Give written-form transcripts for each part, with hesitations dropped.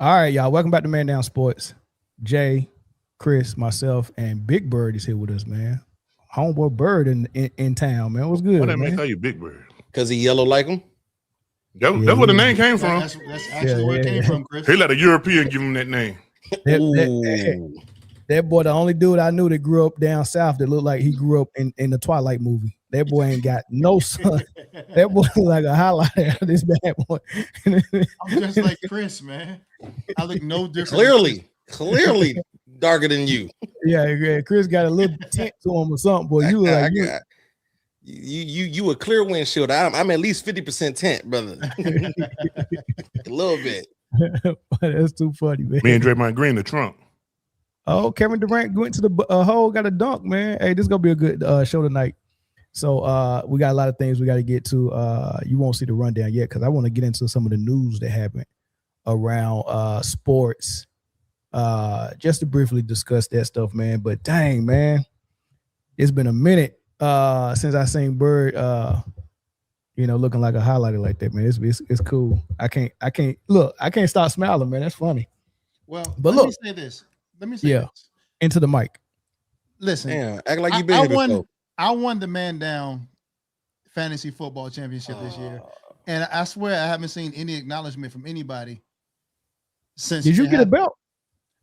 All right, y'all. Welcome back to Man Down Sports. Jay, Chris, myself, and Big Bird is here with us, man. Homeboy Bird in town, man. What's good, Why that man? man call you Big Bird? Because he yellow like him? That's where the name came from. That's actually where it came from, Chris. He let a European give him that name. That boy, the only dude I knew that grew up down south that looked like he grew up in the Twilight movie. That boy ain't got no son. That boy look like a highlight of this bad boy. I'm just like Chris, man. I look no different. Clearly darker than you. Yeah, Chris got a little tint to him or something, boy. You look like you a clear windshield. I'm at least 50% tint, brother. A little bit. That's too funny, man. Me and Draymond Green, the trunk. Oh, Kevin Durant went to the hole, got a dunk, man. Hey, this is gonna be a good show tonight. So we got a lot of things we got to get to. You won't see the rundown yet because I want to get into some of the news that happened around sports. Just to briefly discuss that stuff, man. But dang, man, it's been a minute since I seen Bird looking like a highlighter like that, man. It's cool. I can't stop smiling, man. That's funny. Well, but let me say this. This. Into the mic. Listen, act like you've been here before. I won the Man Down Fantasy Football Championship this year, and I swear I haven't seen any acknowledgement from anybody since. Did you get a belt?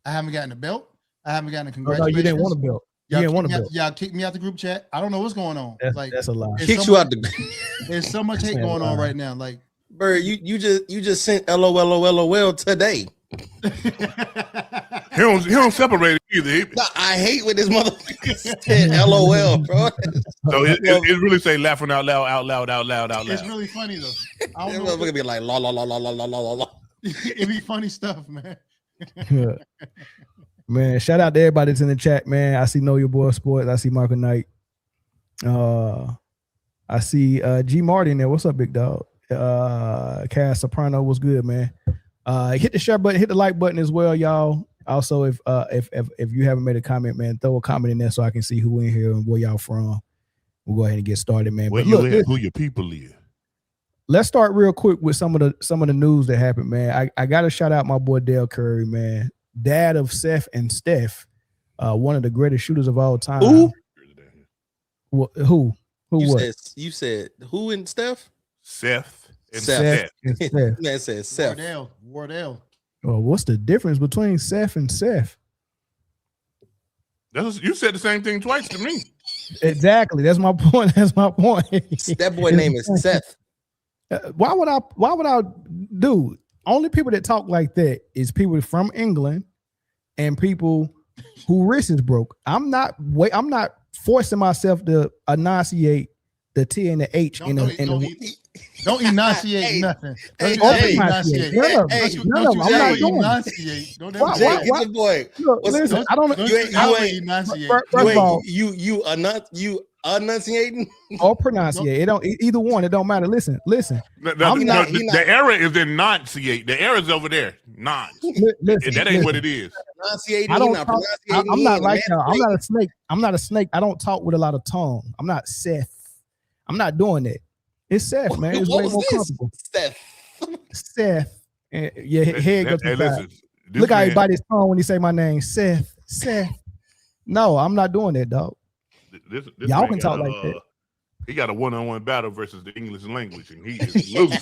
I haven't gotten a belt. I haven't gotten a congratulations. No, you didn't want a belt. You didn't want a belt. Y'all kicked me out the group chat. I don't know what's going on. That's a lie. Kicked you out the. There's so much hate going on right now. Like, Bird, you just sent LOL today. He don't separate it either. No, I hate when this motherfucker said LOL, bro. So it really say laughing out loud. It's really funny though. I don't know. Motherfucker be like la. It be funny stuff, man. Yeah. Man, shout out to everybody that's in the chat, man. I see Know Your Boy Sports. I see Marco Knight. I see G Marty in there. What's up, big dog? Cass Soprano was good, man. Hit the share button, hit the like button as well, y'all. Also, if you haven't made a comment, man, throw a comment in there so I can see who in here and where y'all from. We'll go ahead and get started, man. Where you at, who your people is. Let's start real quick with some of the news that happened, man. I gotta shout out my boy Dell Curry, man. Dad of Seth and Steph, one of the greatest shooters of all time. Who? Who? You said who and Steph? Seth and Seth. Man said Seth. Wardell. Well, what's the difference between Seth and Seth? You said the same thing twice to me. Exactly. That's my point. That boy name is Seth. Why would I do? Only people that talk like that is people from England and people who wrist is broke. I'm not forcing myself to enunciate the T and the H don't enunciate nothing. I'm not doing enunciate. Listen, I don't know. You enunciating or pronunciate. It don't either one. It don't matter. Listen. The error is enunciate. The error is over there. That ain't what it is. Enunciating. I'm not like y'all. I'm not a snake. I don't talk with a lot of tongue. I'm not Seth. I'm not doing that. It's Seth, man. It's way more comfortable. Seth. And your head goes to the side. Look how he bite his tongue when he say my name. Seth. No, I'm not doing that, dog. Y'all can talk like that. He got a one-on-one battle versus the English language, and he is losing.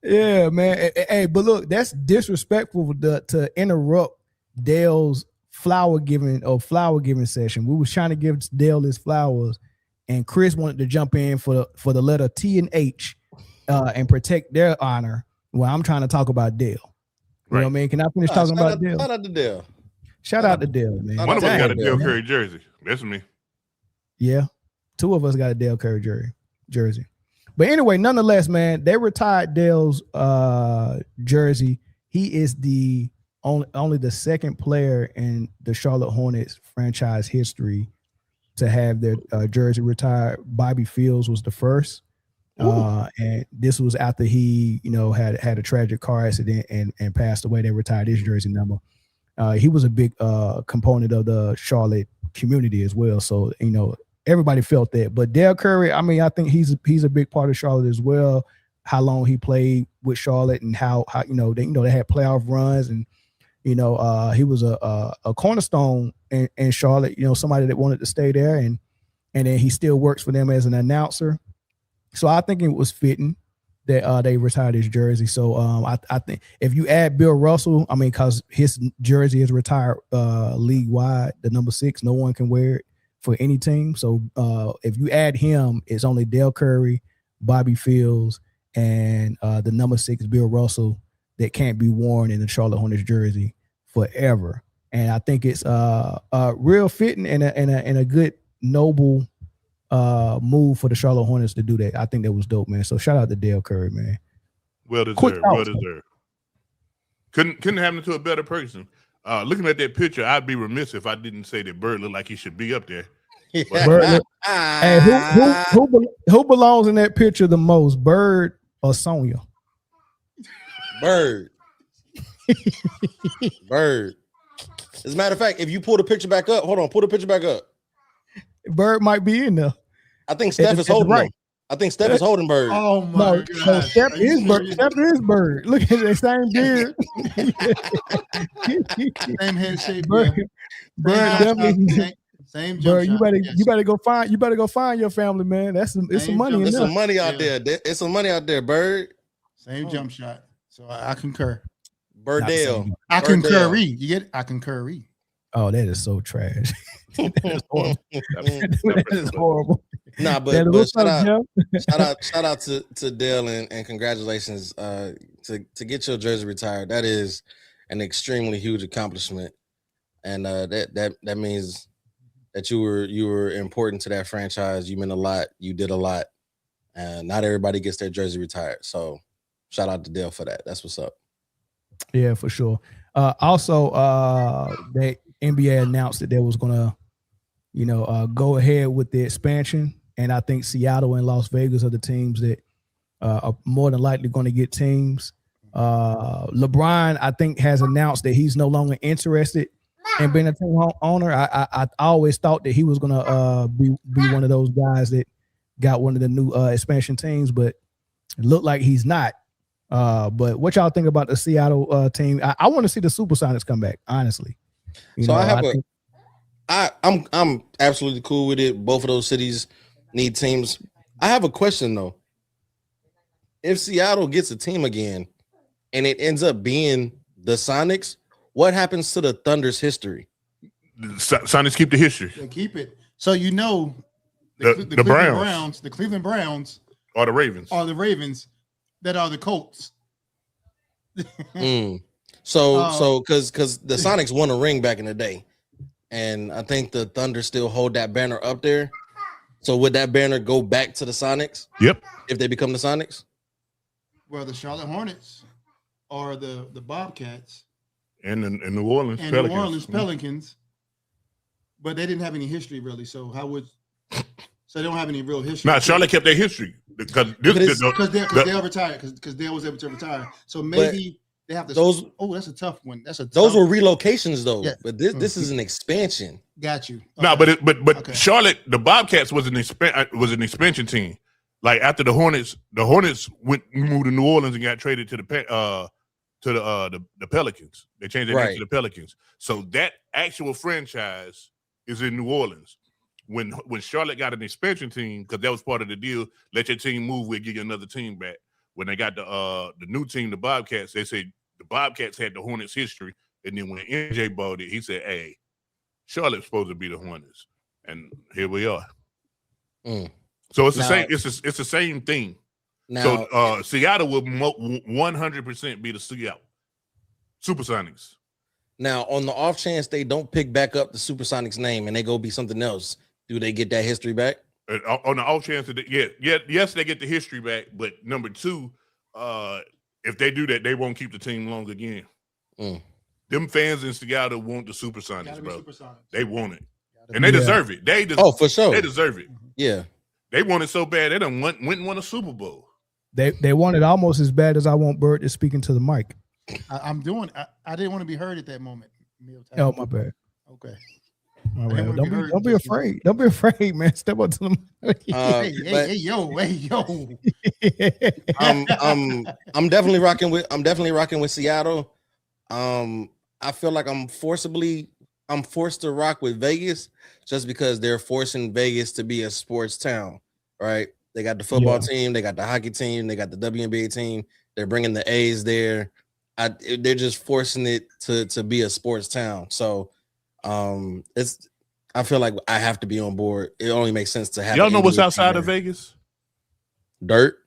Yeah, man. Hey, but look, that's disrespectful to interrupt Dale's flower giving session. We was trying to give Dale his flowers, and Chris wanted to jump in for the letter T and H and protect their honor while I'm trying to talk about Dale. You know what I mean? Can I finish talking about Dale? Shout out to Dale. Shout out to Dale, man. One of us got a Dell Curry jersey. That's me. Yeah. Two of us got a Dell Curry jersey. But anyway, nonetheless, man, they retired Dale's jersey. He is the only the second player in the Charlotte Hornets franchise history to have their jersey retired. Bobby Fields was the first. And this was after he, had a tragic car accident and passed away. They retired his jersey number. He was a big component of the Charlotte community as well. So, everybody felt that. But Dell Curry, I mean, I think he's a big part of Charlotte as well. how long he played with Charlotte and how they had playoff runs, and he was a cornerstone in Charlotte. Somebody that wanted to stay there, and then he still works for them as an announcer. So I think it was fitting that they retired his jersey. So I think if you add Bill Russell, because his jersey is retired league wide, the number 6, no one can wear it for any team. So if you add him, it's only Dell Curry, Bobby Fields, and the number 6 Bill Russell that can't be worn in the Charlotte Hornets jersey forever. And I think it's real fitting and a good noble move for the Charlotte Hornets to do that. I think that was dope, man. So shout out to Dell Curry, man. Well deserved. Well deserved. Couldn't happen to a better person. Looking at that picture, I'd be remiss if I didn't say that Bird looked like he should be up there. Bird, hey, who belongs in that picture the most, Bird or Sonya? Bird. Bird. As a matter of fact, if you pull the picture back up, pull the picture back up. Bird might be in there. I think Steph is holding him. I think Steph is holding Bird. Oh my God. So Steph is Bird. Steph is Bird. Look at that same beard. Same head shape. Bird definitely. Same Bird, jump you better go find your family, man. It's some money in there. There's some money out there. It's some money out there, Bird. Same jump shot. So I concur. Birdell. I concur. You get it? I concur. Oh, that is so trash. That is horrible. That is horrible. Nah, but shout out to Dell and congratulations to get your jersey retired. That is an extremely huge accomplishment, and that means that you were important to that franchise. You meant a lot. You did a lot, and not everybody gets their jersey retired. So shout out to Dell for that. That's what's up. Yeah, for sure. Also, the NBA announced that they was gonna, go ahead with the expansion, and I think Seattle and Las Vegas are the teams that are more than likely going to get teams. LeBron, I think, has announced that he's no longer interested in being a team owner. I always thought that he was gonna be one of those guys that got one of the new expansion teams, but it looked like he's not. But what y'all think about the Seattle team? I want to see the Supersonics come back, honestly. I'm absolutely cool with it. Both of those cities need teams. I have a question though. If Seattle gets a team again and it ends up being the Sonics, what happens to the Thunder's history? Sonics keep the history. They keep it. So the Browns. The Cleveland Browns are the Ravens. That are the Colts. So because the Sonics won a ring back in the day, and I think the Thunder still hold that banner up there. So would that banner go back to the Sonics? Yep. If they become the Sonics? Well, the Charlotte Hornets are the Bobcats. And the New Orleans Pelicans. But they didn't have any history really. So they don't have any real history. Nah, Charlotte kept their history because Dale retired. Because Dale was able to retire. So maybe they have to. That's a tough one. Those were relocations though. Yeah. But this is an expansion. Got you. Okay. No, but okay. Charlotte, the Bobcats was an expansion team. Like after the Hornets moved to New Orleans and got traded to the Pelicans. They changed their name to the Pelicans. So that actual franchise is in New Orleans. When Charlotte got an expansion team, because that was part of the deal, let your team move, we'll give you another team back. When they got the new team, the Bobcats, they said the Bobcats had the Hornets history, and then when MJ bought it, he said, "Hey, Charlotte's supposed to be the Hornets," and here we are. So it's the same. It's the same thing. Now, so Seattle will 100% be the Seattle Supersonics. Now, on the off chance they don't pick back up the Supersonics name and they go be something else, do they get that history back? On the off chance that yes, they get the history back. But number two, if they do that, they won't keep the team long again. Them fans in Seattle want the Supersonics, bro. They want it, and they deserve it. For sure, they deserve it. Yeah, they want it so bad they done went and won a Super Bowl. They want it almost as bad as I want Bird to speak into the mic. I didn't want to be heard at that moment. Oh, my bad. Okay. All right. Don't be afraid. Don't be afraid, man. Step up to them. Hey, yo. I'm definitely rocking with Seattle. I feel like I'm forced to rock with Vegas just because they're forcing Vegas to be a sports town, right? They got the football team, they got the hockey team, they got the WNBA team. They're bringing the A's there. They're just forcing it to be a sports town. So I feel like I have to be on board. It only makes sense to have. Y'all know what's outside of Vegas? Dirt.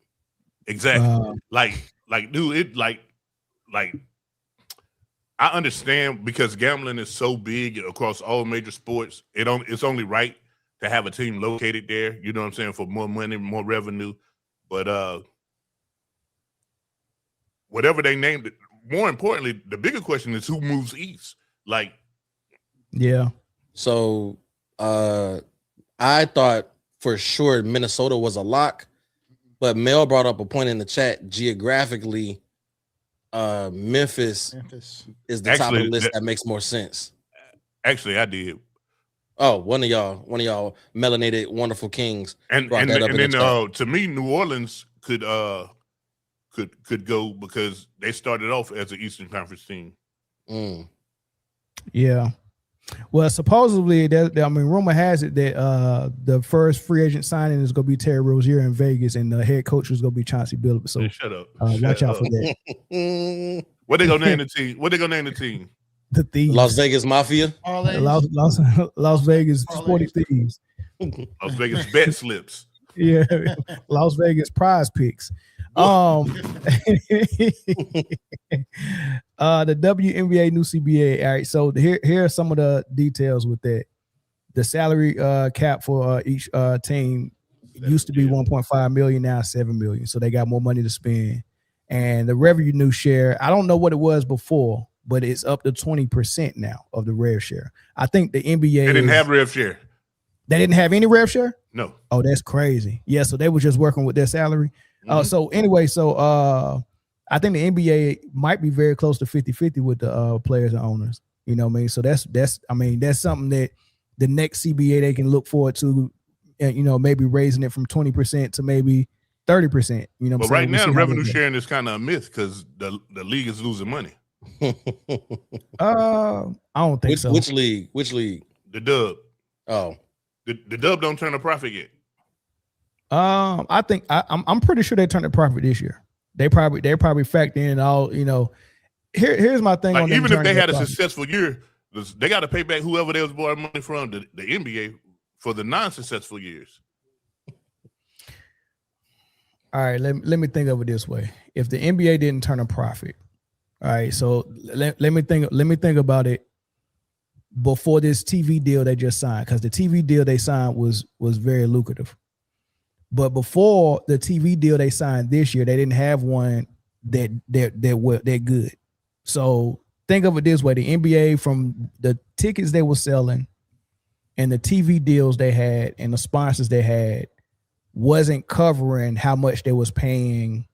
Exactly. Dude, it like I understand because gambling is so big across all major sports. It's only right to have a team located there. You know what I'm saying, for more money, more revenue. But whatever they named it. More importantly, the bigger question is who moves east. Like, yeah. So I thought for sure Minnesota was a lock, but Mel brought up a point in the chat. Geographically, Memphis is the top of the list. That makes more sense. Actually, I did. Oh, one of y'all melanated wonderful kings. And then to me, New Orleans could go because they started off as an Eastern Conference team. Yeah. Well, supposedly, rumor has it that the first free agent signing is going to be Terry Rozier in Vegas, and the head coach is going to be Chauncey Billups. So shut up. Watch out for that. What they going to name the team? The Thieves. Las Vegas Mafia. Las Vegas Sporty Thieves. Las Vegas Bet Slips. Yeah. Las Vegas Prize Picks. The WNBA new CBA. All right, so here are some of the details with that. The salary cap for each team used to be 1.5 million, now 7 million. So they got more money to spend. And the revenue share, I don't know what it was before, but it's up to 20% now of the rev share. I think the NBA they didn't have rev share. They didn't have any rev share? No. Oh, that's crazy. Yeah, so they were just working with their salary. So anyway, I think the NBA might be very close to 50-50 with the players and owners. You know what I mean? So that's something that the next CBA they can look forward to, maybe raising it from 20% to maybe 30%. You know what I'm saying? But right now, revenue sharing is kind of a myth because the league is losing money. I don't think so. Which league? The Dub. Oh. The Dub don't turn a profit yet. I think I'm pretty sure they turned a profit this year. They probably factor in all, here's my thing. Like, even if they had a successful year, they got to pay back whoever they was borrowing money from the NBA for the non-successful years. All right, let me think of it this way. If the NBA didn't turn a profit, all right, so let me think about it before this TV deal they just signed, because the TV deal they signed was very lucrative. But before the TV deal they signed this year, they didn't have one that good. So think of it this way: the NBA, from the tickets they were selling and the TV deals they had and the sponsors they had, wasn't covering how much they was paying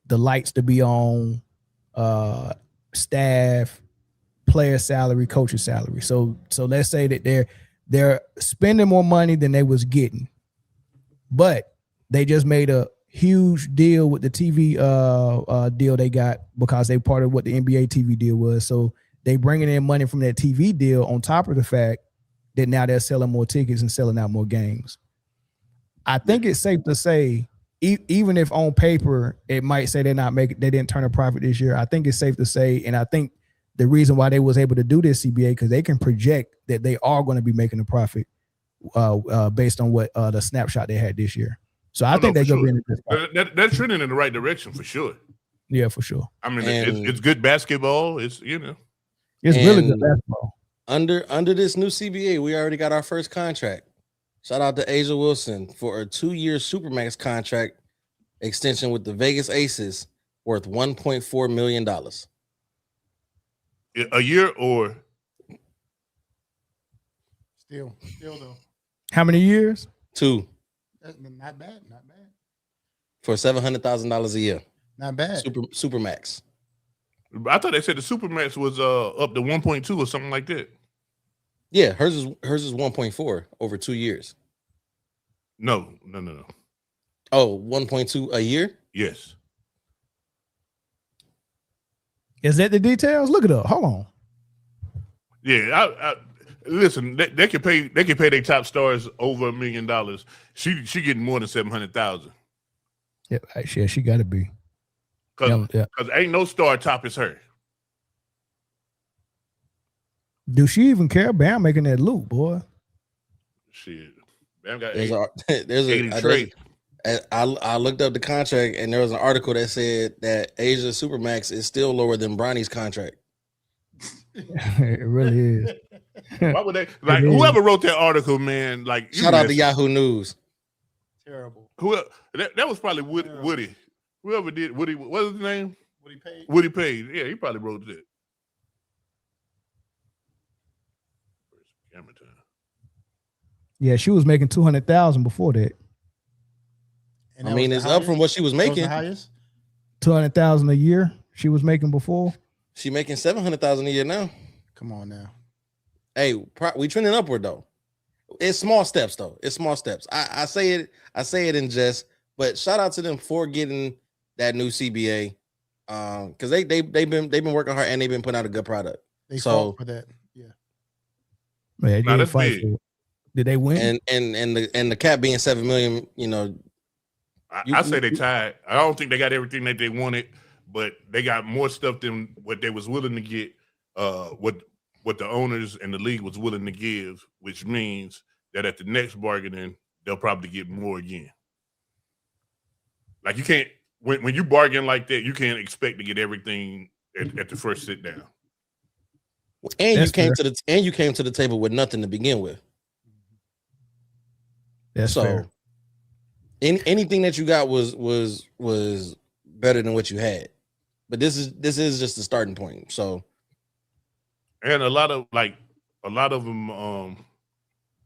the lights to be on, staff, player salary, coach's salary. So let's say that they're spending more money than they was getting, but they just made a huge deal with the TV deal they got because they part of what the NBA TV deal was. So they bringing in money from that TV deal on top of the fact that now they're selling more tickets and selling out more games. I think it's safe to say, even if on paper it might say they didn't turn a profit this year, I think it's safe to say, and I think the reason why they was able to do this CBA, because they can project that they are going to be making a profit based on what the snapshot they had this year. So I think they're going to be in a good spot. They're trending in the right direction for sure. Yeah, for sure. I mean, it's good basketball. It's it's really good basketball. Under this new CBA, we already got our first contract. Shout out to Asia Wilson for a 2-year Supermax contract extension with the Vegas Aces worth $1.4 million. A year or? Still though. How many years? 2. Not bad. For $700,000 a year. Not bad. Supermax. I thought they said the Supermax was up to 1.2 or something like that. Yeah, hers is 1.4 over 2 years. No. Oh, 1.2 a year? Yes. Is that the details? Look it up. Hold on. Yeah, I listen. They can pay their top stars over $1 million. She getting more than 700,000. Yeah, she got to be. Cause ain't no star top as her. Do she even care? Bam making that loop, boy. Shit, Bam got I looked up the contract and there was an article that said that Asia Supermax is still lower than Bronny's contract. It really is. Why would they? Like whoever wrote that article, man. Like shout out to Yahoo News. Terrible. That was probably Woody. Whoever did Woody. What was his name? Woody Page. Yeah, he probably wrote that. Camera time. Yeah, she was making 200,000 before that. And I mean, it's up from what she was making. 200,000 a year she was making before. She making 700,000 a year now. Come on now. Hey, we trending upward though. It's small steps though. It's small steps. I say it in jest, but shout out to them for getting that new CBA. Because they've been working hard and they've been putting out a good product. They fought for that. Yeah. Man, that's big. Did they win? And the cap being 7 million, you know. I say they tied. I don't think they got everything that they wanted, but they got more stuff than what they was willing to get. What the owners and the league was willing to give, which means that at the next bargaining, they'll probably get more again. Like you can't when you bargain like that, you can't expect to get everything at the first sit down. And you came to the table with nothing to begin with. That's fair. Anything that you got was better than what you had. But this is just the starting point. So, and a lot of them,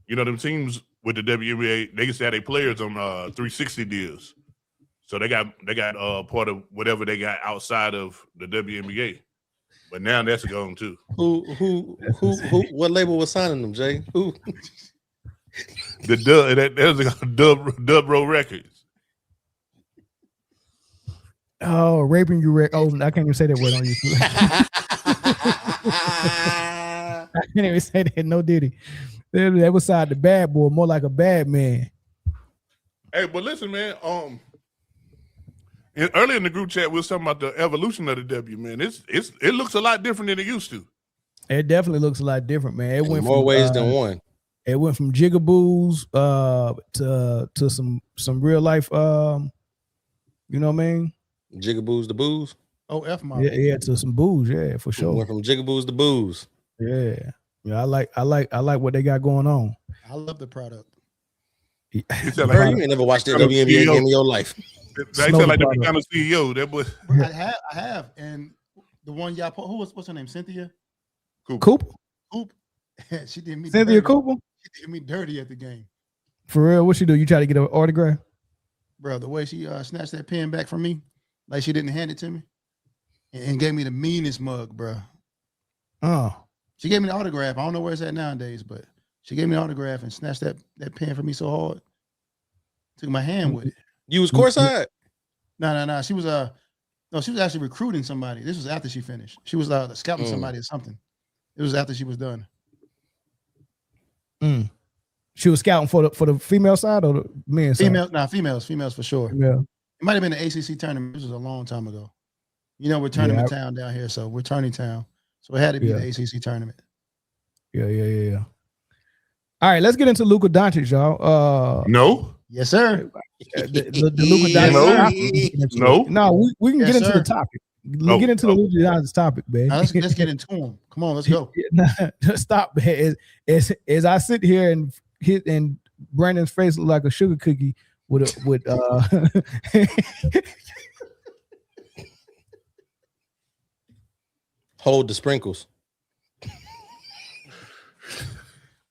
them teams with the WNBA, they used to have their players on 360 deals. So they got part of whatever they got outside of the WNBA. But now that's gone too. Who what label was signing them, Jay? Who? That was Dub Row Records. Oh, raping you, Rick. Oh, I can't even say that word on YouTube. I can't even say that. No Diddy. That was side the bad boy, more like a bad man. Hey, but listen, man. Earlier in the group chat, we was talking about the evolution of the W, man. It looks a lot different than it used to. It definitely looks a lot different, man. It went more ways than one. It went from jigaboos to some real life you know what I mean? Jigaboos to booze. Oh, F model. Yeah, to some booze, yeah, for sure. Went from jigaboos to booze. Yeah. I like what they got going on. I love the product. You ain't never watched that WNBA game in your life. They sound like the kind of CEO. That boy. I have, and the one y'all put, what's her name? Cynthia Cooper. She did me. Cynthia Cooper. She did me dirty at the game. For real, what she do? You try to get an autograph, bro? The way she snatched that pen back from me, like she didn't hand it to me, and gave me the meanest mug, bro. Oh, she gave me the autograph. I don't know where it's at nowadays, but she gave me the autograph and snatched that pen from me so hard. Took my hand with it. You was courtside? No. She was she was actually recruiting somebody. This was after she finished. She was scouting somebody or something. It was after she was done. She was scouting for the female side or the men's side? Females for sure. Yeah. It might have been the ACC tournament. This was a long time ago. You know, we're tournament town down here, so we're turning town. So it had to be the ACC tournament. Yeah. All right, let's get into Luka Doncic, y'all. No. Yes, sir. The Luka Doncic. No, we can get into the topic. Get into the Luka Doncic topic, man. Let's get into him. Come on, let's go. Stop, man. As I sit here and Brandon's face look like a sugar cookie with hold the sprinkles.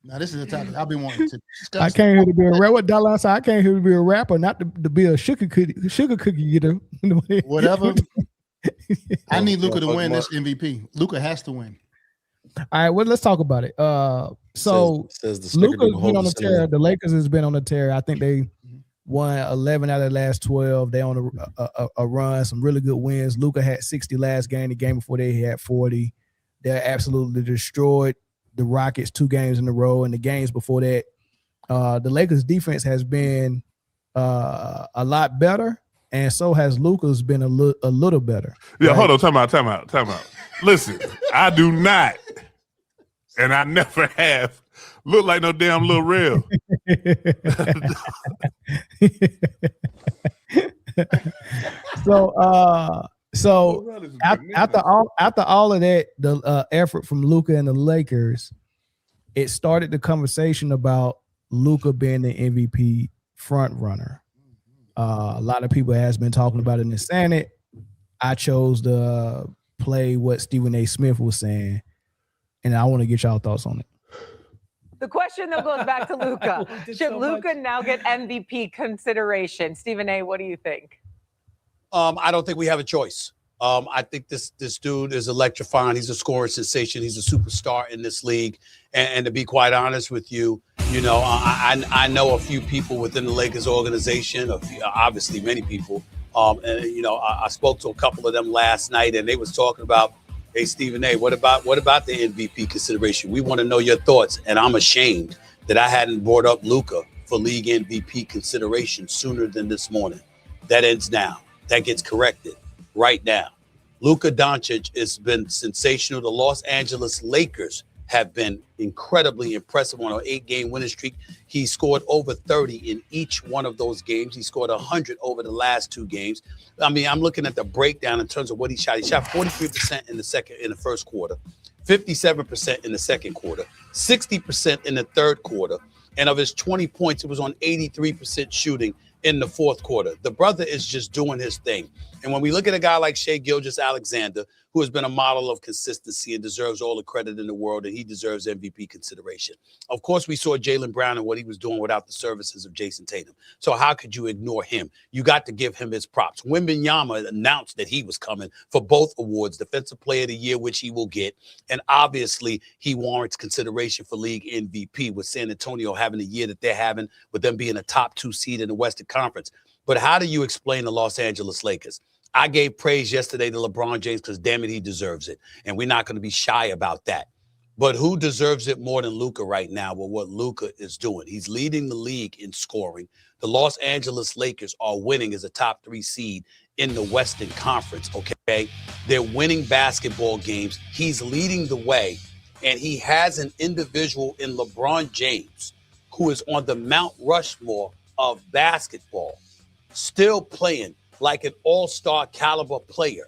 Now this is the topic I've been wanting to discuss. I came here to be a rapper. What Dallas said, I came here to be a rapper, not to be a sugar cookie, you know. Whatever. I need Luka to win this MVP. Luka has to win. All right, well, let's talk about it. So says the sticker Luka's dude been on holds the the cinnamon. tear. The Lakers has been on the tear. I think they won 11 out of the last 12. They on a run, some really good wins. Luka had 60 last game. The game before he had 40. They absolutely destroyed the Rockets 2 games in a row. And the games before that, the Lakers defense has been a lot better. And so has Luka's been a little better. Yeah, right? hold on. Time out. Listen, I do not, and I never have, look like no damn little real. So after all of that, the effort from Luka and the Lakers, it started the conversation about Luka being the MVP front runner. A lot of people has been talking about it in the Senate. I chose to play what Stephen A. Smith was saying, and I want to get y'all thoughts on it. The question, though, goes back to Luka. Should Luka now get MVP consideration? Stephen A., what do you think? I don't think we have a choice. I think this dude is electrifying. He's a scoring sensation. He's a superstar in this league. And to be quite honest with you, I know a few people within the Lakers organization, obviously many people. I spoke to a couple of them last night, and they was talking about, hey, Stephen A., what about the MVP consideration? We want to know your thoughts. And I'm ashamed that I hadn't brought up Luka for league MVP consideration sooner than this morning. That ends now. That gets corrected right now. Luka Doncic has been sensational. The Los Angeles Lakers have been incredibly impressive on an 8-game winning streak. He scored over 30 in each one of those games. He scored 100 over the last 2 games. I mean, I'm looking at the breakdown in terms of what he shot. He shot 43% in the first quarter, 57% in the second quarter, 60% in the third quarter. And of his 20 points, it was on 83% shooting in the fourth quarter. The brother is just doing his thing. And when we look at a guy like Shai Gilgeous-Alexander, who has been a model of consistency and deserves all the credit in the world, and he deserves MVP consideration. Of course, we saw Jaylen Brown and what he was doing without the services of Jason Tatum. So how could you ignore him? You got to give him his props. Wembanyama announced that he was coming for both awards, Defensive Player of the Year, which he will get. And obviously, he warrants consideration for league MVP with San Antonio having the year that they're having, with them being a top 2 seed in the Western Conference. But how do you explain the Los Angeles Lakers? I gave praise yesterday to LeBron James because, damn it, he deserves it. And we're not going to be shy about that. But who deserves it more than Luka right now with what Luka is doing? He's leading the league in scoring. The Los Angeles Lakers are winning as a top 3 seed in the Western Conference, okay? They're winning basketball games. He's leading the way. And he has an individual in LeBron James who is on the Mount Rushmore of basketball, still playing like an all-star caliber player.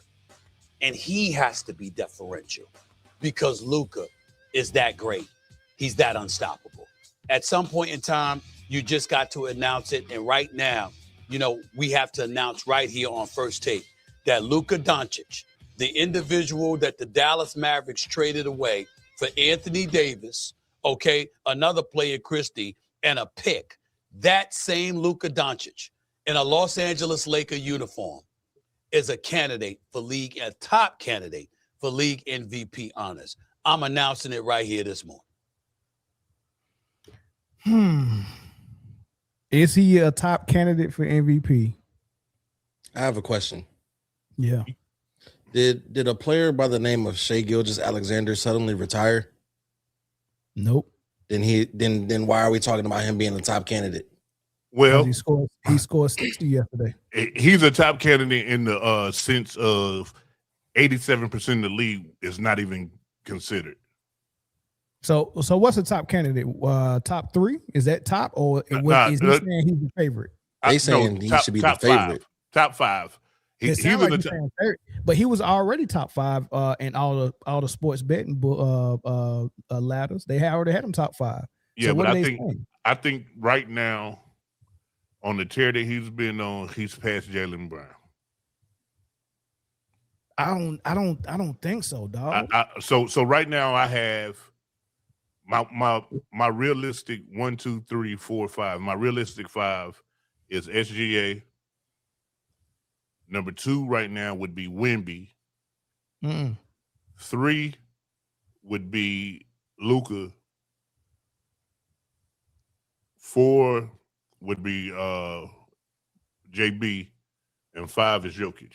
And he has to be deferential because Luka is that great. He's that unstoppable. At some point in time, you just got to announce it. And right now, we have to announce right here on First Take that Luka Doncic, the individual that the Dallas Mavericks traded away for Anthony Davis, okay, another player, Christie, and a pick, that same Luka Doncic in a Los Angeles Laker uniform is a top candidate for league MVP honors. I'm announcing it right here this morning. Is he a top candidate for MVP? I have a question. Yeah. Did a player by the name of Shai Gilgeous-Alexander suddenly retire? Nope. Then why are we talking about him being a top candidate? Well, he scored 60 yesterday. He's a top candidate in the sense of 87% of the league is not even considered. So what's a top candidate? Top 3? Is that top, or is he saying he's the favorite? They saying he should be the favorite. Top 5. He's in the top. But he was already top 5 in all the sports betting ladders. They already had him top 5. Yeah, so but I think right now, on the tear that he's been on, he's past Jaylen Brown. I don't think so, dog. So right now I have my realistic 1, 2, 3, 4, 5. My realistic 5 is SGA. Number 2 right now would be Wemby. 3 would be Luka. 4 would be JB, and 5 is Jokic.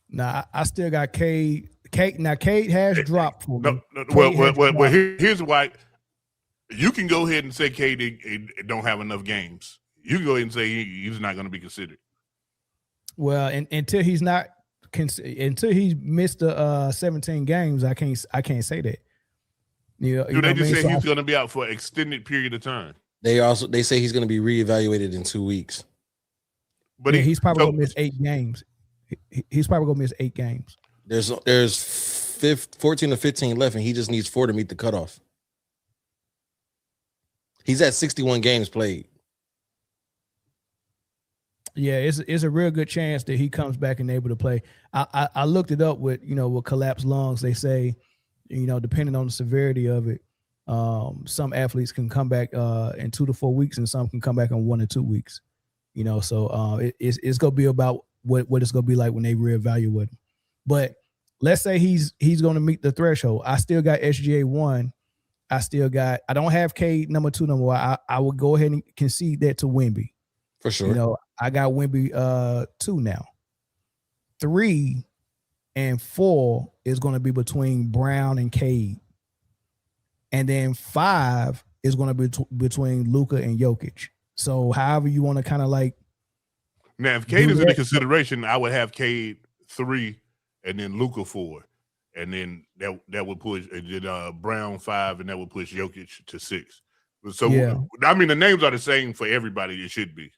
Nah, I still got Cade. Cade has dropped for me. Well, here's why. You can go ahead and say Cade don't have enough games. You can go ahead and say he's not going to be considered. Well, until he's missed the 17 games, I can't say that. They just say he's going to be out for an extended period of time. They say he's going to be reevaluated in 2 weeks. But he's probably going to miss 8 games. He's probably going to miss 8 games. There's 14 or 15 left, and he just needs 4 to meet the cutoff. He's at 61 games played. Yeah, it's a real good chance that he comes back and able to play. I looked it up with collapsed lungs. They say, depending on the severity of it, some athletes can come back in 2 to 4 weeks, and some can come back in 1 to 2 weeks. So it's gonna be about what it's gonna be like when they reevaluate him. But let's say he's gonna meet the threshold. I still got SGA 1. I don't have Cade number 2 no more. I would go ahead and concede that to Wemby. For sure. I got Wemby 2 now. 3 and 4 is going to be between Brown and Cade. And then 5 is going to be between Luka and Jokic. So however you want to kind of like. Now, if Cade is in the consideration, I would have Cade 3 and then Luka 4. And then that would push Brown 5, and that would push Jokic to 6. So, yeah. I mean, the names are the same for everybody. It should be.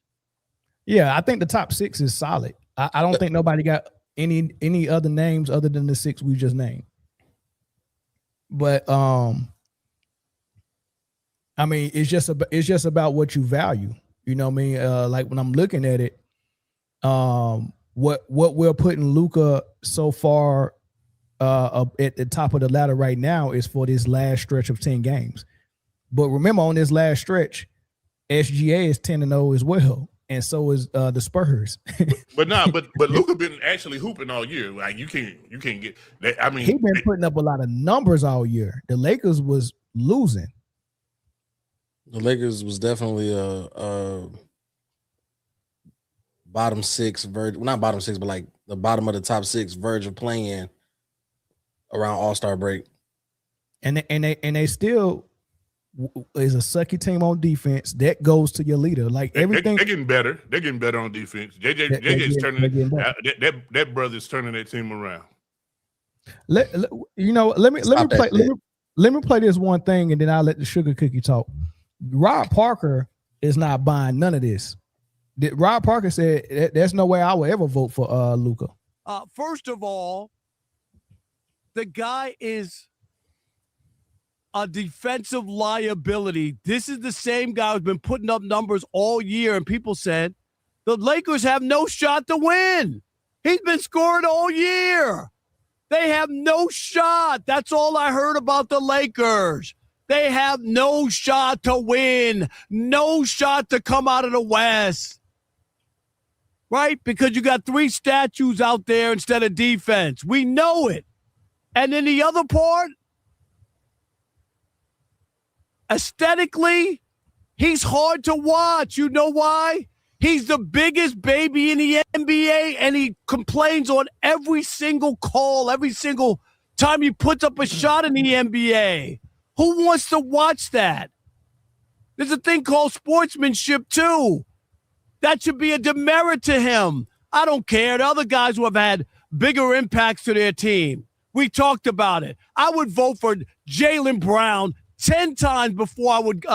Yeah, I think the top 6 is solid. I don't think nobody got any other names other than the 6 we just named. But I mean, it's just about what you value. You know what I mean? Like when I'm looking at it, what we're putting Luka so far at the top of the ladder right now is for this last stretch of 10 games. But remember, on this last stretch, SGA is 10-0 as well. And so is the Spurs. but Luka been actually hooping all year. Like you can't get that. I mean, he been putting up a lot of numbers all year. The Lakers was losing. The Lakers was definitely a bottom 6 verge. Well, not bottom 6, but like the bottom of the top 6 verge of playing around All-Star break. And they still is a sucky team on defense. That goes to your leader. Like everything, they're getting better. They're getting better on defense. JJ's turning that brother's turning that team around. Let me play this one thing, and then I'll let the sugar cookie talk. Rob Parker is not buying none of this. Rob Parker said there's no way I will ever vote for Luka. First of all, the guy is a defensive liability. This is the same guy who's been putting up numbers all year, and people said the Lakers have no shot to win. He's been scoring all year. They have no shot. That's all I heard about the Lakers. They have no shot to win, no shot to come out of the West. Right? Because you got 3 statues out there instead of defense. We know it. And then the other part, aesthetically, he's hard to watch. You know why? He's the biggest baby in the NBA, and he complains on every single call, every single time he puts up a shot in the NBA. Who wants to watch that? There's a thing called sportsmanship, too. That should be a demerit to him. I don't care. The other guys who have had bigger impacts to their team. We talked about it. I would vote for Jaylen Brown 10 times before I would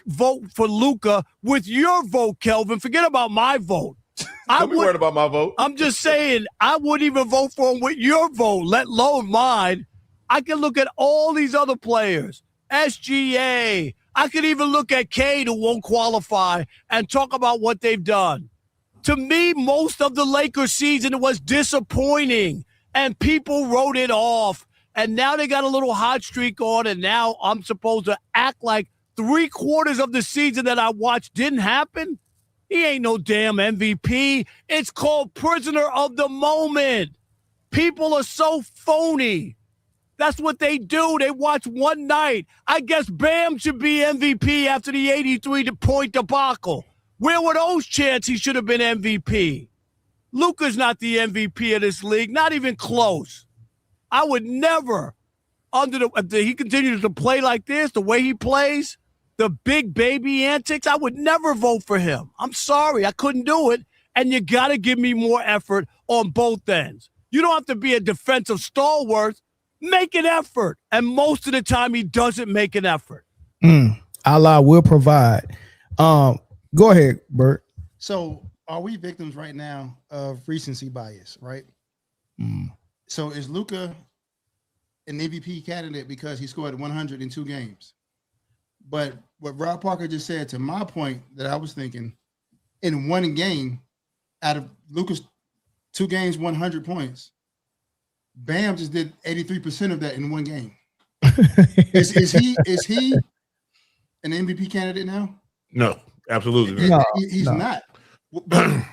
vote for Luka with your vote, Kelvin. Forget about my vote. Don't be worried about my vote. I'm just saying I wouldn't even vote for him with your vote, let alone mine. I can look at all these other players, SGA. I could even look at Cade, who won't qualify, and talk about what they've done. To me, most of the Lakers season was disappointing, and people wrote it off. And now they got a little hot streak on, and now I'm supposed to act like 3/4 of the season that I watched didn't happen? He ain't no damn MVP. It's called prisoner of the moment. People are so phony. That's what they do. They watch one night. I guess Bam should be MVP after the 83-point debacle. Where were those chances he should have been MVP? Luka's not the MVP of this league, not even close. I would never, if he continues to play like this, the way he plays, the big baby antics, I would never vote for him. I'm sorry, I couldn't do it. And you got to give me more effort on both ends. You don't have to be a defensive stalwart. Make an effort. And most of the time, he doesn't make an effort. Allah will provide. Go ahead, Bert. So are we victims right now of recency bias, right? So is Luka an MVP candidate because he scored 102 games? But what Rob Parker just said, to my point that I was thinking, in one game, out of Luka's 2 games, 100 points, Bam just did 83% of that in one game. Is he an MVP candidate now? No, absolutely not. He's not. But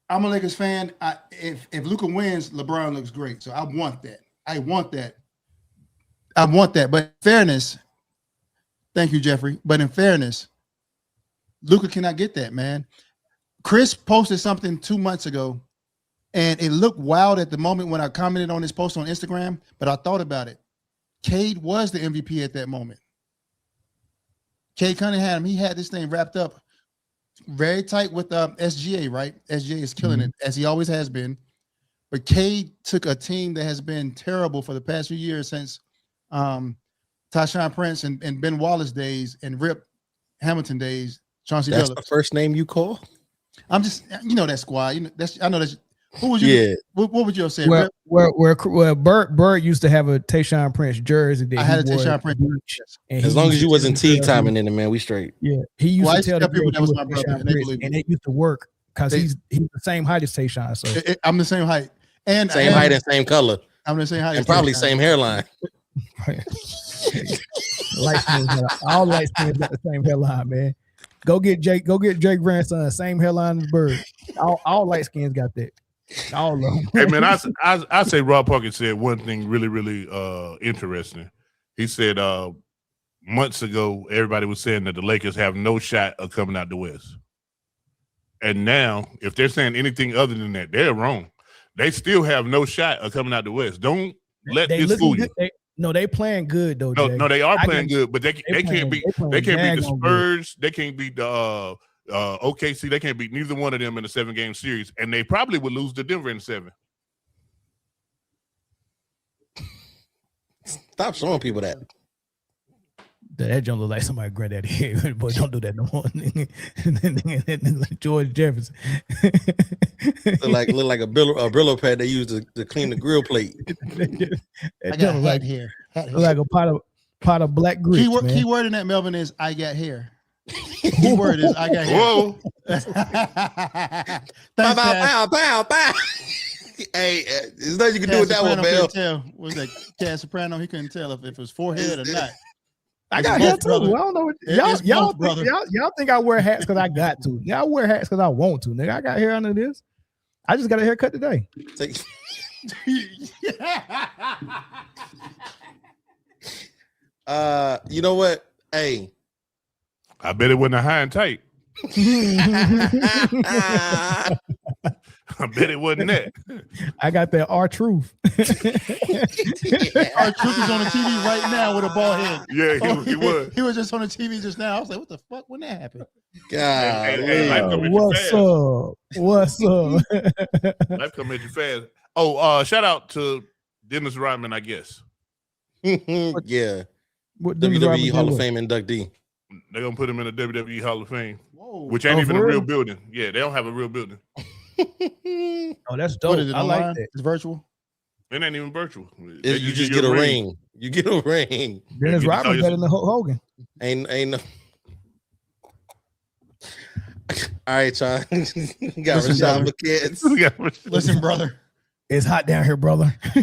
I'm a Lakers fan. If Luka wins, LeBron looks great. So I want that. But in fairness, thank you, Jeffrey. But in fairness, Luka cannot get that, man. Chris posted something 2 months ago, and it looked wild at the moment when I commented on his post on Instagram, but I thought about it. Cade was the MVP at that moment. Cade Cunningham, he had this thing wrapped up very tight with SGA, right? SGA is killing it, as he always has been. But Cade took a team that has been terrible for the past few years since Tyshawn Prince and Ben Wallace days and Rip Hamilton days. Chauncey That's Billups. the first name you call? I'm just, that squad. I know that's who was you? Yeah. What would you say? Where Bert used to have a Tayshaun Prince jersey. I had a Tayshaun Prince. As long as you wasn't Teague timing in it, man, we straight. Yeah, he used to tell people that was my brother, and they believe and it used to work because he's the same height as Tayshaun. So I'm the same height and same height and same color. I'm the same height and probably same hairline. All light skins got the same hairline, man. Go get Jake grandson, same hairline as Bird. All light skins got that. All of them. Hey man, I say Rob Parker said one thing really, really interesting. He said months ago everybody was saying that the Lakers have no shot of coming out the West. And now, if they're saying anything other than that, they're wrong. They still have no shot of coming out the West. Don't let this fool you. They playing good though. No, they are playing good, but they can't beat the Spurs. They can't beat the OKC. They can't beat neither one of them in a 7-game series, and they probably would lose to Denver in 7. Stop showing people that. That don't look like somebody granddaddy here, boy. Don't do that no more. Like George Jefferson. look like a Brillo pad they use to clean the grill plate. I got like hair. Like a pot of black grits. Keyword in that, Melvin, is I got hair. Keyword is I got hair. Whoa. Bow. Hey, there's nothing you can do with that one, Bell. Was that Cass Soprano? He couldn't tell if it was forehead or not. I got hair too. I don't know. Y'all think I wear hats because I got to. Y'all wear hats because I want to. Nigga, I got hair under this. I just got a haircut today. You know what? Hey, I bet it wasn't high and tight. I bet it wasn't that. I got that R-Truth. R-Truth is on the TV right now with a bald head. Yeah, he was. He was just on the TV just now. I was like, what the fuck? When that happened? God. What's up? Life come at you fast. Oh, shout out to Dennis Rodman, I guess. Yeah. WWE Hall of Fame inductee. They're going to put him in the WWE Hall of Fame. Whoa. Which ain't even a real building. Yeah, they don't have a real building. Oh, that's dope. I like that. It's virtual. It ain't even virtual. You just get a ring. You get a ring. Dennis Rodman better than Hulk Hogan. Ain't no. All right, Sean. Got Rashad for kids. Listen, brother. It's hot down here, brother. Hey.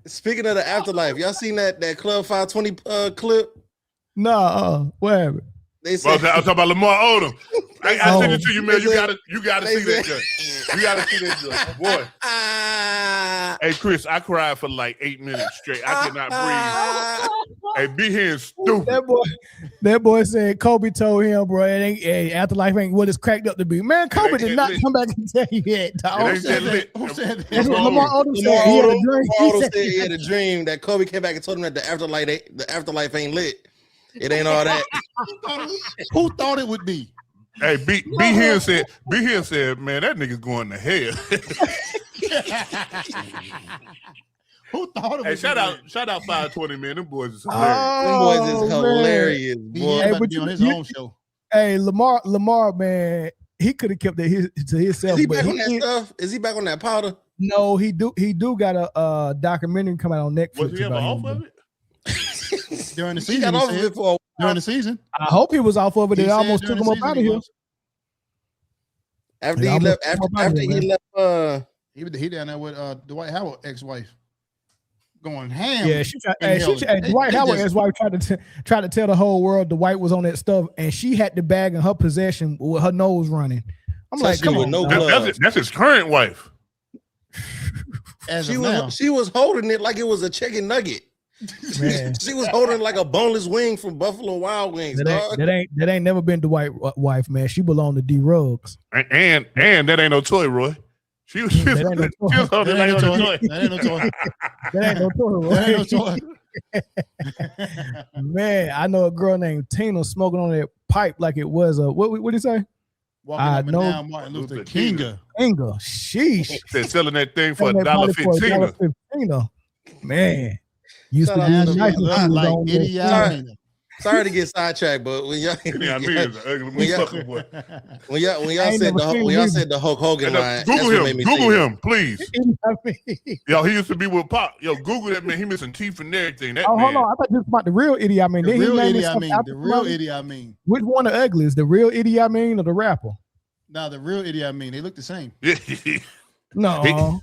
Speaking of the afterlife, y'all seen that Club 520 clip No, what happened? They I'm said talking about Lamar Odom. I sent it to you, man. They said- You gotta they see that said- joint. You gotta see that joint. Boy. Hey, Chris, I cried for like 8 minutes straight. I could not breathe. Hey, be here stupid. That boy said Kobe told him, bro, it ain't afterlife ain't what it's cracked up to be. Man, Kobe did not come back and tell you that, dog. It ain't that lit. Who said that? That's what Lamar Odom said. Lamar He had a Odom dream. said he had a dream that Kobe came back and told him that the afterlife ain't lit. It ain't all that. Who thought it would be? Hey, be here said, man, that nigga's going to hell. Who thought it Hey, would shout be? out 520, man. Them boys is hilarious. Them boys is Oh, man. hilarious, He boy. about to but be on his you- own show. Hey, Lamar, man, he could have kept it to Is himself. he But back on that didn't. stuff? Is he back on that powder? No, he do got a documentary coming out on Netflix. Was he ever about off him. of it? During the He season, got off of said. it for a while. During the season. I hope he was off of it. He They said almost during took the him up season out he of here. was. After Yeah, he I'm left, looking after, up out after here, he left, He down there with Dwight Howard ex-wife, going ham. Yeah, Dwight They Howard, just- his wife, tried to tell the whole world Dwight was on that stuff, and she had the bag in her possession with her nose running. I'm like, Especially come with on, no dog. gloves. That's his current wife. As she of now. was holding it like it was a chicken nugget. Man. She was holding it like a boneless wing from Buffalo Wild Wings. Dog. That ain't never been Dwight wife, man. She belonged to D Ruggs. And that ain't no toy, Roy. She was That ain't no toy. she was holding That it ain't like no a toy. toy. That ain't no toy. That ain't no toy, That ain't no right? toy. Man, I know a girl named Tina smoking on that pipe like it was a what did he say? Walking I up and know- down Martin Luther Luther King. Finger. Sheesh. Said selling that thing for Selling that body for $1.15. $1.15. Man. Used Shout to out be to nice Luther. when she was Like on Idi there. Amin. Sorry to get sidetracked, but when y'all Yeah, I mean, it's an ugly When y'all- motherfucker, boy. when y'all I ain't said never seen him said the Hulk Hogan And, line, that's Google what made him. me Google think. him, please. I mean, Yo, he used to be with Pop. Yo, Google that man. He missing teeth and everything. That oh, man. hold on. I thought this was about the real Idi Amin. The Then he real named Idi himself Amin. after The real somebody? Idi Amin. Which one the ugliest? The real Idi Amin or the rapper? Nah, the real Idi Amin. They look the same. No.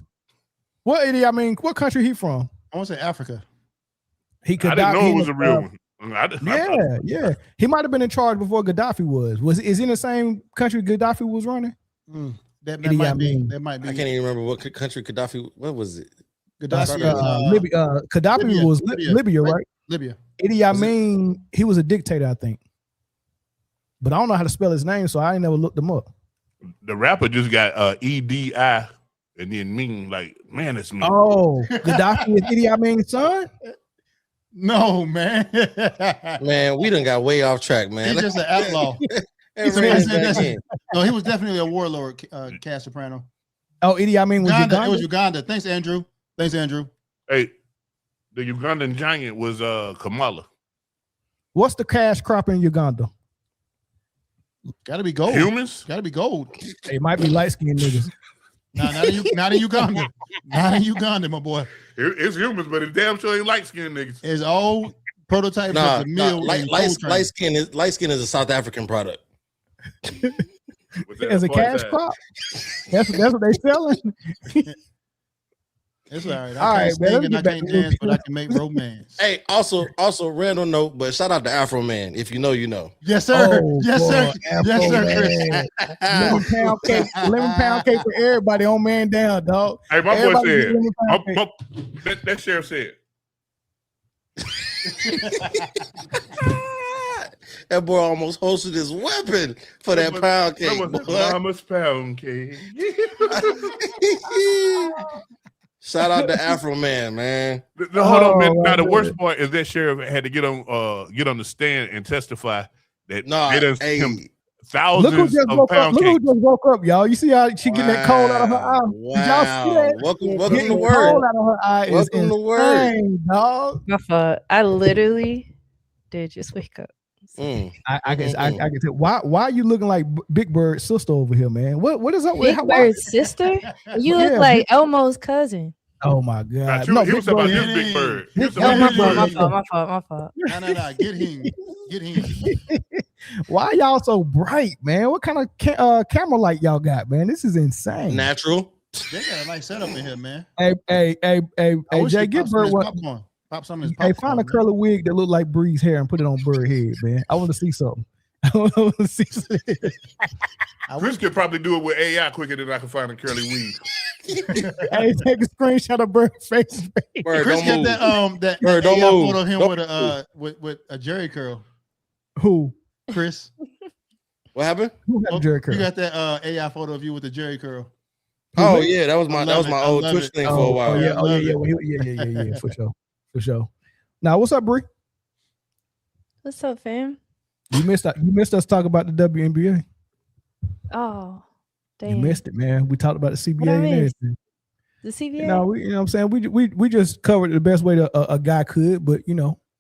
What Idi Amin? What country he from? I want to say Africa. He could I didn't know it was a real one. Yeah. He might have been in charge before Gaddafi was. Is he in the same country Gaddafi was running? That Idi might be. Amin. That might be. I can't even remember what country Gaddafi. What was it? Gaddafi. Libya. Gaddafi Libya. was Libya, Right. right? Libya. Idi Amin, he was a dictator, I think. But I don't know how to spell his name, so I ain't never looked him up. The rapper just got EDI and then mean like, man, it's me. Oh, Gaddafi is Idi Amin's son? No, man. Man, we done got way off track, man. He's just an outlaw. And ran it back That's- in. No, he was definitely a warlord, Cass Soprano. Oh, Idi Amin was Uganda. Uganda? It was Uganda. Thanks, Andrew. Hey, the Ugandan giant was Kamala. What's the cash crop in Uganda? Got to be gold. Humans? Got to be gold. It might be light-skinned niggas. Nah, not in Uganda. Not in Uganda, my boy. It's humans, but it's damn sure ain't light skinned niggas. It's all prototypes Nah, of the mill. and light skin is a South African product. With that As a voice cash act. crop? That's what they selling? It's all right. All I right, can't man, sing let's and I get back can't to dance, but I can make romance. Hey, also random note, but shout out to Afro Man. If you know, you know. Yes, sir. Oh, Yes, boy, sir. Yes, sir, man. Chris. 11-pound cake for everybody on man down, dog. Hey, my boy Everybody said, get 11-pound cake. that sheriff said, That boy almost hosted his weapon for that pound cake. that was boy. Mama's pound cake. Shout out to Afro Man, man. Hold on, man. Oh, Now the man. worst part is that sheriff had to get on the stand and testify that Nah, they done hey, him Look who thousands just of woke up. pound Look who cake. just woke up, y'all. You see how she getting that cold out of her eye? Did y'all see that? Welcome Getting to the work. cold out of her eye is Welcome to work. insane, dog. My fault. I literally did just wake up. I can tell. Why are you looking like Big Bird's sister over here, man? What is up with Big her? Bird's sister? You look Yeah, like Elmo's cousin. Oh my Nah, god! he was Big talking about Bird- this Big Bird. He was Big talking Oh, about my this fault, Big my Bird. fault, my fault, my fault. No. Get him. Why y'all so bright, man? What kind of camera light y'all got, man? This is insane. Natural. They got a nice setup in here, man. Hey, I wish Jay, they give popped some of Bird this one. popcorn. Pop some of his Hey, popcorn, find a man. curly wig that look like Bree's hair and put it on Bird's head, man. I want to see something. I want to see something. Chris could probably do it with AI quicker than I can find a curly weave. Hey, take a screenshot of Bird's face. Bird, Chris don't got move. that Bird, that don't AI move. photo of him Don't with a Jerry curl. Who? Chris, What happened? Who got a Jerry you curl? got that AI photo of you with the Jerry curl. Oh yeah, that was my I old love Twitch it. thing Oh, for a while. oh, yeah, I love yeah, for sure. Now, what's up, Bree? What's up, fam? You missed us talk about the WNBA. Oh, You damn. missed it, man. We talked about the CBA What I and missed? everything. The CBA? You know what I'm saying? We just covered it the best way a guy could, but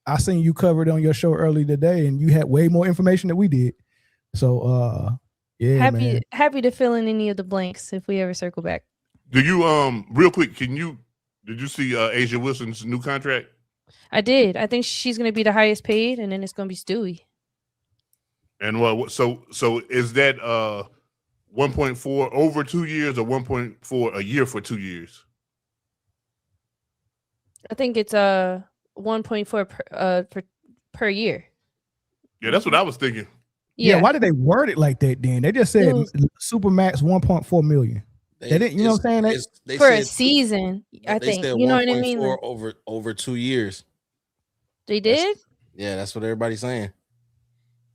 I seen you covered on your show earlier today, and you had way more information than we did. So yeah, man. happy to fill in any of the blanks if we ever circle back. Do you real quick? Did you see Asia Wilson's new contract? I did. I think she's going to be the highest paid, and then it's going to be Stewie. And so is that 1.4 over 2 years or 1.4 a year for 2 years? I think it's 1.4 per year. Yeah, that's what I was thinking. Yeah, why did they word it like that then? They just said Supermax 1.4 million. They didn't, you know what I'm saying? They for said a season, I they think. said You know what I 1.4 mean? Like, over 2 years. they did? Yeah, that's what everybody's saying.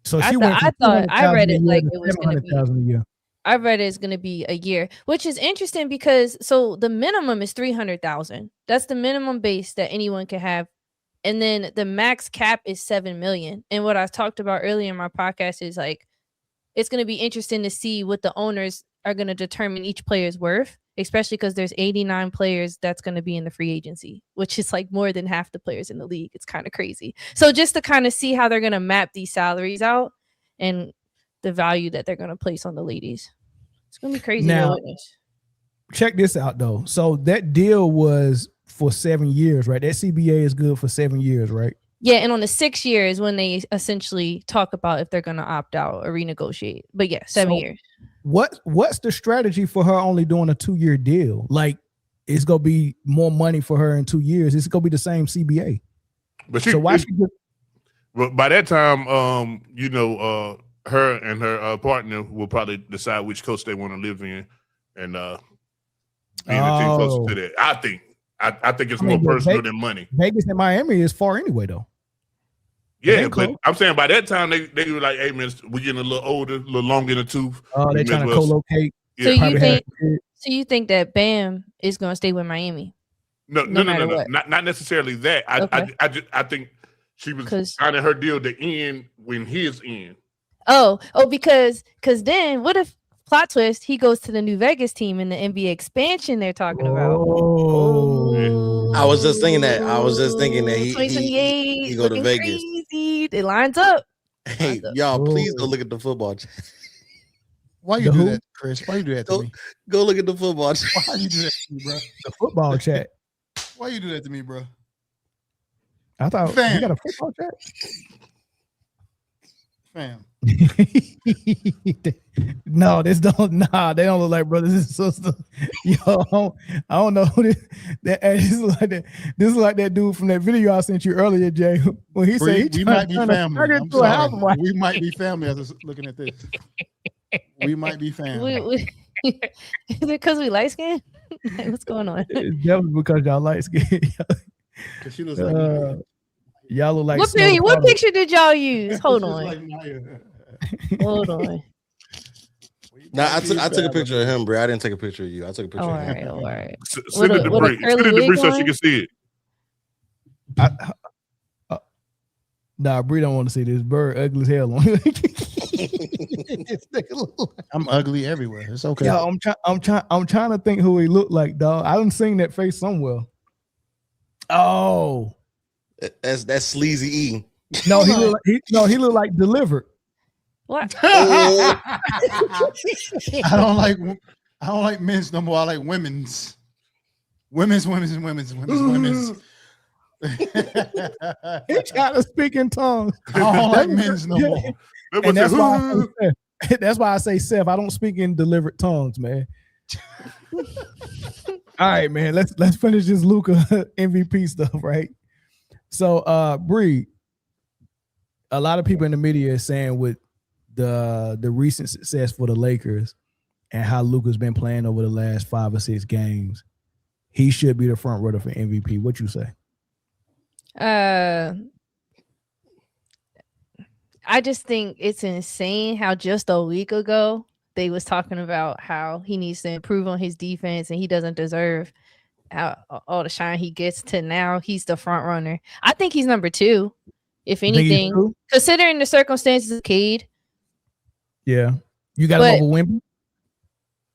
So I she went. thought I read it like it was going to be. $700,000 a year. I read it's going to be a year, which is interesting because so the minimum is 300,000. That's the minimum base that anyone can have, and then the max cap is 7 million. And what I talked about earlier in my podcast is like it's going to be interesting to see what the owners are going to determine each player's worth, especially because there's 89 players that's going to be in the free agency, which is like more than half the players in the league. It's kind of crazy. So just to kind of see how they're going to map these salaries out and the value that they're going to place on the ladies. It's going to be crazy. Now, check this out though. So that deal was for 7 years, right? That CBA is good for 7 years, right? Yeah, and on the 6 years when they essentially talk about if they're going to opt out or renegotiate. But yeah, 7 years. What's the strategy for her only doing a 2-year deal? Like, it's gonna be more money for her in 2 years. It's gonna be the same CBA. But but by that time, her and her partner will probably decide which coast they want to live in, and being a team closer to that. I think it's more personal than money. Vegas and Miami is far anyway, though. Yeah, but I'm saying by that time they were like, "Hey man, we're getting a little older, a little longer in the tooth." Oh, they're trying to co-locate. So you think that Bam is going to stay with Miami? No. Not necessarily that. I think she was signing her deal to end when his end. Because then what if plot twist he goes to the New Vegas team in the NBA expansion they're talking about? I was just thinking that. He 2028 go to Vegas. Crazy. It lines up. Hey, y'all, please go look at the football chat. Why you do that, Chris? Why you do that to me? Go look at the football chat. Why you do that to me, bro? The football chat. Why you do that to me, bro? I thought you got a football chat. Fam. No, they don't look like brothers and sisters. Yo, I don't know who this is like that. This is like that dude from that video I sent you earlier, Jay. When he said we might be family. I'm sorry. We might be family. I was looking at this. We might be family. Is it because we light skinned? What's going on? It's definitely because y'all light skinned. Because she looks like y'all look like what picture did y'all use? Hold on. Hold on. Nah, I took a picture of him, bro. I didn't take a picture of you. I took a picture of him. All right. Send it to Bree. Send it to Bree so she can see it. Nah, Bree don't want to see this bird ugly as hell on. I'm ugly everywhere. It's okay. Yeah, I'm trying to think who he looked like, dog. I done seen that face somewhere. Oh, that's Sleazy E. No, he looked like Delivered. What? I don't like men's no more. I like women's. Women's. He trying to speak in tongues. I don't like men's no more. And that's why I say Seth. I don't speak in delivered tongues, man. All right, man. Let's finish this Luka MVP stuff, right? So, Bree, a lot of people in the media are saying with the recent success for the Lakers and how Luka's been playing over the last 5 or 6 games, he should be the front runner for MVP. What you say? I just think it's insane how just a week ago they was talking about how he needs to improve on his defense and he doesn't deserve all the shine he gets, to now he's the front runner. I think he's number 2, if anything, considering the circumstances of Cade. Yeah, you got him over Wemby.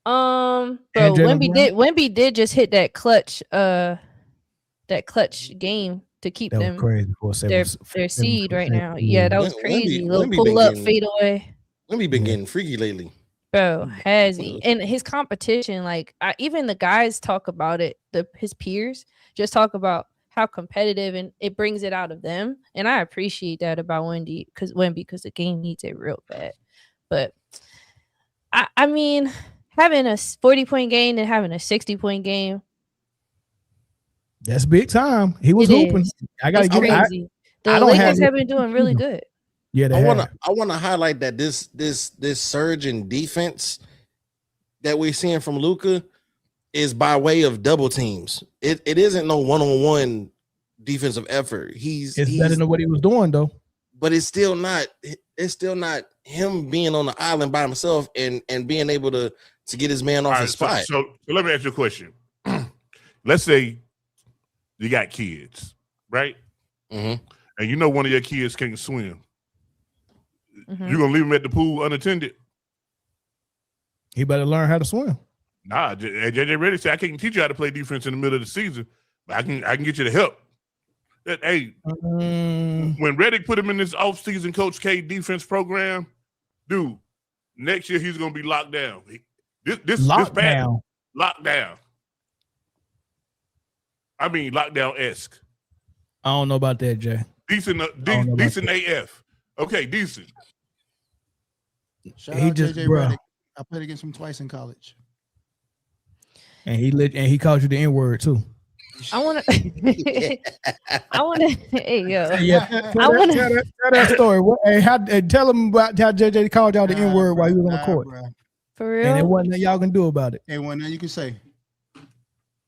Bro, Wemby did just hit that clutch game to keep that them crazy their seed right now. Yeah, that was crazy. Little pull up, fade away. Wemby been getting freaky lately. Bro, has he? And his competition, like even the guys talk about it. His peers just talk about how competitive, and it brings it out of them. And I appreciate that about Wemby because the game needs it real bad. But I mean, having a 40-point game and having a 60-point game, that's big time. He was hooping. I gotta get crazy. The Lakers have been doing really good. Yeah, I want to highlight that this surge in defense that we're seeing from Luka is by way of double teams. It isn't no one-on-one defensive effort. He's better than what he was doing though. But it's still not him being on the island by himself and being able to get his man off his spot. So let me ask you a question. Let's say you got kids, right? Mm-hmm. And you know one of your kids can't swim. Mm-hmm. You gonna leave him at the pool unattended? He better learn how to swim. Nah, JJ Redick said I can't teach you how to play defense in the middle of the season, but I can get you the help. Hey, when Redick put him in this off-season Coach K defense program, dude, next year he's gonna be locked down. This lockdown. I mean lockdown-esque. I don't know about that, Jay. Decent AF. Okay, decent. Shout out JJ Redick. I played against him twice in college. And he called you the N-word too. I want to. Hey yo. Yeah. Tell that story. Tell him about how JJ called y'all the N-word while he was on the court. Bro. For real. And it wasn't nothing y'all can do about it. Ain't one that you can say.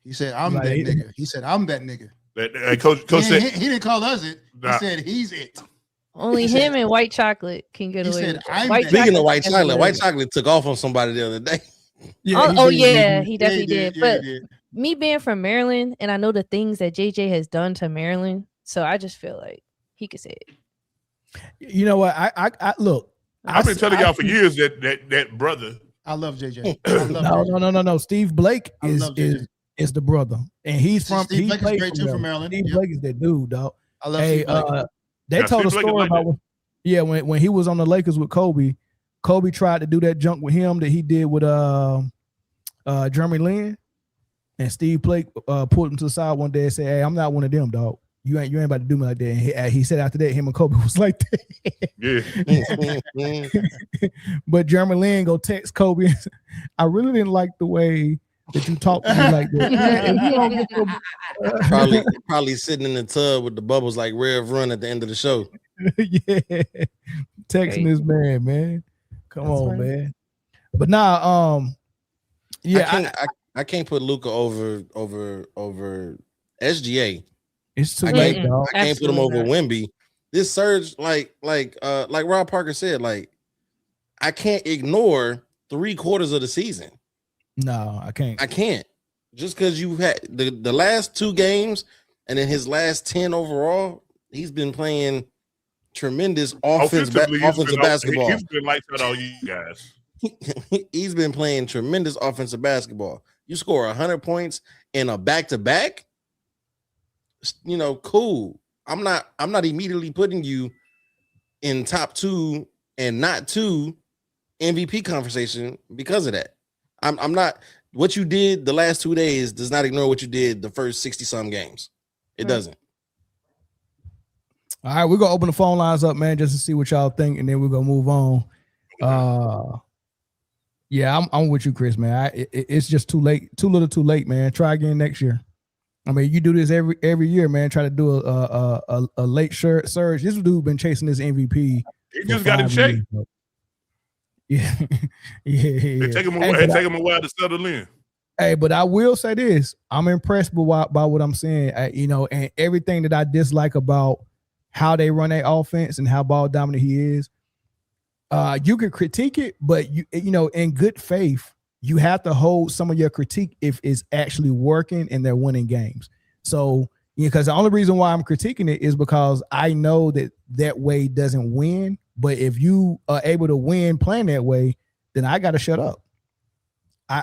He said, "I'm that nigga." He said, "I'm that nigga." Coach said he didn't call us it. He said he's it. Only him and white chocolate can get away with it. Speaking of white chocolate took off on somebody the other day. Yeah, he definitely did. But me being from Maryland, and I know the things that JJ has done to Maryland, so I just feel like he could say it. You know what? I look. I've been telling y'all for years that brother. I love JJ. No. Steve Blake is the brother, and he's from. Steve Blake is great too from Maryland. Steve Blake is that dude, dog. I love Steve Blake. They told a story about when he was on the Lakers with Kobe. Kobe tried to do that junk with him that he did with Jeremy Lin, and Steve Blake pulled him to the side one day and said, "Hey, I'm not one of them, dog. You ain't about to do me like that." And he said after that, him and Kobe was like that. Yeah. But Jeremy Lin go text Kobe. I really didn't like the way that you talk to me like that. Probably sitting in the tub with the bubbles like Rev Run at the end of the show. Yeah, texting this man. Come on, funny. Man. But now, I can't put Luka over SGA. It's too late, dog. I can't put him over Wemby. This surge, like Rob Parker said, like I can't ignore 3/4 of the season. No, I can't. Just because you had the last 2 games and in his last 10 overall, he's been playing tremendous offensive basketball. He's been lights out all you guys. He's been playing tremendous offensive basketball. You score 100 points in a back-to-back, cool. I'm not immediately putting you in top 2 and not 2 MVP conversation because of that. I'm not. What you did the last 2 days does not ignore what you did the first 60-some games. It doesn't. All right, we're gonna open the phone lines up, man, just to see what y'all think, and then we're gonna move on. Yeah, I'm with you, Chris, man. It's just too late, too little, too late, man. Try again next year. I mean, you do this every year, man. Try to do a late surge. This dude been chasing this MVP. He just got in shape. Yeah, yeah. It take him a while to settle in. Hey, but I will say this: I'm impressed by what I'm saying. And everything that I dislike about how they run their offense and how ball dominant he is. You can critique it, but you in good faith, you have to hold some of your critique if it's actually working and they're winning games. So, because the only reason why I'm critiquing it is because I know that way doesn't win. But if you are able to win playing that way, then I got to shut up.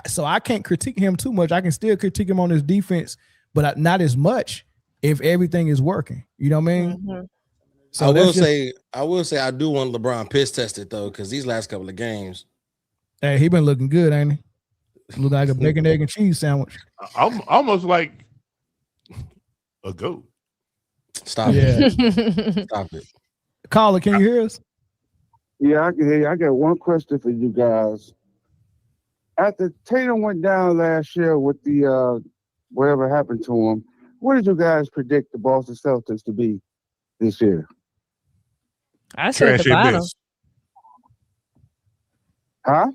So I can't critique him too much. I can still critique him on his defense, but not as much if everything is working. You know what I mean? Mm-hmm. So I will say I do want LeBron piss tested though, because these last couple of games. Hey, he been looking good, ain't he? Look like a bacon, egg, and cheese sandwich. I'm almost like a goat. Stop it. Stop it. Caller, can you hear us? Yeah, I can hear you. I got one question for you guys. After Tatum went down last year with the whatever happened to him, what did you guys predict the Boston Celtics to be this year? I said the bottom. Huh?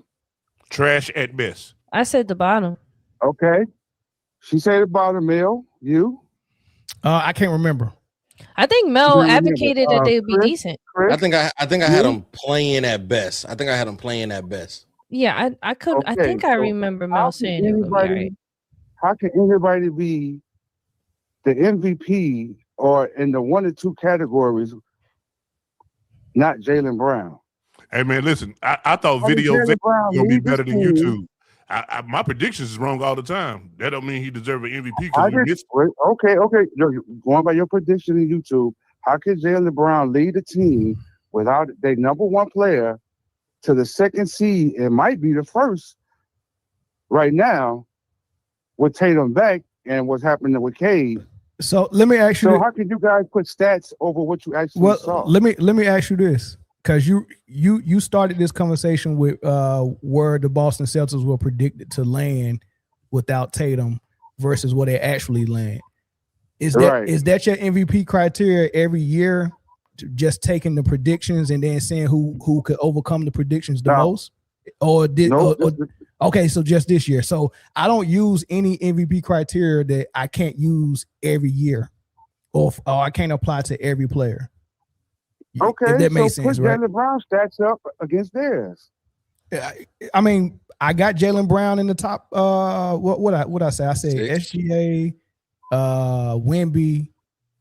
Trash at best. I said the bottom. Okay. She said the bottom, Mel. You? I can't remember. I think Mel advocated that they would be decent. Chris? I think I had them playing at best. Yeah, I could. Okay, I think I remember Mel saying it would be all right. How can anybody be the MVP or in the 1 or 2 categories, not Jaylen Brown? Hey man, listen, I thought video was gonna be better than YouTube. My predictions is wrong all the time. That don't mean he deserves an MVP because he missed. Okay. Going by your prediction in YouTube, how can Jaylen Brown lead the team without their number 1 player to the 2nd seed? It might be the first right now with Tatum back and what's happening with Cade. So let me ask you. So how can you guys put stats over what you actually saw? Let me ask you this, because you started this conversation with where the Boston Celtics were predicted to land without Tatum versus where they actually land. Is that your MVP criteria every year? Just taking the predictions and then saying who could overcome the predictions the most, okay, so just this year. So I don't use any MVP criteria that I can't use every year, or I can't apply to every player. Okay, if that makes sense, put right? Jaylen Brown stats up against theirs. I mean, I got Jaylen Brown in the top. What I say? I said SGA, Wemby,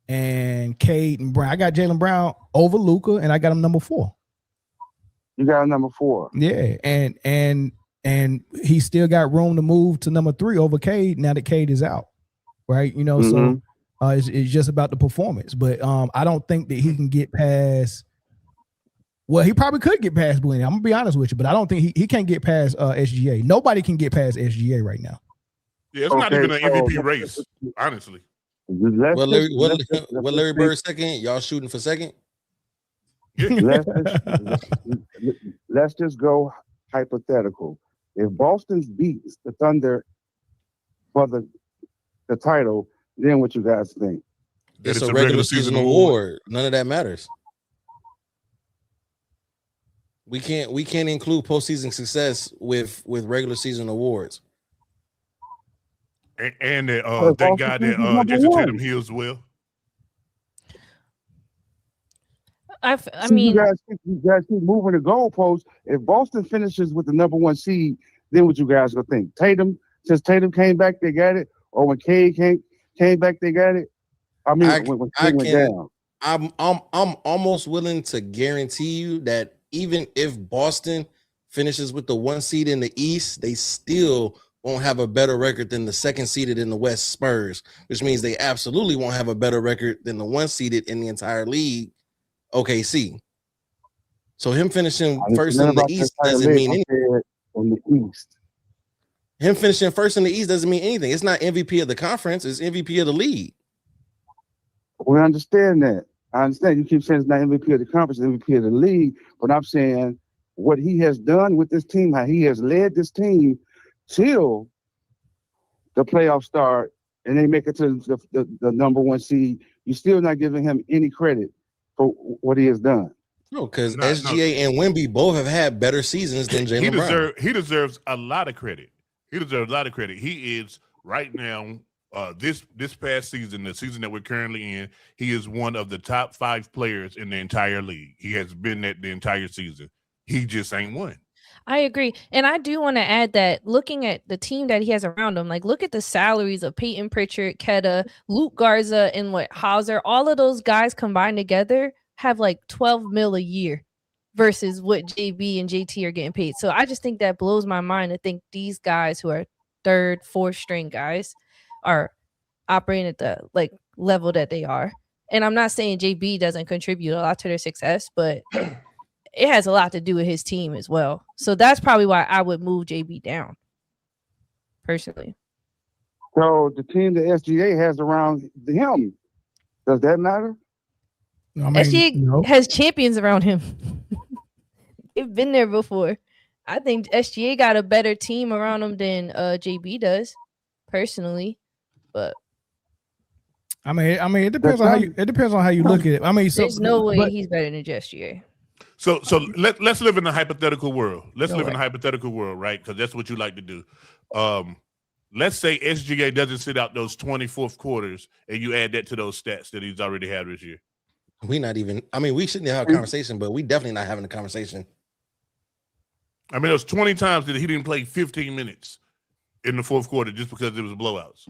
and Cade and Brown. I got Jaylen Brown over Luka, and I got him number 4. You got him number 4. Yeah, and he still got room to move to number 3 over Cade now that Cade is out, right? So it's just about the performance. But I don't think that he can get past. Well, he probably could get past Britne. I'm gonna be honest with you, but I don't think he can't get past SGA. Nobody can get past SGA right now. Yeah, it's not even an MVP race, honestly. What Larry Bird second? Y'all shooting for second? Let's just go hypothetical. If Boston beats the Thunder for the title, then what you guys think? It's a regular season award. None of that matters. We can't include postseason success with regular season awards. And that guy that Jason Tatum heals well. I mean, you guys keep moving the goalposts. If Boston finishes with the number 1 seed, then what you guys gonna think? Since Tatum came back, they got it, or when Cade came back, they got it. I mean, when Cade went down. I'm almost willing to guarantee you that even if Boston finishes with the 1 seed in the East, they still won't have a better record than the 2nd seeded in the West Spurs, which means they absolutely won't have a better record than the 1 seeded in the entire league, OKC. So him finishing first in the East doesn't mean anything. In the East. Him finishing first in the East doesn't mean anything. It's not MVP of the conference, it's MVP of the league. We understand that. I understand you keep saying it's not MVP of the conference, it's MVP of the league, but I'm saying what he has done with this team, how he has led this team till the playoffs start, and they make it to the number one seed, you're still not giving him any credit for what he has done. No, because SGA and Wemby both have had better seasons than Jaylen Brown. He deserves a lot of credit. He deserves a lot of credit. He is right now, this past season, the season that we're currently in, he is one of the top 5 players in the entire league. He has been that the entire season. He just ain't won. I agree. And I do want to add that looking at the team that he has around him, like look at the salaries of Peyton Pritchard, Ketta, Luke Garza, and Hauser. All of those guys combined together have like 12 mil a year versus what JB and JT are getting paid. So I just think that blows my mind to think these guys who are 3rd, 4th string guys are operating at the like level that they are. And I'm not saying JB doesn't contribute a lot to their success, but it has a lot to do with his team as well. So that's probably why I would move JB down personally. So the team that SGA has around him, does that matter? I mean, SGA has champions around him. They've been there before. I think SGA got a better team around him than JB does, personally. But I mean, it depends on how you look at it. I mean, so there's no way he's better than SGA. So let's live in a hypothetical world. Let's live in a hypothetical world, right? Because that's what you like to do. Let's say SGA doesn't sit out those 24th quarters, and you add that to those stats that he's already had this year. We shouldn't have a conversation, but we definitely not having a conversation. I mean, there's 20 times that he didn't play 15 minutes in the 4th quarter just because it was blowouts.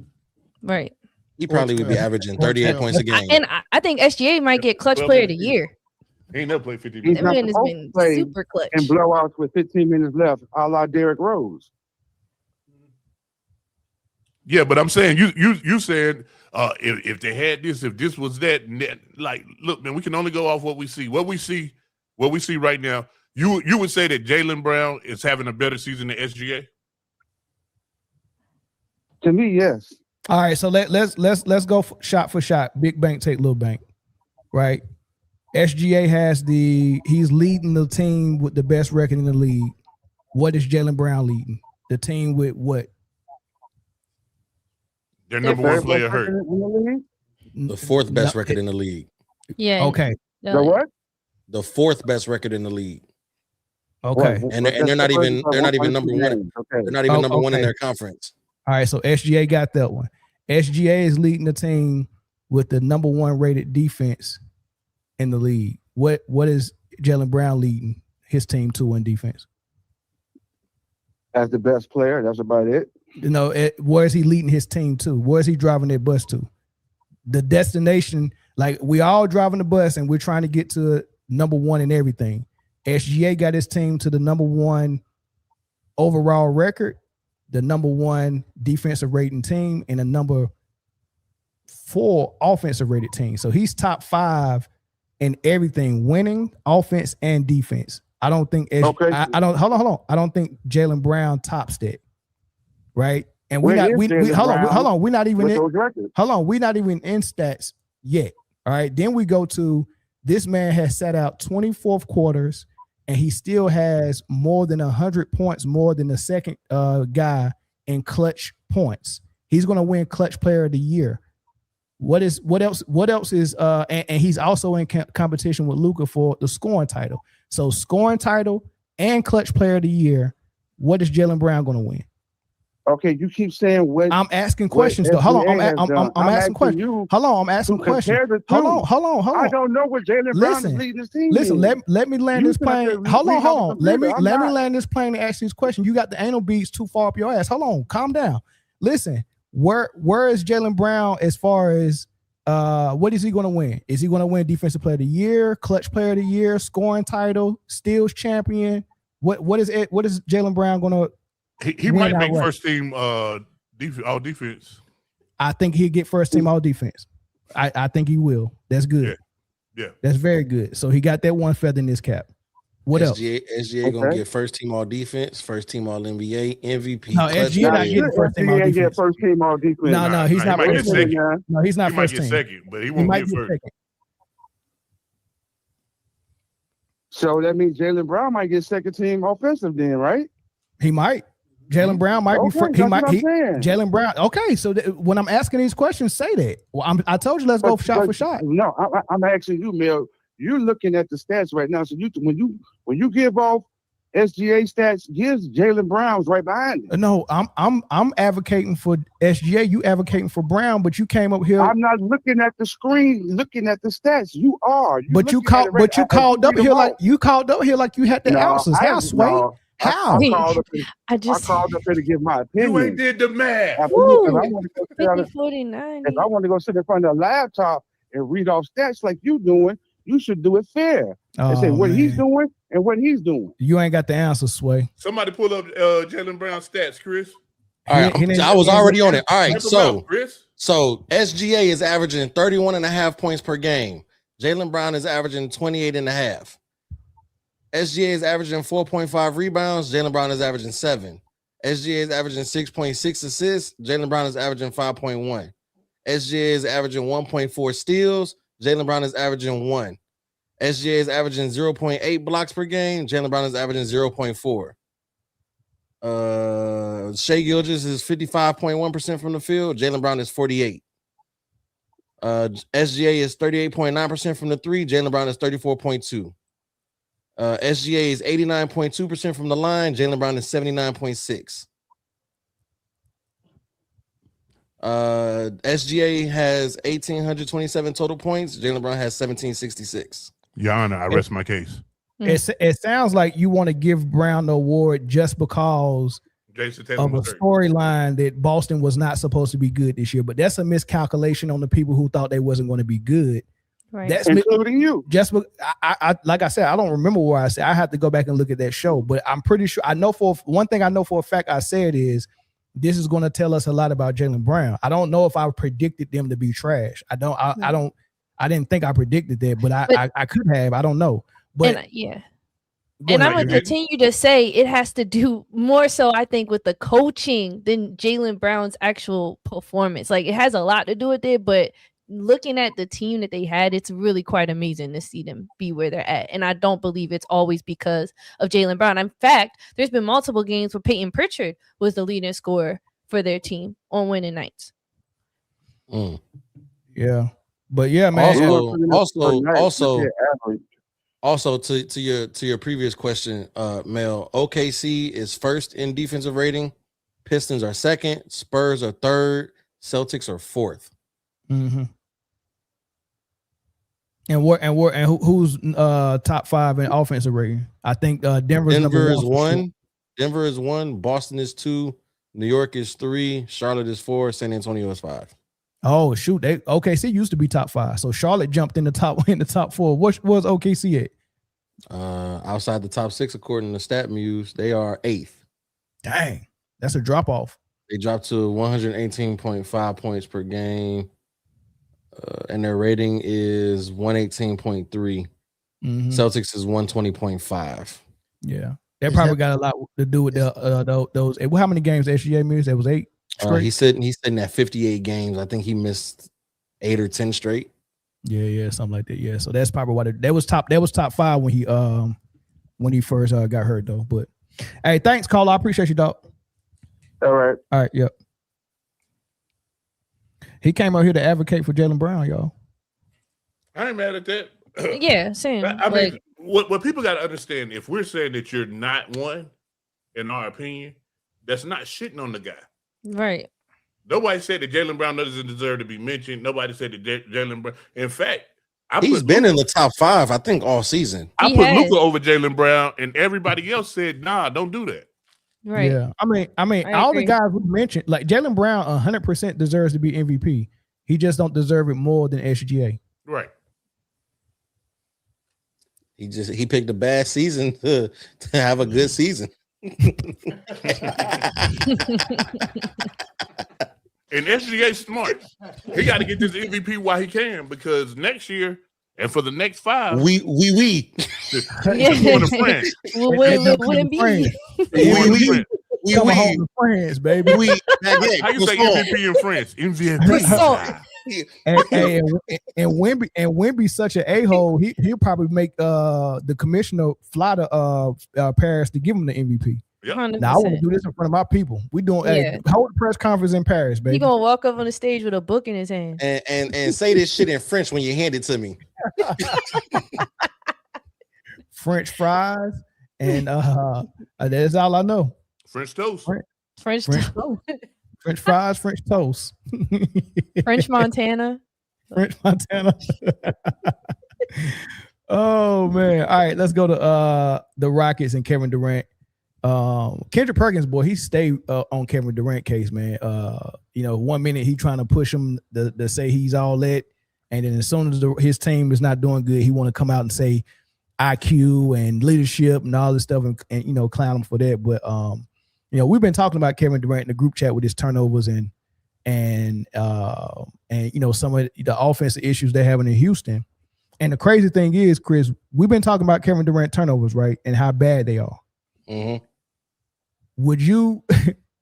Right. He probably would be averaging 38 points a game. And I think SGA might get clutch player of the year. He ain't never played 15 He's minutes. That man has been super clutch. And blowouts with 15 minutes left, a la Derrick Rose. Yeah, but I'm saying you said if they had this, if this was that, like, look, man, we can only go off what we see. What we see right now. You would say that Jaylen Brown is having a better season than SGA? To me, yes. all right. So let's go shot for shot. Big bank take little bank, right? SGA he's leading the team with the best record in the league. What is Jaylen Brown leading? The team with what? Their number one player hurt. The 4th best record in the league. Yeah. Okay. The what? The 4th best record in the league. Okay. And they're not even number one. Okay. They're not even number one in their conference. All right. So SGA got that one. SGA is leading the team with the number 1 rated defense in the league. What is Jaylen Brown leading his team to in defense? As the best player, that's about it. Where is he leading his team to? Where is he driving their bus to? The destination, like we all driving the bus and we're trying to get to number 1 in everything. SGA got his team to the number 1 overall record, the number 1 defensive rating team, and a number 4 offensive rated team. So he's top 5 in everything, winning, offense, and defense. I don't think hold on. I don't think Jaylen Brown tops that. Right. And we're not even in stats yet. All right. Then we go to this man has sat out 24th quarters and he still has more than 100 points more than the second guy in clutch points. He's going to win clutch player of the year. What else is and he's also in competition with Luka for the scoring title. So scoring title and clutch player of the year. What is Jaylen Brown going to win? Okay, you keep saying what I'm asking questions. Hold on, I'm asking questions. Hold on, I'm asking questions. Hold on. I don't know what Jaylen Brown is leading his team. Listen, let me land this plane. Hold on. Let me land this plane and ask these questions. You got the anal beads too far up your ass. Hold on, calm down. Listen, where is Jaylen Brown as far as what is he going to win? Is he going to win defensive player of the year, clutch player of the year, scoring title, steals champion? What is Jaylen Brown going to? He might make first team all defense. I think he'll get first team all defense. I think he will. That's good. Yeah. That's very good. So he got that one feather in his cap. What else? SGA gonna get first team all defense, first team all NBA, MVP. No, SGA not getting first team all defense. First team all defense. No, he's not first team. No, he's not first team. He might get second, but he won't get first. Second. So that means Jaylen Brown might get second team offensive then, right? He might. Jaylen Brown might be. Okay, He that's might. what I'm saying. Jaylen Brown. Okay, so when I'm asking these questions, say that. Well, I told you let's go shot for shot. No, I'm asking you, Mel. You're looking at the stats right now. So when you give off SGA stats, gives Jaylen Brown's right behind it. No, I'm advocating for SGA. You advocating for Brown, but you came up here. I'm not looking at the screen, looking at the stats. You are. But you called up here like you had the answers. How, Sway? How? I called up here to give my opinion. You ain't did the math. Absolutely. I want to go 50, 49. if I want to go sit in front of a laptop and read off stats like you doing, you should do it fair. And say what he's doing and what he's doing. You ain't got the answer, Sway. Somebody pull up Jaylen Brown stats, Chris. All right, I was already on it. All right, so Chris. So SGA is averaging 31.5 points per game. Jaylen Brown is averaging 28.5. SGA is averaging 4.5 rebounds. Jaylen Brown is averaging 7. SGA is averaging 6.6 assists. Jaylen Brown is averaging 5.1. SGA is averaging 1.4 steals. Jaylen Brown is averaging 1. SGA is averaging 0.8 blocks per game. Jaylen Brown is averaging 0.4. Shai Gilgeous is 55.1% from the field. Jaylen Brown is 48. SGA is 38.9% from the three. Jaylen Brown is 34.2. SGA is 89.2% from the line. Jaylen Brown is 79.6. SGA has 1,827 total points. Jaylen Brown has 1,766. Your Honor, I rest my case. It sounds like you want to give Brown the award just because Jason of Tatum a was hurt. storyline that Boston was not supposed to be good this year. But that's a miscalculation on the people who thought they wasn't going to be good. Right. That's including you. Just I like I said, I don't remember where I said. I have to go back and look at that show. But I'm pretty sure I know for one thing I know for a fact I said is this is going to tell us a lot about Jaylen Brown. I don't know if I predicted them to be trash. I didn't think I predicted that, but I could have. I don't know. But and I'm gonna continue to say it has to do more so, I think, with the coaching than Jaylen Brown's actual performance. Like it has a lot to do with it, but looking at the team that they had, it's really quite amazing to see them be where they're at. And I don't believe it's always because of Jaylen Brown. In fact, there's been multiple games where Peyton Pritchard was the leading scorer for their team on winning nights. Yeah. But yeah, man. Also to your previous question, Mel, OKC is first in defensive rating. Pistons are second. Spurs are third. Celtics are fourth. Mm-hmm. And who's top 5 in offensive rating? I think Denver is 1. Denver is 1. Boston is 2. New York is 3. Charlotte is 4. San Antonio is 5. Oh shoot! OKC used to be top 5, so Charlotte jumped in the top 4. What was OKC at? Outside the top 6, according to StatMuse, they are 8th. Dang, that's a drop off. They dropped to 118.5 points per game, and their rating is 118.3. Mm-hmm. Celtics is 120.5. Yeah, that probably got a lot to do with those. How many games SGA missed? That was 8. He's sitting at 58 games. I think he missed 8 or 10 straight. Yeah, something like that. Yeah, so that's probably why that was top 5 when he first got hurt though. But hey, thanks, Carl. I appreciate you, dog. All right. Yep. He came out here to advocate for Jaylen Brown, y'all. I ain't mad at that. Yeah, same. I mean, what people got to understand, if we're saying that you're not one, in our opinion, that's not shitting on the guy. Right. Nobody said that Jaylen Brown doesn't deserve to be mentioned. Nobody said that Jaylen Brown. In fact, he's been in the top 5, I think, all season. I put Luka over Jaylen Brown, and everybody else said, "Nah, don't do that." Right. Yeah. I mean, all the guys we mentioned, like Jaylen Brown, 100% deserves to be MVP. He just don't deserve it more than SGA. Right. He picked a bad season to have a good season. And SGA smart. He got to get this MVP while he can, because next year and for the next 5, we going to France. We France, baby. How you say MVP in French? MVP. And Wemby's such an a-hole. He'll probably make the commissioner fly to Paris to give him the MVP. Yep. 100%. Now I want to do this in front of my people. We doing hold a press conference in Paris, baby. He gonna walk up on the stage with a book in his hand and say this shit in French when you hand it to me. French fries and that's all I know. French toast. French toast. French fries, French toast. French Montana. French Montana. Oh man. All right, let's go to the Rockets and Kevin Durant. Kendrick Perkins, boy, he stayed on Kevin Durant case, man. 1 minute he trying to push him to say he's all that, and then as soon as his team is not doing good, he want to come out and say IQ and leadership and all this stuff, and clown him for that. But we've been talking about Kevin Durant in the group chat with his turnovers and some of the offensive issues they're having in Houston. And the crazy thing is, Chris, we've been talking about Kevin Durant turnovers, right, and how bad they are. Mm-hmm. Would you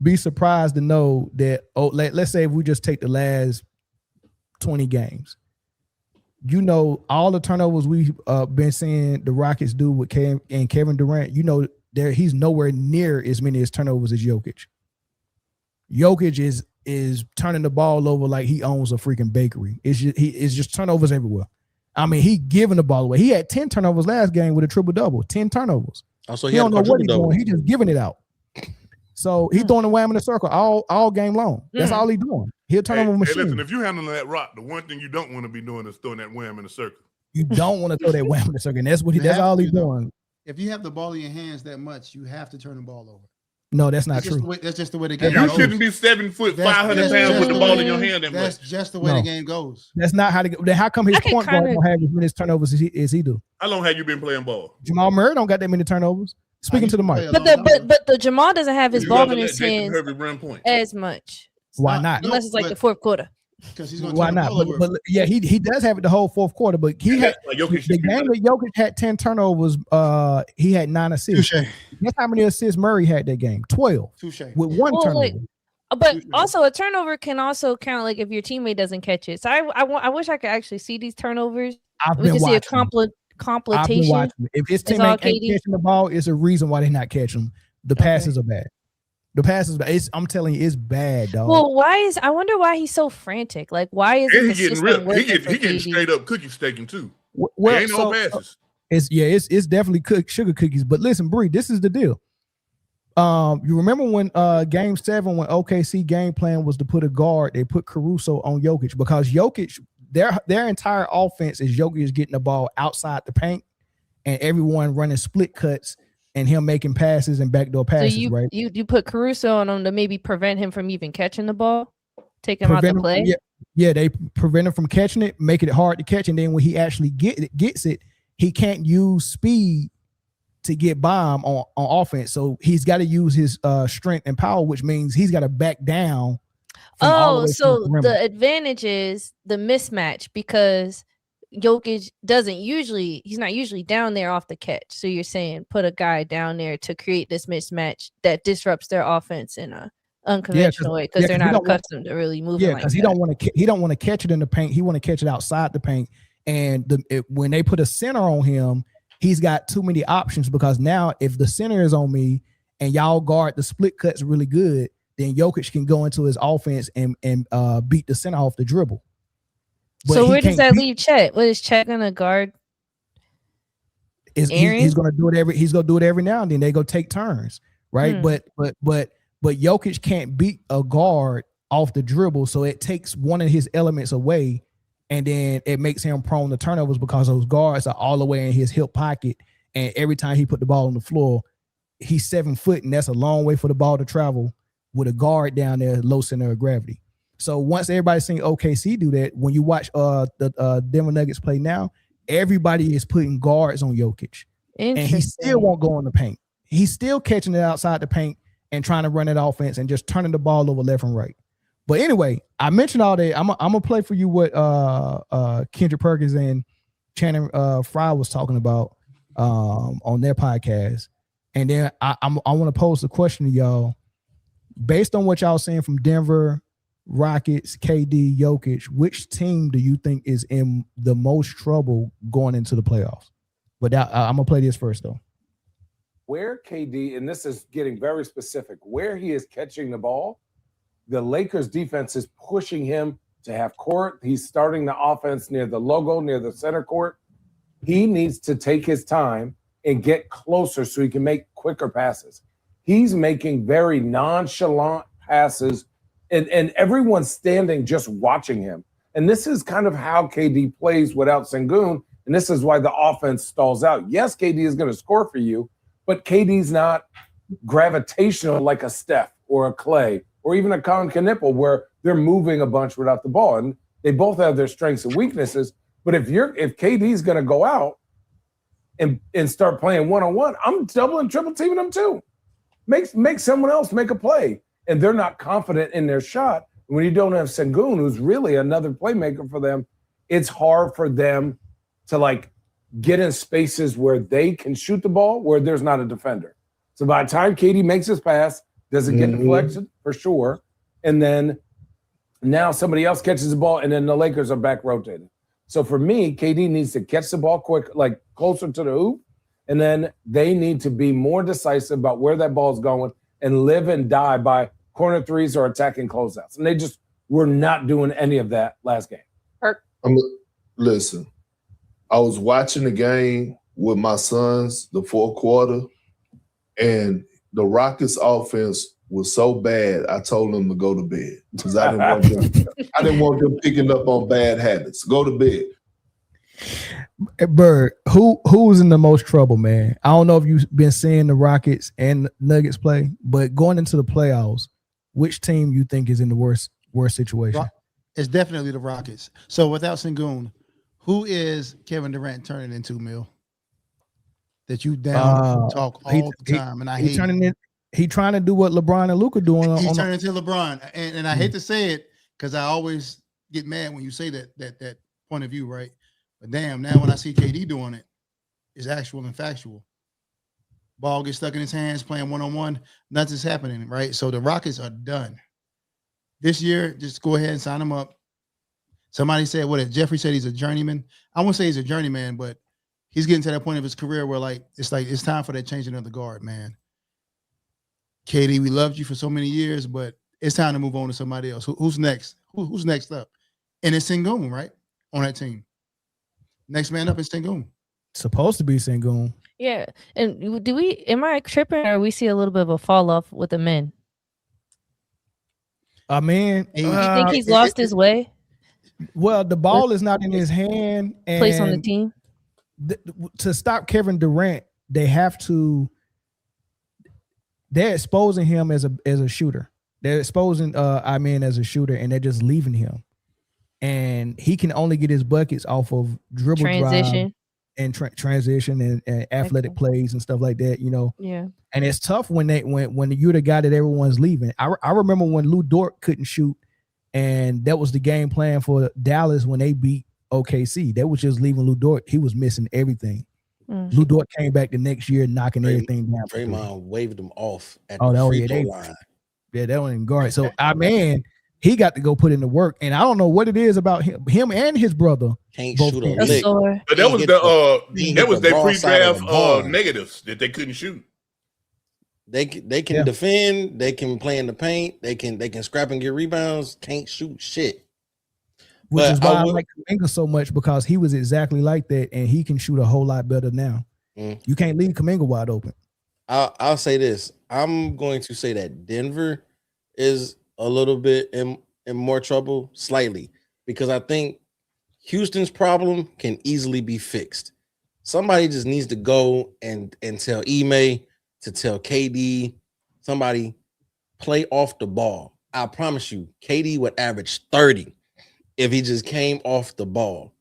be surprised to know that, let's say if we just take the last 20 games, all the turnovers we've been seeing the Rockets do with Kevin Durant, he's nowhere near as many as turnovers as Jokic. Jokic is turning the ball over like he owns a freaking bakery. It's just turnovers everywhere. I mean, he giving the ball away. He had 10 turnovers last game with a triple-double, 10 turnovers. Also, he don't know what he's doing. He's just giving it out. So he's throwing the wham in the circle all game long. That's all he's doing. He'll turn over a machine. Hey, listen, if you're handling that rock, the one thing you don't want to be doing is throwing that wham in the circle. You don't want to throw that wham in the circle. And that's all he's doing. If you have the ball in your hands that much, you have to turn the ball over. No, that's not true. That's just the way the game goes. You goes. shouldn't be 7 foot, 500 pounds with the ball in your hand. That's just the way the game goes. That's not how to go. Then how come his point guard don't have as many turnovers as he do? How long have you been playing ball? Jamal Murray don't got that many turnovers. Speaking to the mic. But the Jamal doesn't have his ball in his hands as much. Why not? Unless it's like the fourth quarter. Because he's going Why not? But yeah, he does have it the whole fourth quarter. But he had the game that Jokic had 10 turnovers. He had 9 assists. Touché. Guess how many assists Murray had that game? 12. Touché. With one turnover. But also a turnover can also count like if your teammate doesn't catch it. So I wish I could actually see these turnovers. We can see a completation. If his teammate ain't catching the ball, it's a reason why they're not catching them. The passes are bad. The passes, I'm telling you, it's bad, dog. Well, I wonder why he's so frantic. Like, why is he getting real? He getting straight up cookie staking too. Well, ain't no passes. It's definitely sugar cookies. But listen, Bree, this is the deal. You remember when game 7 when OKC game plan was to put a guard, they put Caruso on Jokic because Jokic, their entire offense is Jokic getting the ball outside the paint and everyone running split cuts and him making passes and backdoor passes, right? You put Caruso on him to maybe prevent him from even catching the ball, take him out the play. Yeah, they prevent him from catching it, making it hard to catch, and then when he actually gets it, he can't use speed to get by him on offense. So he's got to use his strength and power, which means he's got to back down. So the advantage is the mismatch because Jokic he's not usually down there off the catch. So you're saying put a guy down there to create this mismatch that disrupts their offense in a unconventional way because they're not accustomed to really moving. Yeah, because he don't want to catch it in the paint. He want to catch it outside the paint. And when they put a center on him, he's got too many options because now if the center is on me and y'all guard the split cuts really good, then Jokic can go into his offense and beat the center off the dribble. But so where does that leave Chet? What is Chet gonna guard? He's gonna do it he's gonna do it every now and then. They go take turns, right? But Jokic can't beat a guard off the dribble, so it takes one of his elements away, and then it makes him prone to turnovers because those guards are all the way in his hip pocket, and every time he put the ball on the floor, he's 7 foot, and that's a long way for the ball to travel with a guard down there, low center of gravity. So once everybody's seen OKC do that, when you watch the Denver Nuggets play now, everybody is putting guards on Jokic. And he still won't go in the paint. He's still catching it outside the paint and trying to run that offense and just turning the ball over left and right. But anyway, I mentioned all that. I'm gonna play for you what Kendrick Perkins and Channing Frye was talking about on their podcast. And then I want to pose the question to y'all. Based on what y'all saying from Denver, Rockets, KD, Jokic, which team do you think is in the most trouble going into the playoffs? But I'm gonna play this first though. where KD, and this is getting very specific, where he is catching the ball, the Lakers defense is pushing him to half court. He's starting the offense near the logo, near the center court. He needs to take his time and get closer so he can make quicker passes. He's making very nonchalant passes, and everyone's standing just watching him. And this is kind of how KD plays without Sengun, and this is why the offense stalls out. Yes, KD is going to score for you, but KD's not gravitational like a Steph or a Clay or even a Colin Knippel, where they're moving a bunch without the ball. And they both have their strengths and weaknesses. But if KD's going to go out and start playing one-on-one, I'm doubling, triple teaming them too. Make someone else make a play. And they're not confident in their shot. When you don't have Sengun, who's really another playmaker for them, it's hard for them to like get in spaces where they can shoot the ball where there's not a defender. So by the time KD makes his pass, does it get deflected? For sure. And then now somebody else catches the ball, and then the Lakers are back rotated. So for me, KD needs to catch the ball quick, like closer to the hoop, and then they need to be more decisive about where that ball is going and live and die by corner threes or attacking closeouts. And they just were not doing any of that last game. Listen, I was watching the game with my sons, the fourth quarter, and the Rockets offense was so bad, I told them to go to bed because I didn't want them picking up on bad habits. Go to bed. Bird, who's in the most trouble, man? I don't know if you've been seeing the Rockets and Nuggets play, but going into the playoffs, which team you think is in the worst situation? It's definitely the Rockets. So without Sengun, who is Kevin Durant turning into, Mill? That you talk all the time, and I hate it. He trying to do what LeBron and Luka doing. He's turning into LeBron, and I hate to say it because I always get mad when you say that point of view, right? But damn, now when I see KD doing it, it's actual and factual. Ball gets stuck in his hands, playing one-on-one, nothing's happening, right? So the Rockets are done. This year, just go ahead and sign him up. Somebody said, Jeffrey said he's a journeyman. I won't say he's a journeyman, but he's getting to that point of his career where it's time for that changing of the guard, man. KD, we loved you for so many years, but it's time to move on to somebody else. Who's next? Who's next up? And it's Sengun, right? On that team. Next man up is Sengun. Supposed to be Sengun. Yeah. And am I tripping, or we see a little bit of a fall off with the men? I mean, you think he's lost his way? Well, the ball is not in his hand. And place on the team? To stop Kevin Durant, they're exposing him as a shooter. They're exposing as a shooter, and they're just leaving him. And he can only get his buckets off of dribble transition drive and transition and athletic plays and stuff like that, Yeah. And it's tough when you're the guy that everyone's leaving. I remember when Lou Dort couldn't shoot, and that was the game plan for Dallas when they beat OKC. They was just leaving Lou Dort. He was missing everything. Lou Dort came back the next year knocking everything down. Draymond waved him off at the free throw line. Yeah, they don't even guard. So he got to go put in the work, and I don't know what it is about him and his brother. Can't shoot a lick. But that was their pre-draft negatives that they couldn't shoot. They can defend. They can play in the paint. They can scrap and get rebounds. Can't shoot shit. Which is why I like Kuminga so much, because he was exactly like that, and he can shoot a whole lot better now. You can't leave Kuminga wide open. I'll say this. I'm going to say that Denver is a little bit in more trouble, slightly, because I think Houston's problem can easily be fixed. Somebody just needs to go and tell Ime, to tell KD, somebody play off the ball. I promise you, KD would average 30 if he just came off the ball.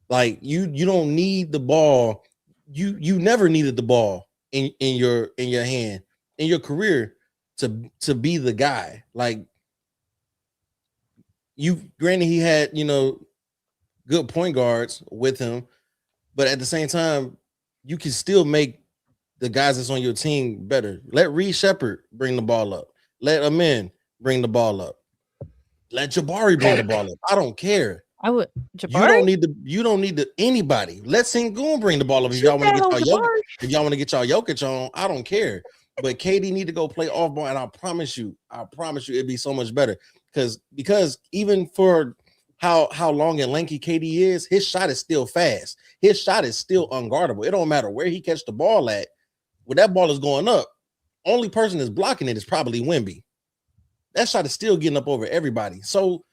Like you don't need the ball. You never needed the ball in your hand in your career to be the guy. Like granted he had, good point guards with him, but at the same time, you can still make the guys that's on your team better. Let Reed Shepherd bring the ball up. Let Amen bring the ball up. Let Jabari bring the ball up. I don't care. I would. You Jabari? You don't need to anybody. Let Sengun bring the ball up. If Shoot y'all want to that get hoe, y'all Jabari. if y'all want to get y'all Jokic on, I don't care. But KD need to go play off ball, and I promise you, it'd be so much better. Because even for how long and lanky KD is, his shot is still fast. His shot is still unguardable. It don't matter where he catch the ball at. When that ball is going up, only person that's blocking it is probably Wemby. That shot is still getting up over everybody. So,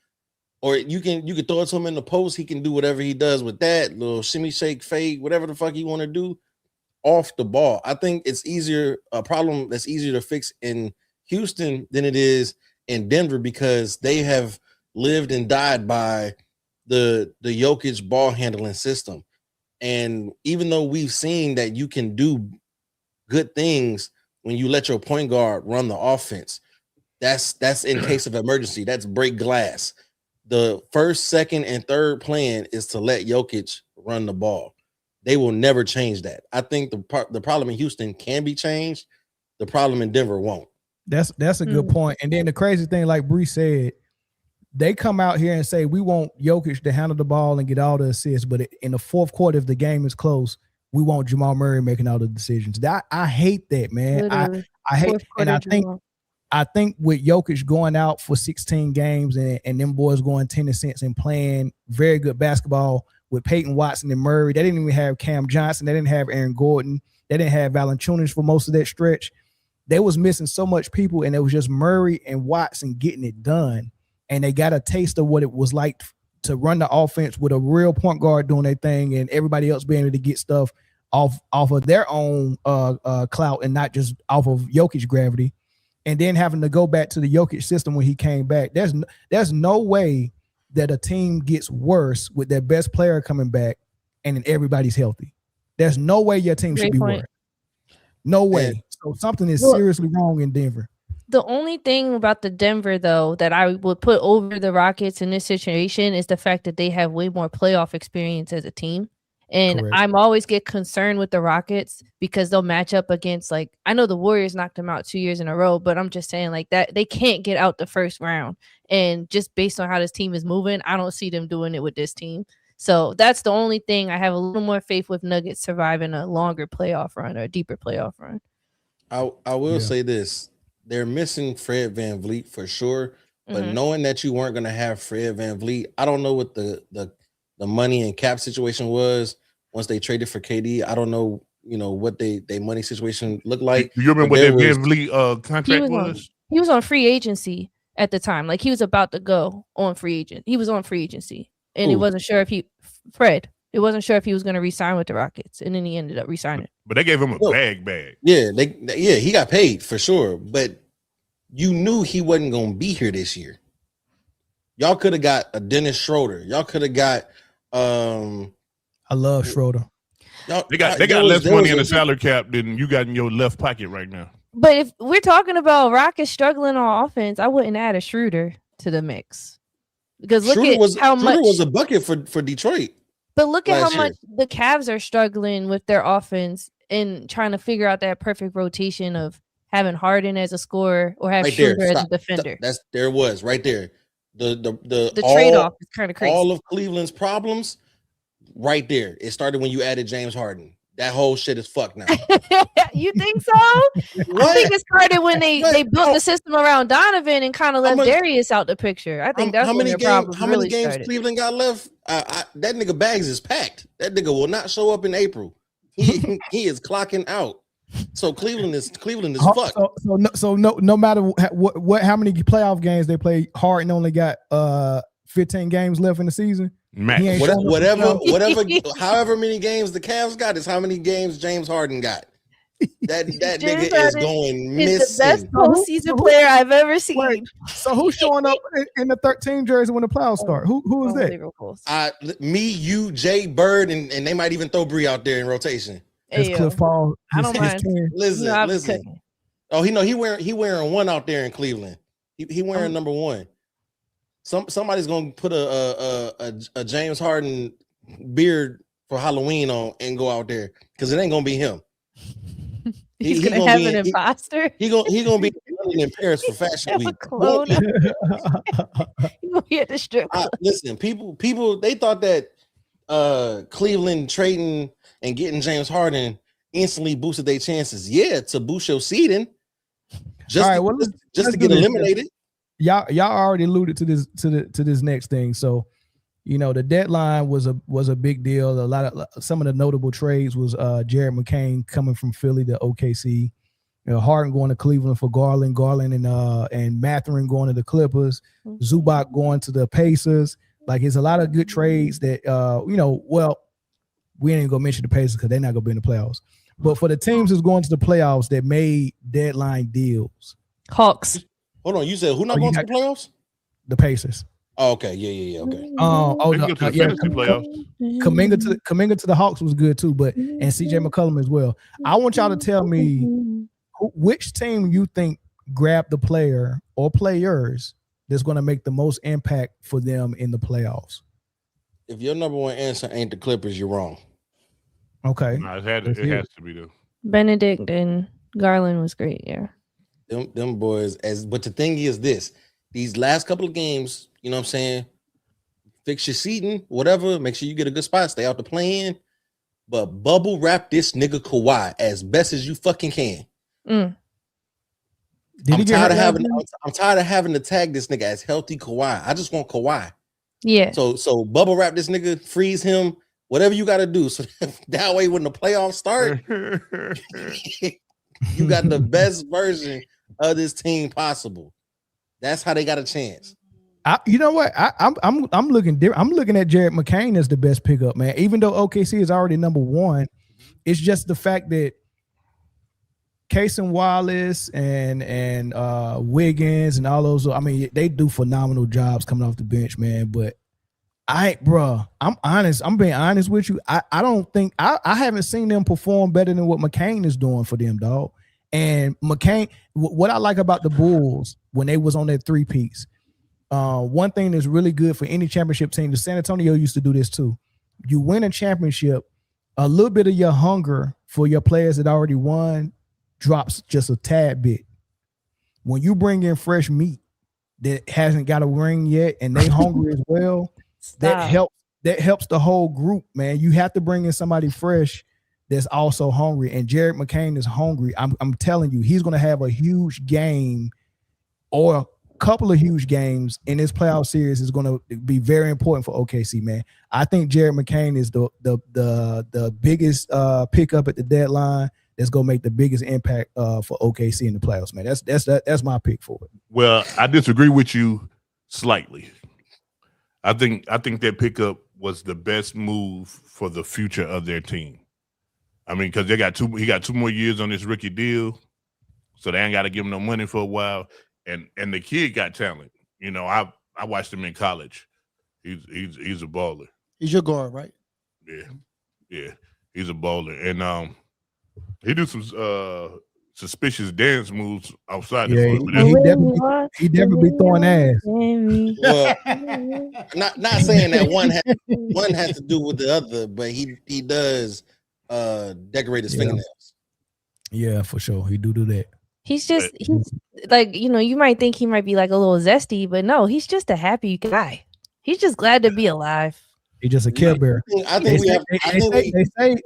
or you can throw it to him in the post. He can do whatever he does with that little shimmy, shake, fade, whatever the fuck he want to do off the ball. I think it's a problem that's easier to fix in Houston than it is in Denver, because they have lived and died by the Jokic ball handling system. And even though we've seen that you can do good things when you let your point guard run the offense, that's in case of emergency. That's break glass. The first, second, and third plan is to let Jokic run the ball. They will never change that. I think the problem in Houston can be changed. The problem in Denver won't. That's a good point. And then the crazy thing, like Bree said, they come out here and say we want Jokic to handle the ball and get all the assists, but in the fourth quarter, if the game is close, we want Jamal Murray making all the decisions. I hate that, man. I hate, and I think with Jokic going out for 16 games and them boys going 10 cents and playing very good basketball with Peyton Watson and Murray. They didn't even have Cam Johnson. They didn't have Aaron Gordon. They didn't have Valanciunas for most of that stretch. They was missing so much people, and it was just Murray and Watson getting it done. And they got a taste of what it was like to run the offense with a real point guard doing their thing, and everybody else being able to get stuff off of their own clout and not just off of Jokic gravity. And then having to go back to the Jokic system when he came back. There's no way that a team gets worse with their best player coming back and then everybody's healthy. There's no way your team should be worse. No way. So something is seriously wrong in Denver. The only thing about the Denver, though, that I would put over the Rockets in this situation is the fact that they have way more playoff experience as a team. And Correct. I'm always get concerned with the Rockets because they'll match up against, like, I know the Warriors knocked them out 2 years in a row, but I'm just saying, like, that they can't get out the first round. And just based on how this team is moving, I don't see them doing it with this team. So that's the only thing. I have a little more faith with Nuggets surviving a longer playoff run or a deeper playoff run. I will say this. They're missing Fred VanVleet for sure. But knowing that you weren't going to have Fred VanVleet, I don't know what the money and cap situation was once they traded for KD. I don't know, what they money situation looked like. You remember what that VanVleet contract was? He was on free agency at the time. Like, he was about to go on free agent. He was on free agency. And he wasn't sure if he wasn't sure if he was going to re-sign with the Rockets, and then he ended up re-signing. But they gave him a bag. Yeah, he got paid for sure. But you knew he wasn't going to be here this year. Y'all could have got a Dennis Schroeder. Y'all could have got. I love Schroeder. They got less money in the salary cap than you got in your left pocket right now. But if we're talking about Rockets struggling on offense, I wouldn't add a Schroeder to the mix. Because look at how much was a bucket for Detroit. But look at how much the Cavs are struggling with their offense and trying to figure out that perfect rotation of having Harden as a scorer or have Schroeder as a defender. There was right there. The trade-off is kind of crazy. All of Cleveland's problems right there. It started when you added James Harden. That whole shit is fucked now. You think so? I think it started when they built the system around Donovan and kind of left Darius out the picture. I think that's when their problems How many really games started. Cleveland got left? That nigga bags is packed. That nigga will not show up in April. He is clocking out. So Cleveland is fucked. So no matter what how many playoff games they play, Harden only got 15 games left in the season. Whatever, however many games the Cavs got is how many games James Harden got. That nigga is going missing. He's the best postseason player I've ever seen. Wait, so who's showing up in the 13 jersey when the playoffs start? Who is that? Me, you, Jay Bird, and they might even throw Bree out there in rotation. That's Cliff Paul. I don't mind. Listen. Oh, he wearing one out there in Cleveland. He wearing number one. Somebody's gonna put a James Harden beard for Halloween on and go out there because it ain't gonna be him. He's gonna have an imposter. He gonna be Berlin in Paris for Fashion Week. Clone. You be at the strip club. Listen, people, they thought that Cleveland trading and getting James Harden instantly boosted their chances. Yeah, to boost your seeding. Just to get eliminated. Y'all already alluded to this next thing. So, you know, the deadline was a big deal. Some of the notable trades was Jared McCain coming from Philly to OKC. You know, Harden going to Cleveland for Garland and Mathurin going to the Clippers, Zubac going to the Pacers. Like, it's a lot of good trades that we ain't gonna mention the Pacers because they're not gonna be in the playoffs. But for the teams that's going to the playoffs that made deadline deals, Hawks. Hold on, you said who not going to the playoffs? The Pacers. Oh, okay, yeah, okay. Kuminga to the Hawks was good too, and CJ McCollum as well. I want y'all to tell me which team you think grabbed the player or players that's going to make the most impact for them in the playoffs. If your number one answer ain't the Clippers, you're wrong. Okay. No, it has to be the Benedict and Garland was great, yeah. Them boys, but the thing is this, these last couple of games, you know what I'm saying? Fix your seating, whatever, make sure you get a good spot, stay out the play-in, but bubble wrap this nigga Kawhi as best as you fucking can. Mm. I'm tired of having to tag this nigga as healthy Kawhi. I just want Kawhi. Yeah. So bubble wrap this nigga, freeze him, whatever you got to do. So that way when the playoffs start, you got the best version of this team possible. That's how they got a chance. You know what? I'm looking different. I'm looking at Jared McCain as the best pickup, man. Even though OKC is already number one, it's just the fact that Cason Wallace and Wiggins and all those. I mean, they do phenomenal jobs coming off the bench, man. But I'm honest. I'm being honest with you. I don't think I haven't seen them perform better than what McCain is doing for them, dog. And McCain, what I like about the Bulls when they was on their three-peats, one thing that's really good for any championship team, the San Antonio used to do this too. You win a championship, a little bit of your hunger for your players that already won drops just a tad bit. When you bring in fresh meat that hasn't got a ring yet and they hungry as well, that helps the whole group, man. You have to bring in somebody fresh that's also hungry, and Jared McCain is hungry. I'm telling you, he's going to have a huge game or a couple of huge games in this playoff series. Is going to be very important for OKC, man. I think Jared McCain is the biggest pickup at the deadline that's going to make the biggest impact for OKC in the playoffs, man. That's my pick for it. Well, I disagree with you slightly. I think that pickup was the best move for the future of their team. I mean, because he got 2 more years on this rookie deal, so they ain't got to give him no money for a while. And the kid got talent. You know, I watched him in college. He's a baller. He's your guard, right? Yeah, he's a baller, and he do some suspicious dance moves outside the court. He definitely be throwing ass. Well, not saying that one has to do with the other, but he does decorate his fingernails. Yeah, for sure. He do that. He's like, you know, you might think he might be like a little zesty, but no, he's just a happy guy. He's just glad to be alive. He's just a care bear. They say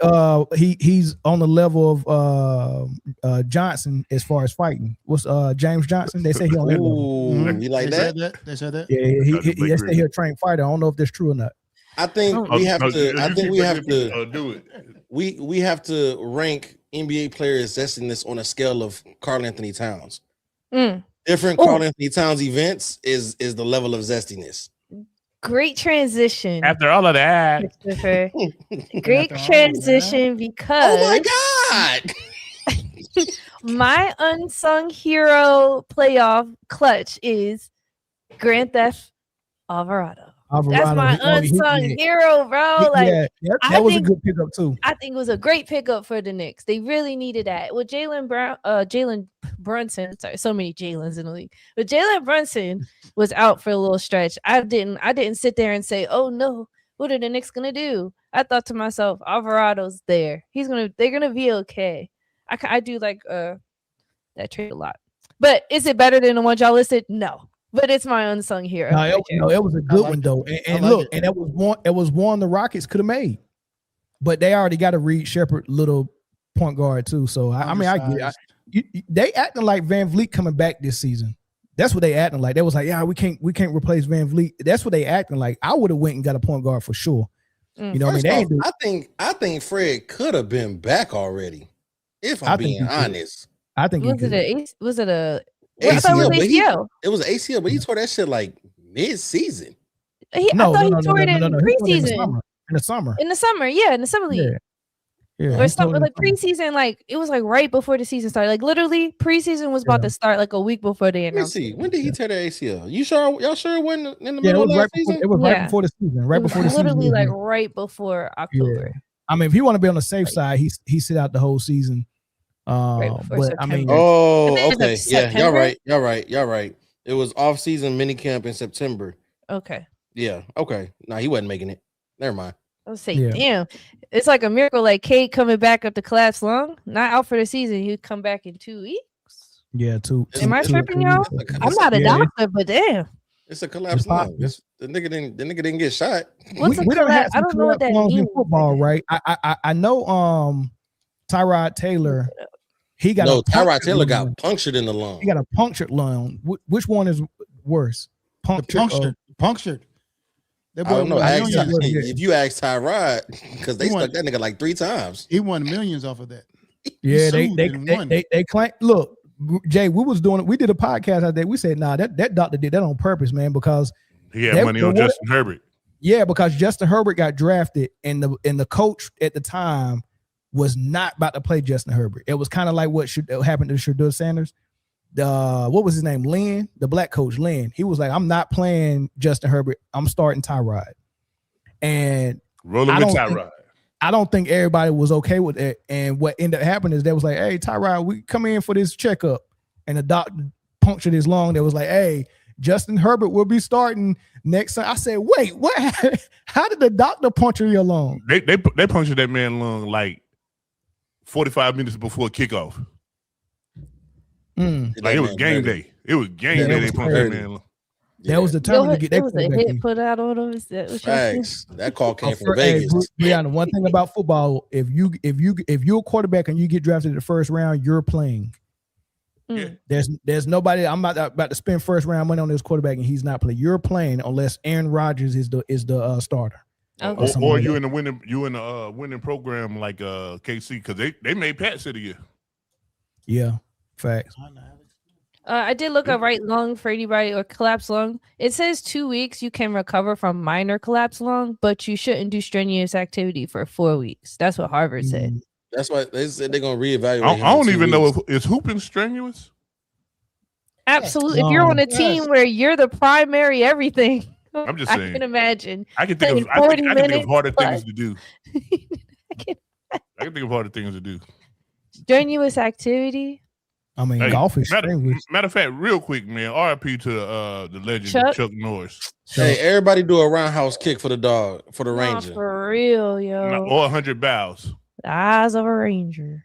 he's on the level of Johnson as far as fighting. What's James Johnson? They say he on that level. You like that? They said that. Yeah, they say he's a trained fighter. I don't know if that's true or not. I think we have to. I think we have to do it. We have to rank NBA players' zestiness on a scale of Karl Anthony Towns. Different Karl Anthony Towns events is the level of zestiness. Great transition. After all of that, great transition because oh my god, my unsung hero playoff clutch is Grand Theft Alvarado. That's my unsung hero, bro. Like, that was a good pickup too. I think it was a great pickup for the Knicks. They really needed that. With Jalen Brunson, sorry, so many Jalen's in the league. But Jalen Brunson was out for a little stretch. I didn't sit there and say, oh no, what are the Knicks gonna do? I thought to myself, Alvarado's there. They're gonna be okay. I do like that trade a lot. But is it better than the ones y'all listed? No. But it's my unsung hero. No, it was a good one though. And like look, it. and it was one the Rockets could have made, but they already got a Reed Shepherd little point guard too. So I mean, I get it. They acting like Van Vliet coming back this season. That's what they acting like. They was like, yeah, we can't replace Van Vliet. That's what they acting like. I would have went and got a point guard for sure. You know what I mean? I think Fred could have been back already. If I'm being honest, I think was it a ACL, I thought it was ACL. It was an ACL, but he tore that shit like mid-season. I thought he tore it in preseason. In the summer. In the summer, yeah, in the summer league. Yeah. Or something like preseason, like it was like right before the season started. Like literally, preseason was about to start like a week before they announced. Let's see, when did he tear the ACL? You sure? Y'all sure it wasn't in the middle of last season? It was right before the season. Right before the season. Literally like right before October. Yeah. I mean, if you want to be on the safe side, he sit out the whole season. But I mean, okay, yeah, y'all right. It was off-season minicamp in September. Okay. Yeah. Okay. No, he wasn't making it. Never mind. I was saying, damn, it's like a miracle. Like Cade coming back up to collapse lung, not out for the season. He'd come back in 2 weeks. Yeah, Am I tripping, y'all? I'm not a doctor, but damn, it's a collapse lung. The nigga didn't get shot. What's a collapse? I don't know what that means. In football, right? I know. Tyrod Taylor. He got Tyrod Taylor got punctured in the lung. He got a punctured lung. Which one is worse? Punctured. I don't know. If you ask Tyrod, because they stuck that nigga like 3 times. He won millions off of that. Yeah, they claim. Look, Jay, we did a podcast out there. We said, nah, that doctor did that on purpose, man, because he had money on Justin Herbert. Yeah, because Justin Herbert got drafted, and the coach at the time was not about to play Justin Herbert. It was kind of like what happened to Shedeur Sanders. What was his name? Lynn, the black coach, Lynn. He was like, I'm not playing Justin Herbert. I'm starting Tyrod. And rolling with Tyrod. I don't think everybody was okay with it. And what ended up happening is they was like, hey, Tyrod, we come in for this checkup. And the doctor punctured his lung. They was like, hey, Justin Herbert will be starting next time. I said, wait, what? How did the doctor puncture your lung? They punctured that man lung like 45 minutes before kickoff. Like it was game day. It was game day. They punched that man lung. That was determined to get that. Was a hit put out on him. That call came from Vegas. Briana, one thing about football, if you're a quarterback and you get drafted in the first round, you're playing. Yeah. There's nobody. I'm about to spend first round money on this quarterback and he's not playing. You're playing unless Aaron Rodgers is the starter. Okay. Or you in the winning program like KC, because they made Pat sit a year. Yeah, facts. I did look up right lung for anybody or collapsed lung. It says 2 weeks you can recover from minor collapsed lung, but you shouldn't do strenuous activity for 4 weeks. That's what Harvard said. That's why they said they're gonna reevaluate. I don't even know if is hooping strenuous. Absolutely. If you're on a team where you're the primary everything, I'm just saying. I can imagine. I can think of harder things to do. I can think of harder things to do. Strenuous activity. I mean, golf is strenuous. Matter of fact, real quick, man. RIP to the legend Chuck Norris. Hey, everybody do a roundhouse kick for the dog, for the Ranger. For real, yo. Or 100 bows. The eyes of a Ranger.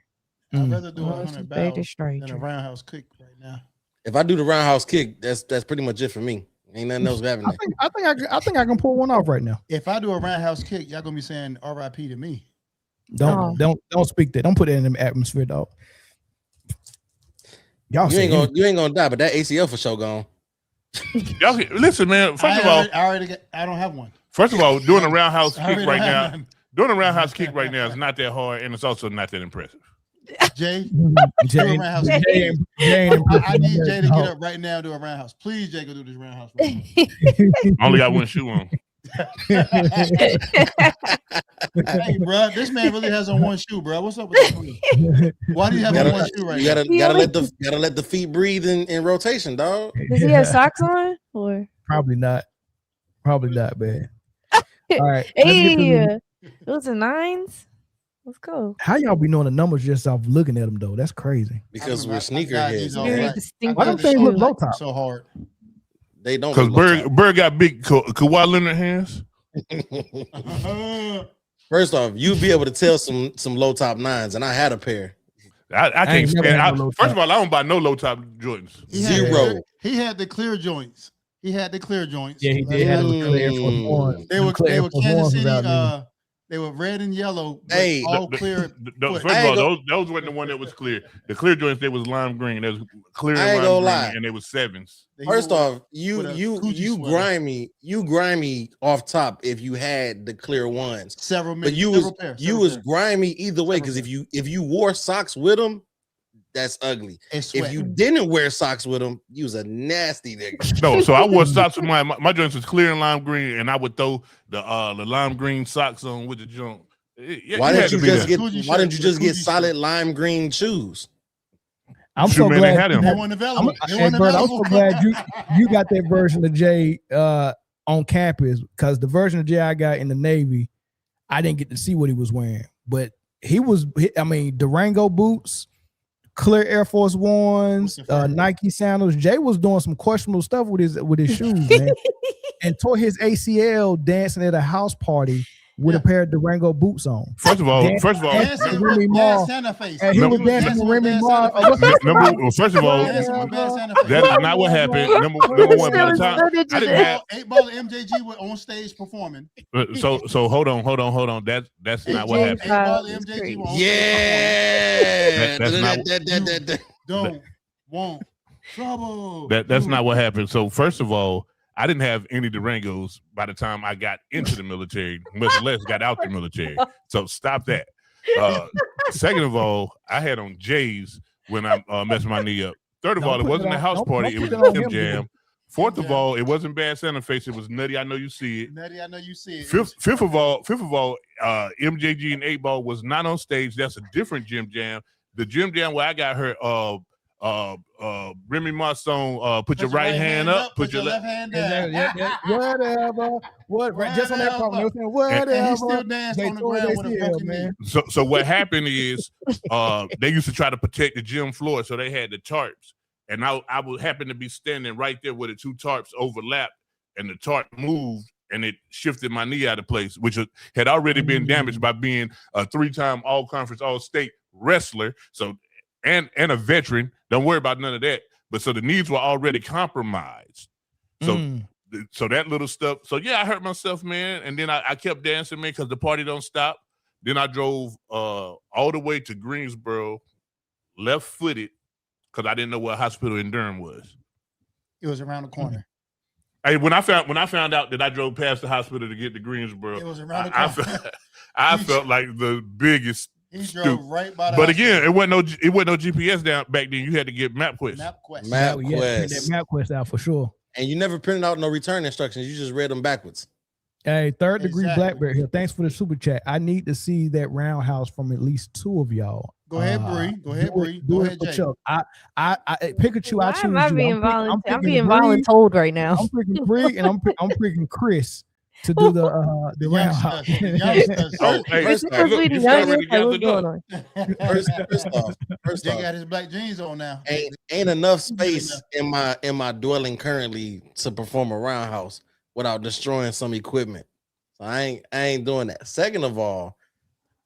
I'd rather do 100 bows than a roundhouse kick right now. If I do the roundhouse kick, that's pretty much it for me. Ain't nothing else happening. I think I can pull one off right now. If I do a roundhouse kick, y'all gonna be saying RIP to me. Don't speak that. Don't put that in the atmosphere, dog. You ain't gonna die, but that ACL for sure gone. Y'all listen, man. First of all, I don't have one. First of all, doing a roundhouse kick right now. Doing a roundhouse kick right now is not that hard, and it's also not that impressive. Jay, I need Jay to get up right now and do a roundhouse. Please, Jay, go do this roundhouse. Right Only got one shoe on. Hey, bro, this man really has on one shoe, bro. What's up with that? Why do you have on one shoe right now? Gotta let the feet breathe in rotation, dog. Does he have socks on? Or probably not, man. All right. Hey, those are 9s. Let's go. How y'all be knowing the numbers just off looking at them though? That's crazy. Because we're sneakerheads. Why don't they look low top so hard? They don't. Because Bird got big Kawhi Leonard hands. First off, you'd be able to tell some low top 9s, and I had a pair. I can't ain't never stand. had no low First top. of all, I don't buy no low top Jordans. He had the clear joints. Yeah, he did have the clear Air Force Ones. They were Clear Air Kansas Force Ones City. was out They were red and yellow. Hey, all clear. First of all, those weren't the one that was clear. The clear joints, they was lime green. They was clear I ain't and gonna lime lie. green, and they was 7s. First off, you Gucci grimy off top if you had the clear ones. Several But several was grimy either way because if you wore socks with them, that's ugly. If you didn't wear socks with them, you was a nasty nigga. No, so I wore socks with my joints was clear and lime green, and I would throw the lime green socks on with the junk. Why didn't you just get solid lime green shoes? I'm so glad. I'm so glad you got that version of Jay on campus because the version of Jay I got in the Navy, I didn't get to see what he was wearing, but Durango boots, clear Air Force Ones, Nike sandals. Jay was doing some questionable stuff with his shoes, man, and tore his ACL dancing at a house party with a pair of Durango boots on. First of all, dancing Remy Ma. And he was dancing with Remy Ma. First of all, that is not what happened. Number one, by the time I didn't have 8-Ball and MJG were on stage performing. So hold on. That's not what happened. 8-Ball and MJG were on Yeah. Don't want trouble. That's not what happened. So first of all, I didn't have any Durangos by the time I got into the military, much less got out the military. So stop that. Second of all, I had on J's when I messed my knee up. Third of all, it wasn't a house party. It was a gym jam. Fourth of all, it wasn't Bad Santa Face. It was Nutty. I know you see it. Nutty, I know you see it. Fifth of all, MJG and 8-Ball was not on stage. That's a different gym jam. The gym jam where I got hurt, Remy Ma song, put your right hand up, put your left hand down. Whatever. Just on that part, whatever. And he still danced on the ground with a broken knee. So what happened is they used to try to protect the gym floor, so they had the tarps. And I would happen to be standing right there where the two tarps overlapped, and the tarp moved, and it shifted my knee out of place, which had already been damaged by being a 3-time all-conference, all-state wrestler. So and a veteran. Don't worry about none of that. But so the knees were already compromised. So that little stuff. So yeah, I hurt myself, man. And then I kept dancing, man, because the party don't stop. Then I drove all the way to Greensboro, left-footed, because I didn't know what hospital in Durham was. It was around the corner. Hey, when I found out that I drove past the hospital to get to Greensboro, it was around the corner. I felt like the biggest. He drove right by the But hospital. again, it wasn't no GPS down back then. You had to get MapQuest. MapQuest out for sure. And you never printed out no return instructions. You just read them backwards. Hey, third degree Blackberry here. Thanks for the super chat. I need to see that roundhouse from at least 2 of y'all. Go ahead, Bree. Go ahead, Bree. Go ahead, Jay. Chuck. I Pikachu. I choose Am I you. being I'm being voluntold right now. I'm picking Bree and I'm picking Chris to do the roundhouse. First Jay off, got his black jeans on now. ain't enough space in my dwelling currently to perform a roundhouse without destroying some equipment. So I ain't doing that. Second of all,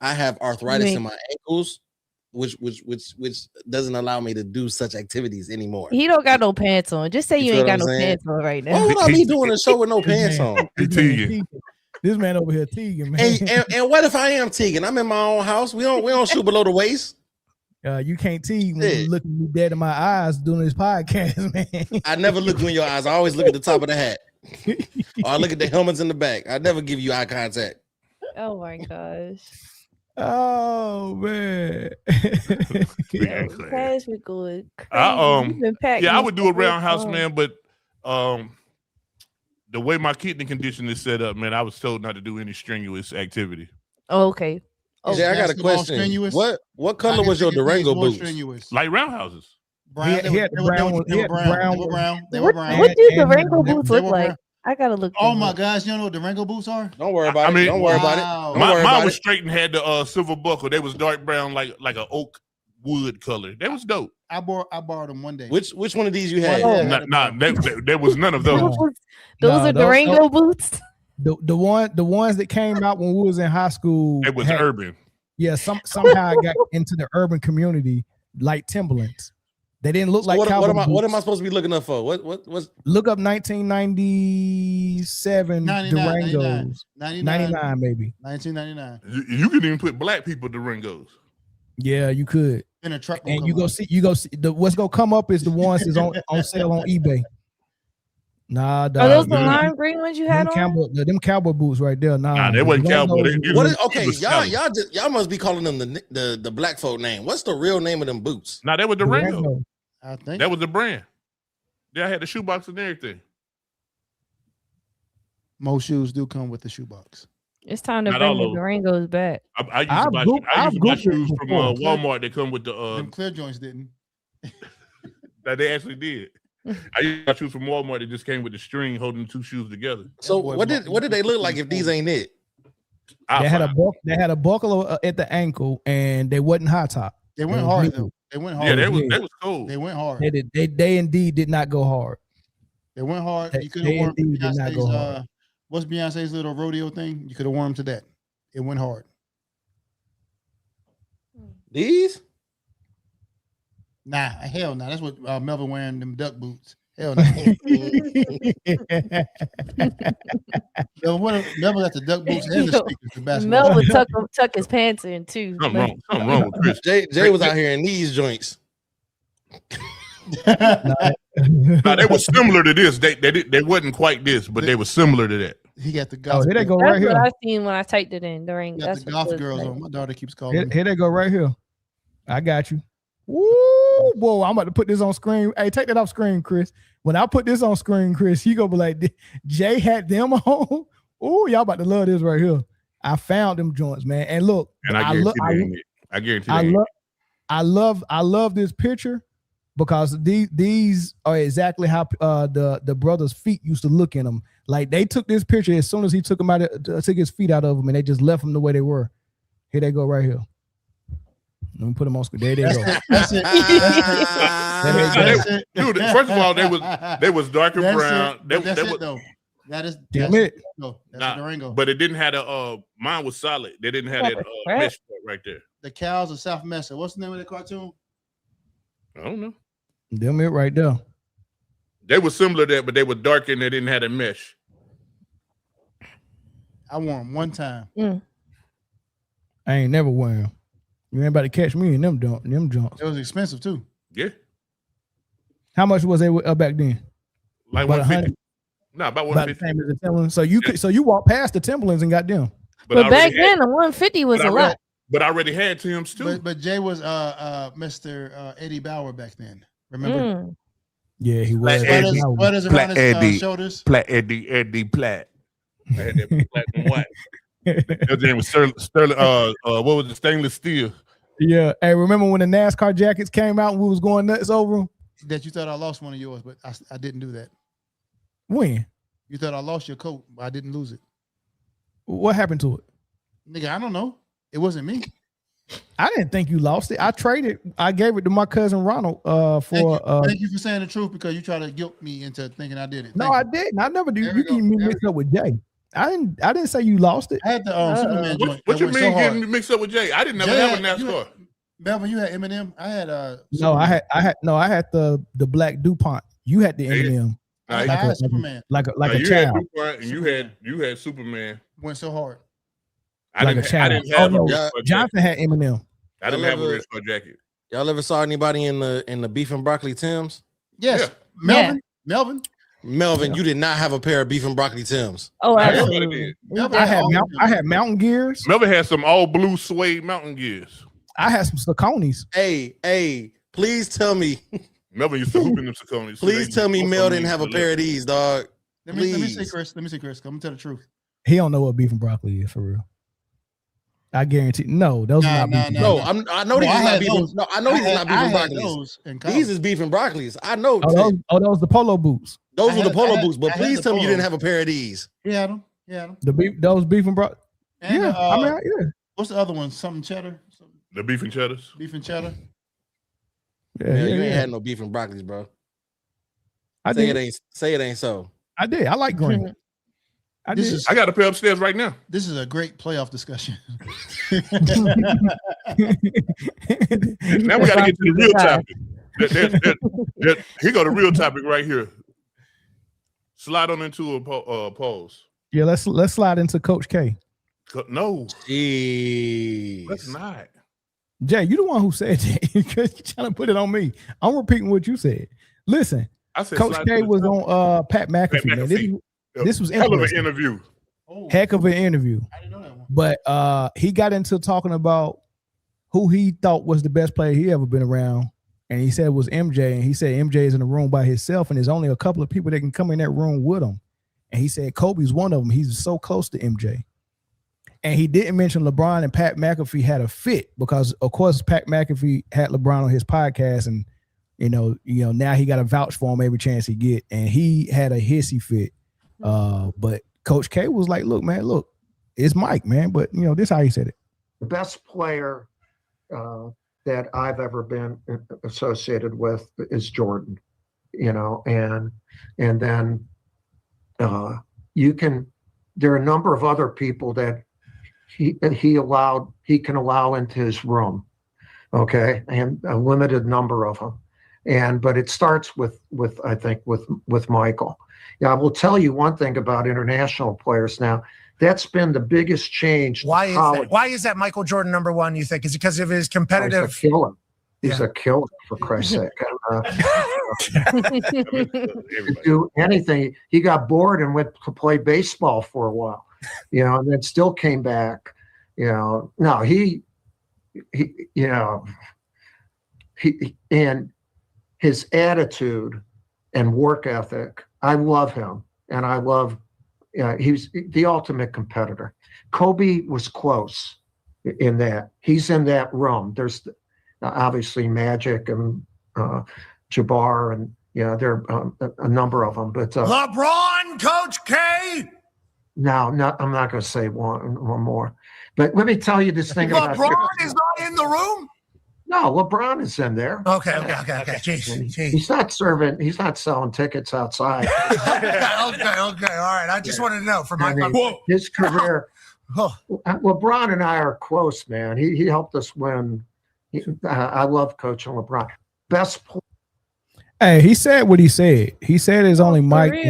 I have arthritis in my ankles, which doesn't allow me to do such activities anymore. He don't got no pants on. Just say you ain't got no pants on right now. Why would I be doing a show with no pants on? This man over here teaguing, man. And what if I am teaguing? I'm in my own house. We don't shoot below the waist. You can't teague when you looking me dead in my eyes doing this podcast, man. I never look you in your eyes. I always look at the top of the hat. Or I look at the helmets in the back. I never give you eye contact. Oh my gosh. Oh man. Pass me good. I would do a roundhouse, man, but the way my kidney condition is set up, man, I was told not to do any strenuous activity. Oh, okay. Yeah, I got a question. What color was your Durango boots? Like roundhouses. Brown. They were brown. What do Durango boots look like? I gotta look. Oh my gosh, you don't know what Durango boots are? Don't worry about it. Don't worry about it. Mine was straight and had the silver buckle. They was dark brown, like an oak wood color. That was dope. I borrowed them one day. Which one of these you had? There was none of those. Those are Durango boots. The ones that came out when we was in high school. It was urban. Yeah, somehow I got into the urban community. like Timberlands. They didn't look like what cowboy am I boots. supposed to be looking up for? What's Look up 1997 Durangos. 99 maybe. 1999. You can even put black people Durangos. Yeah, you could. In a truck. And you go see what's gonna come up is the ones that's on sale on eBay. Nah, Are those the lime green ones you had on? Them cowboy boots right there. Nah, they wasn't cowboy. Y'all must be calling them the black folk name. What's the real name of them boots? Nah, that was Durango. I think that was the brand. Yeah, I had the shoebox and everything. Most shoes do come with the shoebox. It's time to bring the Durangos back. I used to buy shoes from Walmart that come with the them clear joints didn't. That they actually did. I used to buy shoes from Walmart that just came with the string holding the two shoes together. So what did they look like if these ain't it? They had a buckle at the ankle and they wasn't high top. They went hard though. They went hard. Yeah, they was cold. They went hard. They indeed did not go hard. They went hard. You could have worn Beyonce's what's Beyonce's little rodeo thing? You could have worn them to that. It went hard. These? Nah, hell no. That's what Melvin wearing them duck boots. Hell no. Melvin got the duck boots and the sneakers. Mel would tuck his pants in too. Something wrong with Chris. Jay was out here in these joints. Nah, they were similar to this. They wasn't quite this, but they were similar to that. He got the golf. Here they go That's right here. what I seen when I typed it in during. Got the golf girls on. My daughter keeps calling. Here they go right here. I got you. Woo, whoa! I'm about to put this on screen. Hey, take that off screen, Chris. When I put this on screen, Chris, you gonna be like, Jay had them on. Oh, y'all about to love this right here. I found them joints, man. And look, and I guarantee I love this picture because these are exactly how the brother's feet used to look in them. Like they took this picture as soon as he took his feet out of them, and they just left them the way they were. Here they go right here. Let me put them on screen. There they go. That's it. Dude, first of all, they was darker brown. That's it though. That's it. No, that's a Durango. But it didn't have mine was solid. They didn't have that mesh part right there. The Cows of South Mesa. What's the name of the cartoon? I don't know. Them it right there. They were similar to that, but they were darker and they didn't have a mesh. I wore them one time. I ain't never wearing them. You ain't about to catch me in them junks. It was expensive too. Yeah. How much was they back then? Like about 150. No, about 150. About the same as the Timberlands. So you walked past the Timberlands and got them. But back then the 150 was a lot. But I already had Tim's too. But Jay was Mr. Eddie Bauer back then. Remember? Yeah, he was. What is around his shoulders? Platt Eddie Platt. I had that black and white. His name was Sterling. What was it? Stainless steel. Yeah. Hey, remember when the NASCAR jackets came out and we was going nuts over them? That you thought I lost one of yours, but I didn't do that. When? You thought I lost your coat, but I didn't lose it. What happened to it? Nigga, I don't know. It wasn't me. I didn't think you lost it. I gave it to my cousin Ronald for Thank you for saying the truth because you tried to guilt me into thinking I did it. I didn't. I never do. You keep me mixed up with Jay. I didn't say you lost it. I had the Superman joint. What you mean getting mixed up with Jay? I didn't never have a NASCAR. Melvin, you had Eminem. I had I had the black DuPont. You had the Eminem. I had Superman. Like a you child. Had DuPont and you had Superman. Went so hard. I didn't have Johnson had Eminem. I didn't have a red star jacket. Y'all ever saw anybody in the beef and broccoli Tims? Yes. Yeah. Melvin, you did not have a pair of beef and broccoli Tims. Oh, absolutely. I had mountain gears. Melvin had some all blue suede mountain gears. I had some Sauconys. Hey, please tell me. Melvin used to hoop in them Sauconys. Please tell me Mel didn't have a pair of these, dog. Let me see, Chris. Let me see, Chris. Come tell the truth. He don't know what beef and broccoli is for real. I guarantee. No, those are not beef. No, I know these are not beef. No, I know these are not beef and broccolis. These is beef and broccolis. I know. Those the polo boots. Those were the polo boots. But please tell me you didn't have a pair of these. Yeah, them. Those beef and broccoli. Yeah, yeah. What's the other one? Something cheddar. The beef and cheddars. Beef and cheddar. Yeah, you ain't had no beef and broccolis, bro. Say it ain't so. I did. I like green. I got a pair upstairs right now. This is a great playoff discussion. Now we got to get to the real topic. Here go the real topic right here. Slide on into a pause. Yeah, let's slide into Coach K. No, Jeez. let's not. Jay, you the one who said that. You're trying to put it on me. I'm repeating what you said. Listen, I said Coach K was on Pat McAfee. Man. This was hell of an interview. Heck of an interview. I didn't know that one. But he got into talking about who he thought was the best player he ever been around. And he said it was MJ. And he said MJ is in the room by himself, and there's only a couple of people that can come in that room with him. And he said Kobe's one of them. He's so close to MJ. And he didn't mention LeBron and Pat McAfee had a fit because, of course, Pat McAfee had LeBron on his podcast, and you know, now he got to vouch for him every chance he get, and he had a hissy fit. But Coach K was like, "Look, man, it's Mike, man." But this is how he said it. The best player that I've ever been associated with is Jordan. And then you can. There are a number of other people that he can allow into his room, okay, and a limited number of them, but it starts with I think with Michael. Yeah, I will tell you one thing about international players now. That's been the biggest change. Why is that? Why is that Michael Jordan number one? You think is it because of his competitive? He's a killer. He's a killer, for Christ's sake. Do anything. He got bored and went to play baseball for a while. And then still came back. No, he and his attitude and work ethic. I love him, and I love. He's the ultimate competitor. Kobe was close in that. He's in that room. There's obviously Magic and Jabbar, and there are a number of them. But LeBron, Coach K. No, I'm not going to say one more. But let me tell you this thing about LeBron is not in the room. No, LeBron is in there. Okay. Jeez. He's not serving. He's not selling tickets outside. Okay. All right. I just wanted to know for his career. LeBron and I are close, man. He helped us win. I love coaching LeBron. Best player. Hey, he said what he said. He said it's only Mike. He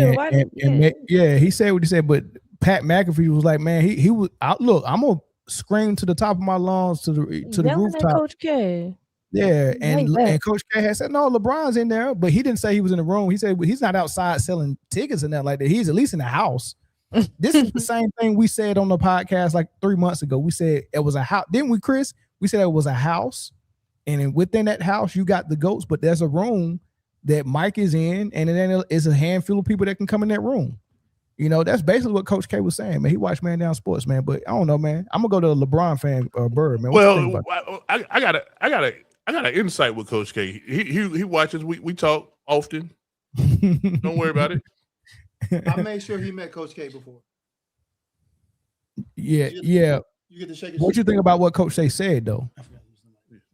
said what he said. But Pat McAfee was like, man, he was out. Look, I'm gonna scream to the top of my lungs to the rooftop. Coach K. Yeah, and Coach K had said, no, LeBron's in there, but he didn't say he was in the room. He said he's not outside selling tickets and that like that. He's at least in the house. This is the same thing we said on the podcast like 3 months ago. We said it was a house, didn't we, Chris? We said it was a house, and then within that house you got the goats, but there's a room that Mike is in, and then it's a handful of people that can come in that room. That's basically what Coach K was saying, man. He watched Man Down Sports, man. But I don't know, man. I'm gonna go to a LeBron fan Bird, man. Well, I got an insight with Coach K. He watches. We talk often. Don't worry about it. I made sure he met Coach K before. Yeah. You get to shake his What you think about what Coach K said, though?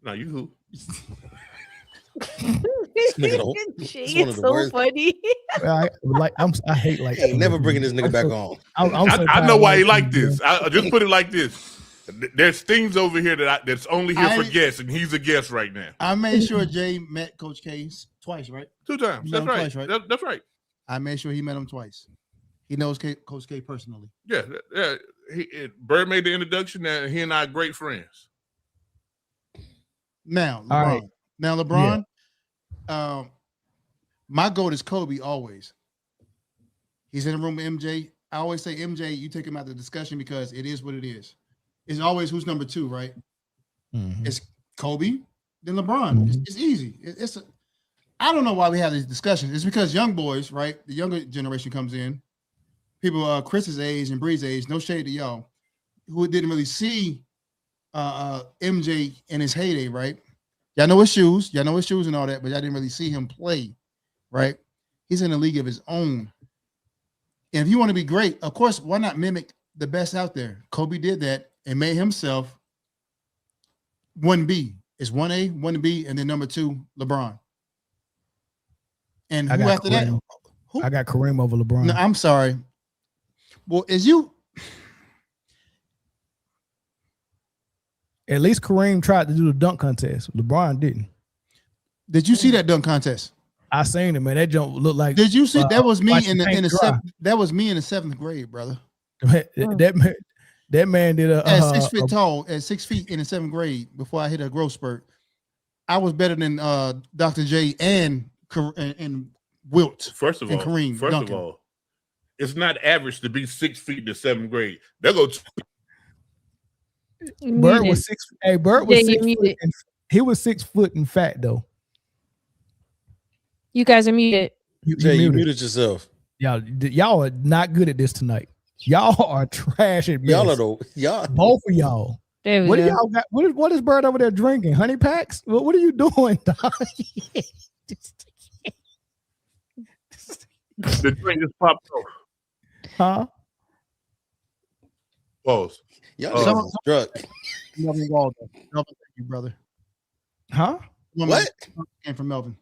No, you who? It's so funny. I hate like. Hey, never bringing this nigga back on. I know why he like this. I just put it like this. There's things over here that's only here for guests, and he's a guest right now. I made sure Jay met Coach K twice, right? 2 times. That's right. Twice, right? That's right. I made sure he met him twice. He knows Coach K personally. Yeah. Bird made the introduction, and he and I are great friends. Now, LeBron. My goat is Kobe always. He's in the room with MJ. I always say, MJ, you take him out of the discussion because it is what it is. It's always who's number 2, right? Mm-hmm. It's Kobe, then LeBron. Mm-hmm. It's easy. I don't know why we have these discussions. It's because young boys, right? The younger generation comes in. People Chris's age and Bree's age, no shade to y'all, who didn't really see MJ in his heyday, right? Y'all know his shoes and all that, but y'all didn't really see him play, right? He's in a league of his own. And if you want to be great, of course, why not mimic the best out there? Kobe did that and made himself 1B. It's 1A, 1B, and then number 2, LeBron. And who after that? I got Kareem over LeBron. No, I'm sorry. Well, At least Kareem tried to do the dunk contest. LeBron didn't. Did you see that dunk contest? I seen it, man. That jump looked like. Did you see that was me in the dry. seventh? That was me in the 7th grade, brother. That man did a at 6 feet tall, at 6 feet in the 7th grade. Before I hit a growth spurt, I was better than Dr. J and Wilt. First of all, it's not average to be 6 feet in the 7th grade. They'll go. Bird was 6. Hey, Bird was Yeah, 6 foot. He was 6 foot and fat though. You guys are muted. You muted yourself. Y'all are not good at this tonight. Y'all are trash at best. Y'all. Both of y'all. There we What do go. y'all got? What is Bird over there drinking? Honey packs? What are you doing, dog? The drink just popped off. Huh? Pause. Y'all drunk. Melvin Walden. Melvin, thank you, brother. Huh? What? Came from Melvin.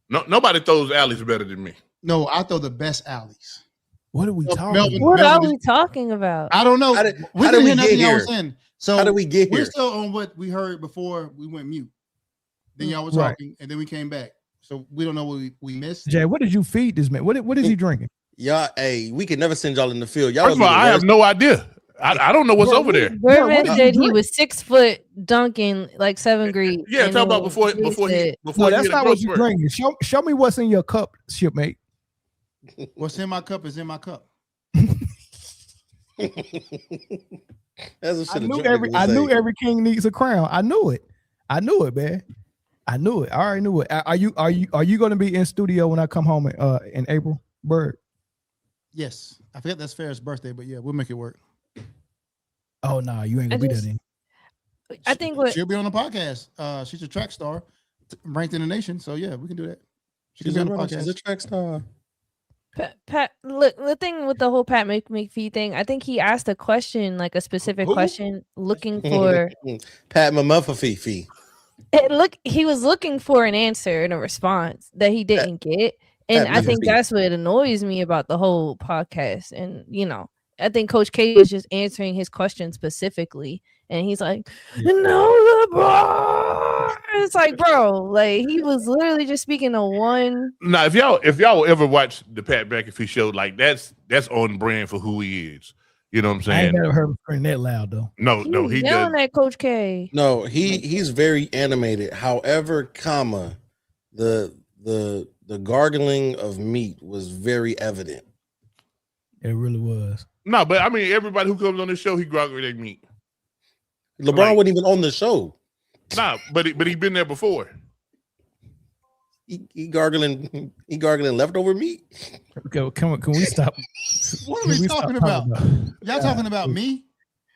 No, nobody throws alleys better than me. No, I throw the best alleys. What are we talking Melvin, What are Melvin we talking about? I don't know. How did we hear get nothing y'all here? was saying. So How did we get we're here? still on what we heard before we went mute. Then y'all were Right. talking, and then we came back. So we don't know what we missed. Jay, what did you feed this man? What is he drinking? Y'all, hey, we can never send y'all in the field. Y'all First of all, I have no idea. I don't know what's over there. Birdman said he was 6 foot dunking like 7th grade. Yeah, and talk about then before he he No, hit that's a not growth what you're spurt. drinking. Show me what's in your cup, shipmate. What's in my cup is in my cup. That's what I knew every king needs a crown. I knew it, man. I knew it. I already knew it. Are you going to be in studio when I come home in April, Bird? Yes, I forget that's Farrah's birthday, but yeah, we'll make it work. Oh no, you ain't gonna be there then. I think what She'll be on the podcast. She's a track star, ranked in the nation. So yeah, we can do that. She can be on the podcast. She's a track star. Pat, look, the thing with the whole Pat McAfee thing, I think he asked a question, like a specific question, looking for Pat McAfee. he was looking for an answer and a response that he didn't get. And Pat I think McAfee. that's what annoys me about the whole podcast. And I think Coach K was just answering his question specifically. And he's like, no, LeBron. It's like, bro, like he was literally just speaking to one. Now, if y'all ever watch the Pat McAfee show, like that's on brand for who he is. You know what I'm I ain't saying? never heard him scream that loud though. No, he does. Yelling at Coach K. No, he's very animated. However, the gargling of meat was very evident. It really was. No, but I mean, everybody who comes on this show, he gargle their meat. LeBron wasn't even on the show. Nah, but he been there before. He gargling leftover meat. Okay, can we stop? What are we talking about? Y'all talking about me?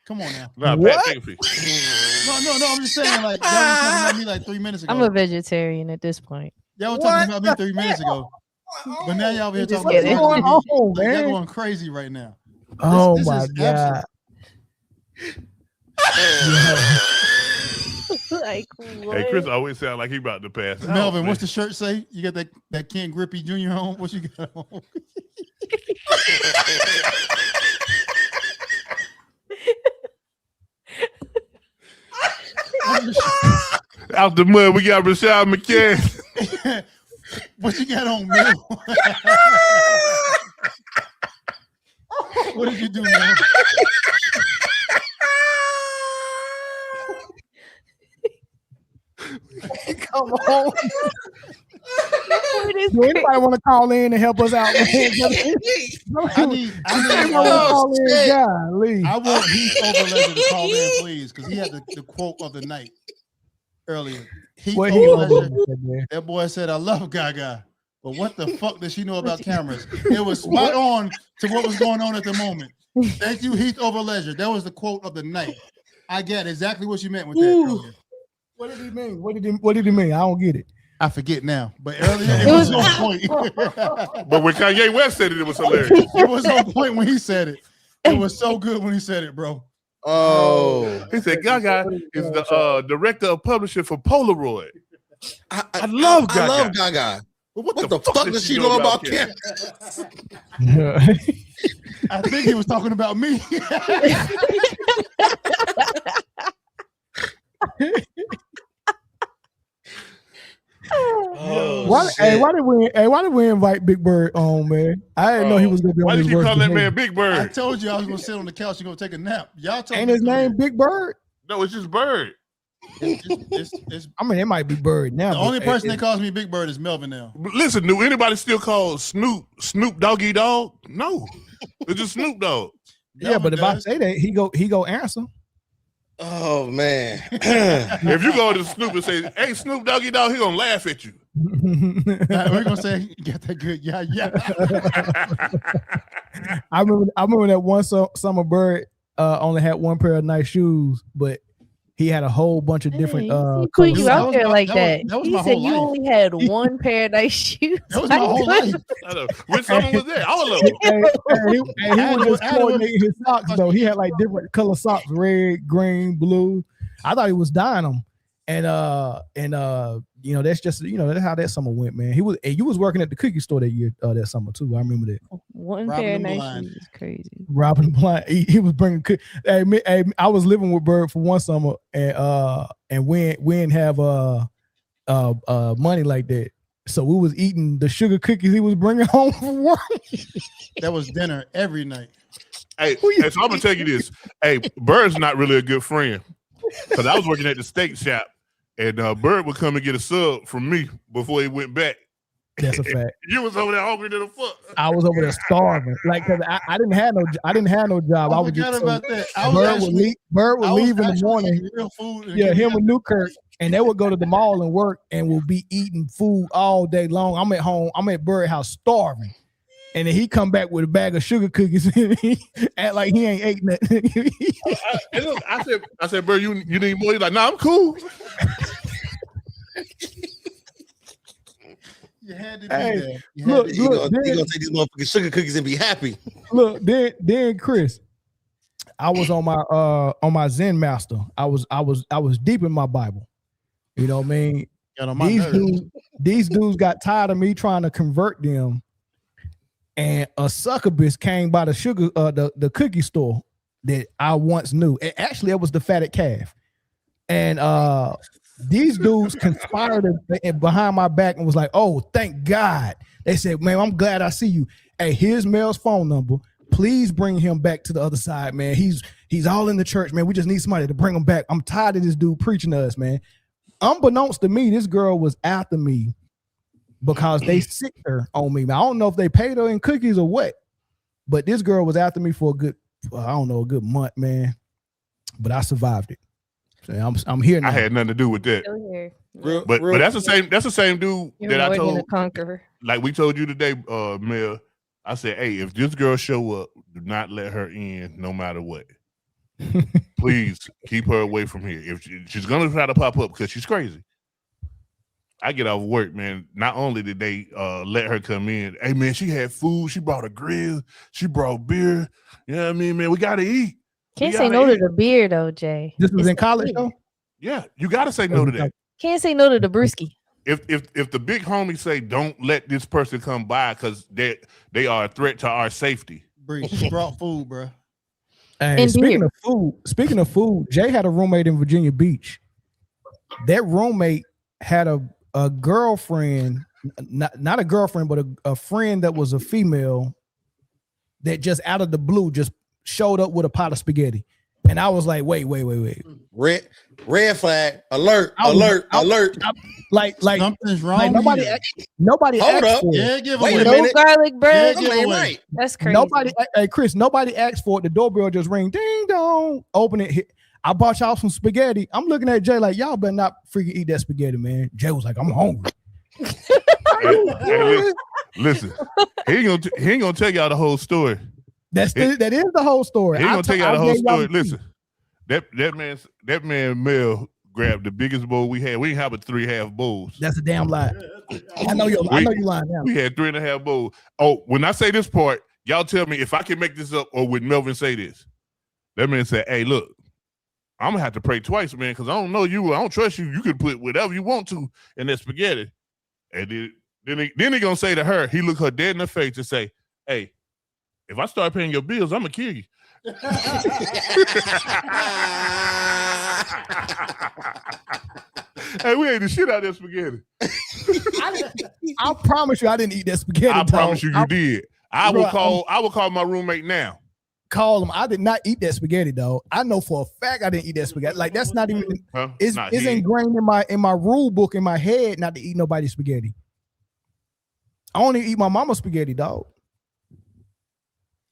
Come on now. Nah, What? Pat McAfee. No. I'm just saying, like, y'all was talking about me like 3 minutes ago. I'm a vegetarian at this point. Y'all were talking about me 3 minutes ago. But now y'all over here Just talking about kidding. me. What's going on, Like, man? y'all going crazy right now. Oh This my is god. Like, Hey, what? Chris always sound like he about to pass out. Melvin, what's man. the shirt say? You got that Ken Griffey Jr. on? What you got on? Out the mud? We got Rashad McCann. What you got on, Mel? What did you do, man? Come on. Do anybody want to call in and help us out? Man? I need call in, golly. I want Heath Overledger to call in, please, because he had the quote of the night earlier. Heath What he Overledger, that boy said, I love Gaga, but what the fuck does she know about cameras? It was spot on to what was going on at the moment. Thank you, Heath Overledger. That was the quote of the night. I get exactly what you meant with that earlier. What did he mean? What did he mean? I don't get it. I forget now, but earlier it was on point. But when Kanye West said it was hilarious. It was on point when he said it. It was so good when he said it, bro. Oh, He said Gaga is the director of publishing for Polaroid. I love Gaga. I love Gaga. But what the fuck does she know about cameras? I think he was talking about me. Why did we invite Big Bird on, man? I didn't know he was gonna be on. Why his did you worst call that behavior. man Big Bird? I told you I was gonna sit on the couch and go take a nap. Y'all told Ain't me his name Big Bird? No, it's just Bird. It's I mean, it might be Bird now. the only person that calls me Big Bird is Melvin now. But listen, do anybody still call Snoop Doggy Dog? No, it's just Snoop Dogg. Yeah, but if I say that, he go answer. Oh man. If you go to Snoop and say, "Hey, Snoop Doggy Dog," he gonna laugh at you. We're gonna say, "Get that good, yeah." I remember that one summer Bird only had one pair of nice shoes, but he had a whole bunch of different. He put you out there like that. That was He my said whole you life. only had one pair of nice shoes. That was my whole life. I know. Which summer was that? All of them. He was just coordinating his socks though. He had like different color socks: red, green, blue. I thought he was dyeing them, and you know, that's just, you know, that's how that summer went, man. You was working at the cookie store that year, that summer too. I remember that. One pair of nice shoes is crazy. Robbing blind. He was bringing. I was living with Bird for one summer, and we didn't have money like that, so we was eating the sugar cookies he was bringing home from work. That was dinner every night. Hey, so I'm gonna tell you this. Hey, Bird's not really a good friend, because I was working at the steak shop, and Bird would come and get a sub from me before he went back. That's a fact. You was over there hungry to the fuck. I was over there starving, like, cause I didn't have no job. I was forgot just about that. Bird would leave in the morning. Real food. Yeah, him and Newkirk, and they would go to the mall and work, and will be eating food all day long. I'm at home. I'm at Bird house starving, and then he come back with a bag of sugar cookies and he act like he ain't ate nothing. I said, Bird, you need more? He's like, nah, I'm cool. You had to be Hey, there. You look, He gonna take these motherfucking sugar cookies and be happy. Look, then Chris, I was on my Zen master. I was deep in my Bible. You know what I mean? Got on my nerves. These dudes got tired of me trying to convert them, and a succubus came by the sugar the cookie store that I once knew. Actually, it was the fatted calf, and these dudes conspired behind my back and was like, "Oh, thank God." They said, "Man, I'm glad I see you. Hey, here's Mel's phone number. Please bring him back to the other side, man. He's all in the church, man. We just need somebody to bring him back. I'm tired of this dude preaching to us, man." Unbeknownst to me, this girl was after me because they sicked her on me. I don't know if they paid her in cookies or what, but this girl was after me for a good month, man. But I survived it. So I'm here now. I had nothing to do with that. Still here. But that's the same dude You're that I more than told. a conqueror. Like we told you today, Mel. I said, hey, if this girl show up, do not let her in, no matter what. Please keep her away from here. If she's gonna try to pop up because she's crazy. I get off work, man. Not only did they let her come in, hey man, she had food, she brought a grill, she brought beer. You know what I mean, man? We gotta eat. Can't say no to the beer though, Jay. This was in college though? Yeah, you gotta say no to that. Can't say no to the brewski. If the big homies say don't let this person come by because they are a threat to our safety. She brought food, bro. And speaking of food, Jay had a roommate in Virginia Beach. That roommate had a girlfriend, not a girlfriend, but a friend that was a female that just out of the blue just showed up with a pot of spaghetti. And I was like, wait. Red flag, alert. Like something's wrong. Like nobody Hold asked up. for Yeah, it. give away. No garlic bread. Right. That's crazy. Nobody asked for it. The doorbell just ring, ding dong. Open it. I bought y'all some spaghetti. I'm looking at Jay like, y'all better not freaking eat that spaghetti, man. Jay was like, I'm hungry. Hey, listen, he ain't gonna tell y'all the whole story. That is the whole story. He ain't gonna tell y'all the whole story. Listen, that man Mel grabbed the biggest bowl we had. We didn't have but 3.5 bowls. That's a damn lie. I know you lying now. We had 3.5 bowls. Oh, when I say this part, y'all tell me if I can make this up or would Melvin say this. That man said, hey, look, I'm gonna have to pray twice, man, because I don't know you. I don't trust you. You can put whatever you want to in that spaghetti. And then he gonna say to her, he look her dead in the face and say, hey, if I start paying your bills, I'm gonna kill you. Hey, we ate the shit out of that spaghetti. I promise you, I didn't eat that spaghetti. I promise you, you did. I will Bro, call my roommate now. Call him. I did not eat that spaghetti, though. I know for a fact I didn't eat that spaghetti. Like that's not even. It's ingrained in my rule book in my head not to eat nobody's spaghetti. I only eat my mama's spaghetti, dog.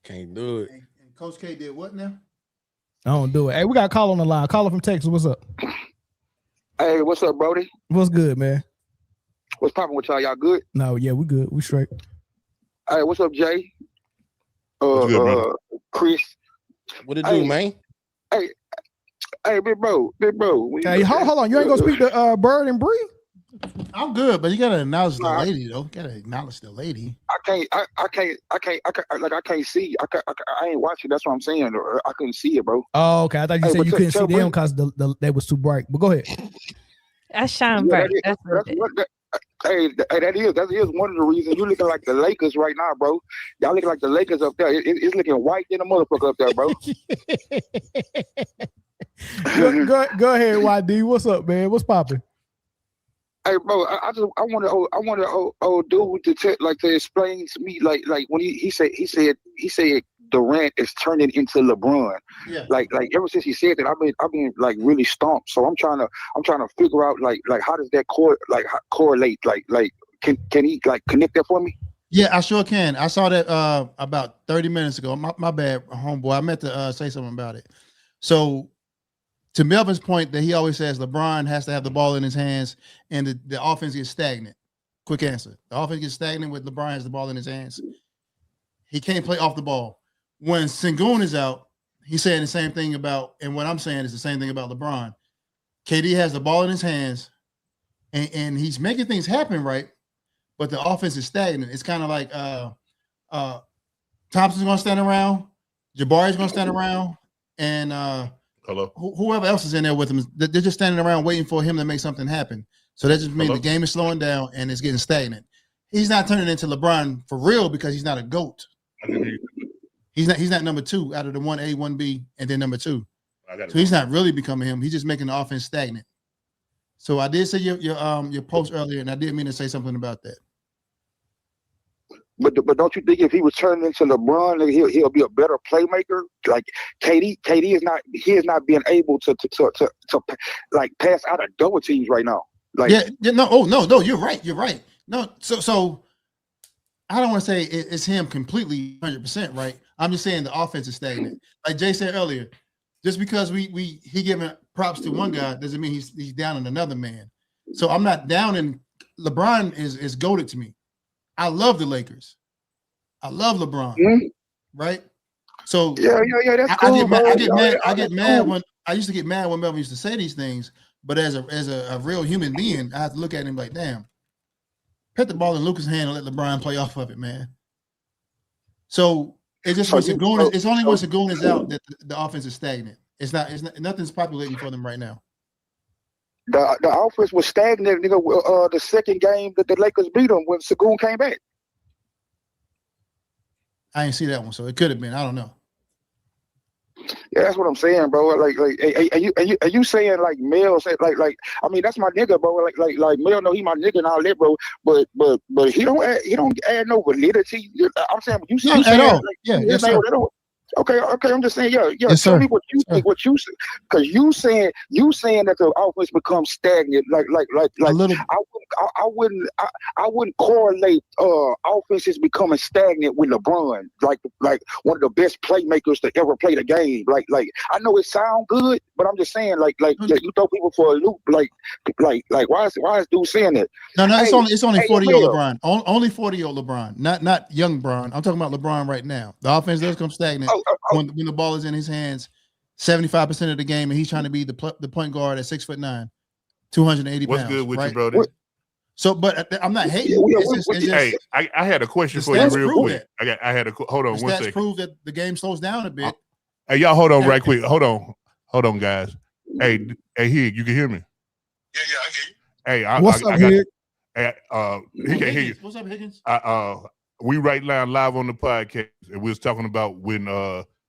Can't do it. And Coach K did what now? I don't do it. Hey, we got a call on the line. Caller from Texas. What's up? Hey, what's up, Brody? What's good, man? What's popping with y'all? Y'all good? No, yeah, we good. We straight. Hey, what's up, Jay? What's good, brother? Chris. What it do, man? Hey, big bro. Hey, hold on. You ain't gonna speak to Bird and Bree? I'm good, but you gotta acknowledge the lady, though. You gotta acknowledge the lady. I can't see. I ain't watching. That's what I'm saying. I couldn't see it, bro. Oh, okay. I thought you said you couldn't see them because they was too bright. But go ahead. That's shine bright. Hey, that is one of the reasons you looking like the Lakers right now, bro. Y'all looking like the Lakers up there. It's looking white in a motherfucker up there, bro. go ahead, YD. What's up, man? What's popping? Hey, bro, I want old dude to explain to me like when he said Durant is turning into LeBron. Yeah. Like ever since he said that, I've been like really stumped. So I'm trying to figure out like how does that correlate? Like can he like connect that for me? Yeah, I sure can. I saw that about 30 minutes ago. My bad, homeboy. I meant to say something about it. So to Melvin's point that he always says LeBron has to have the ball in his hands and the offense gets stagnant. Quick answer. The offense gets stagnant with LeBron has the ball in his hands. He can't play off the ball. When Sengun is out, he's saying the same thing about, and what I'm saying is the same thing about LeBron. KD has the ball in his hands and he's making things happen, right? But the offense is stagnant. It's kind of like Thompson's going to stand around, Jabari's going to stand around, and whoever else is in there with him, they're just standing around waiting for him to make something happen. So that just means the game is slowing down and it's getting stagnant. He's not turning into LeBron for real because he's not a GOAT. He's not number 2 out of the 1A, 1B, and then number 2. So he's not really becoming him. He's just making the offense stagnant. So I did say your post earlier, and I did mean to say something about that. But don't you think if he was turning into LeBron, he'll be a better playmaker? Like KD is not being able to like pass out of double teams right now. Like no, you're right. No, so I don't want to say it's him completely 100%, right? I'm just saying the offense is stagnant. Like Jay said earlier, just because he giving props to one guy doesn't mean he's down on another man. So I'm not down in LeBron is goated to me. I love the Lakers. I love LeBron. Right? So yeah, that's cool. I get mad when I used to get mad when Melvin used to say these things, but as a real human being, I have to look at him like, damn, put the ball in Luka's hand and let LeBron play off of it, man. So it's just it's only when Sengun is out that the offense is stagnant. It's not nothing's populating for them right now. The offense was stagnant, nigga. The second game that the Lakers beat them when Sengun came back. I didn't see that one, so it could have been. I don't know. Yeah, that's what I'm saying, bro. Like, are you saying like Mel said, like, I mean, that's my nigga, bro. Like Mel, know he my nigga and all that, bro. But he don't add no validity. I'm saying you saying at all. Like, yeah, yes, sir. Okay. I'm just saying, yeah. Yes, tell sir. me what you think. What you say? Because you saying that the offense becomes stagnant. Like a little. I wouldn't correlate offenses becoming stagnant with LeBron. Like one of the best playmakers to ever play the game. Like I know it sounds good, but I'm just saying like you throw people for a loop. Like why is dude saying that? No, it's only 40-year-old LeBron. Only 40-year-old LeBron, not young Bron. I'm talking about LeBron right now. The offense does come stagnant. When the ball is in his hands 75% of the game and he's trying to be the point guard at 6'9", 280 pounds. What's good with right? you, brother? So, but I'm not hating. Hey, I had a question for you real quick. I had a hold on one second. Prove that the game slows down a bit. Hey, y'all, hold on right quick. Hold on, guys. Hey, Hig, you can hear me? Yeah, I can hear you. Hey, what's up, Hig? He can't hear you. What's up, Higgins? We right now live on the podcast, and we was talking about when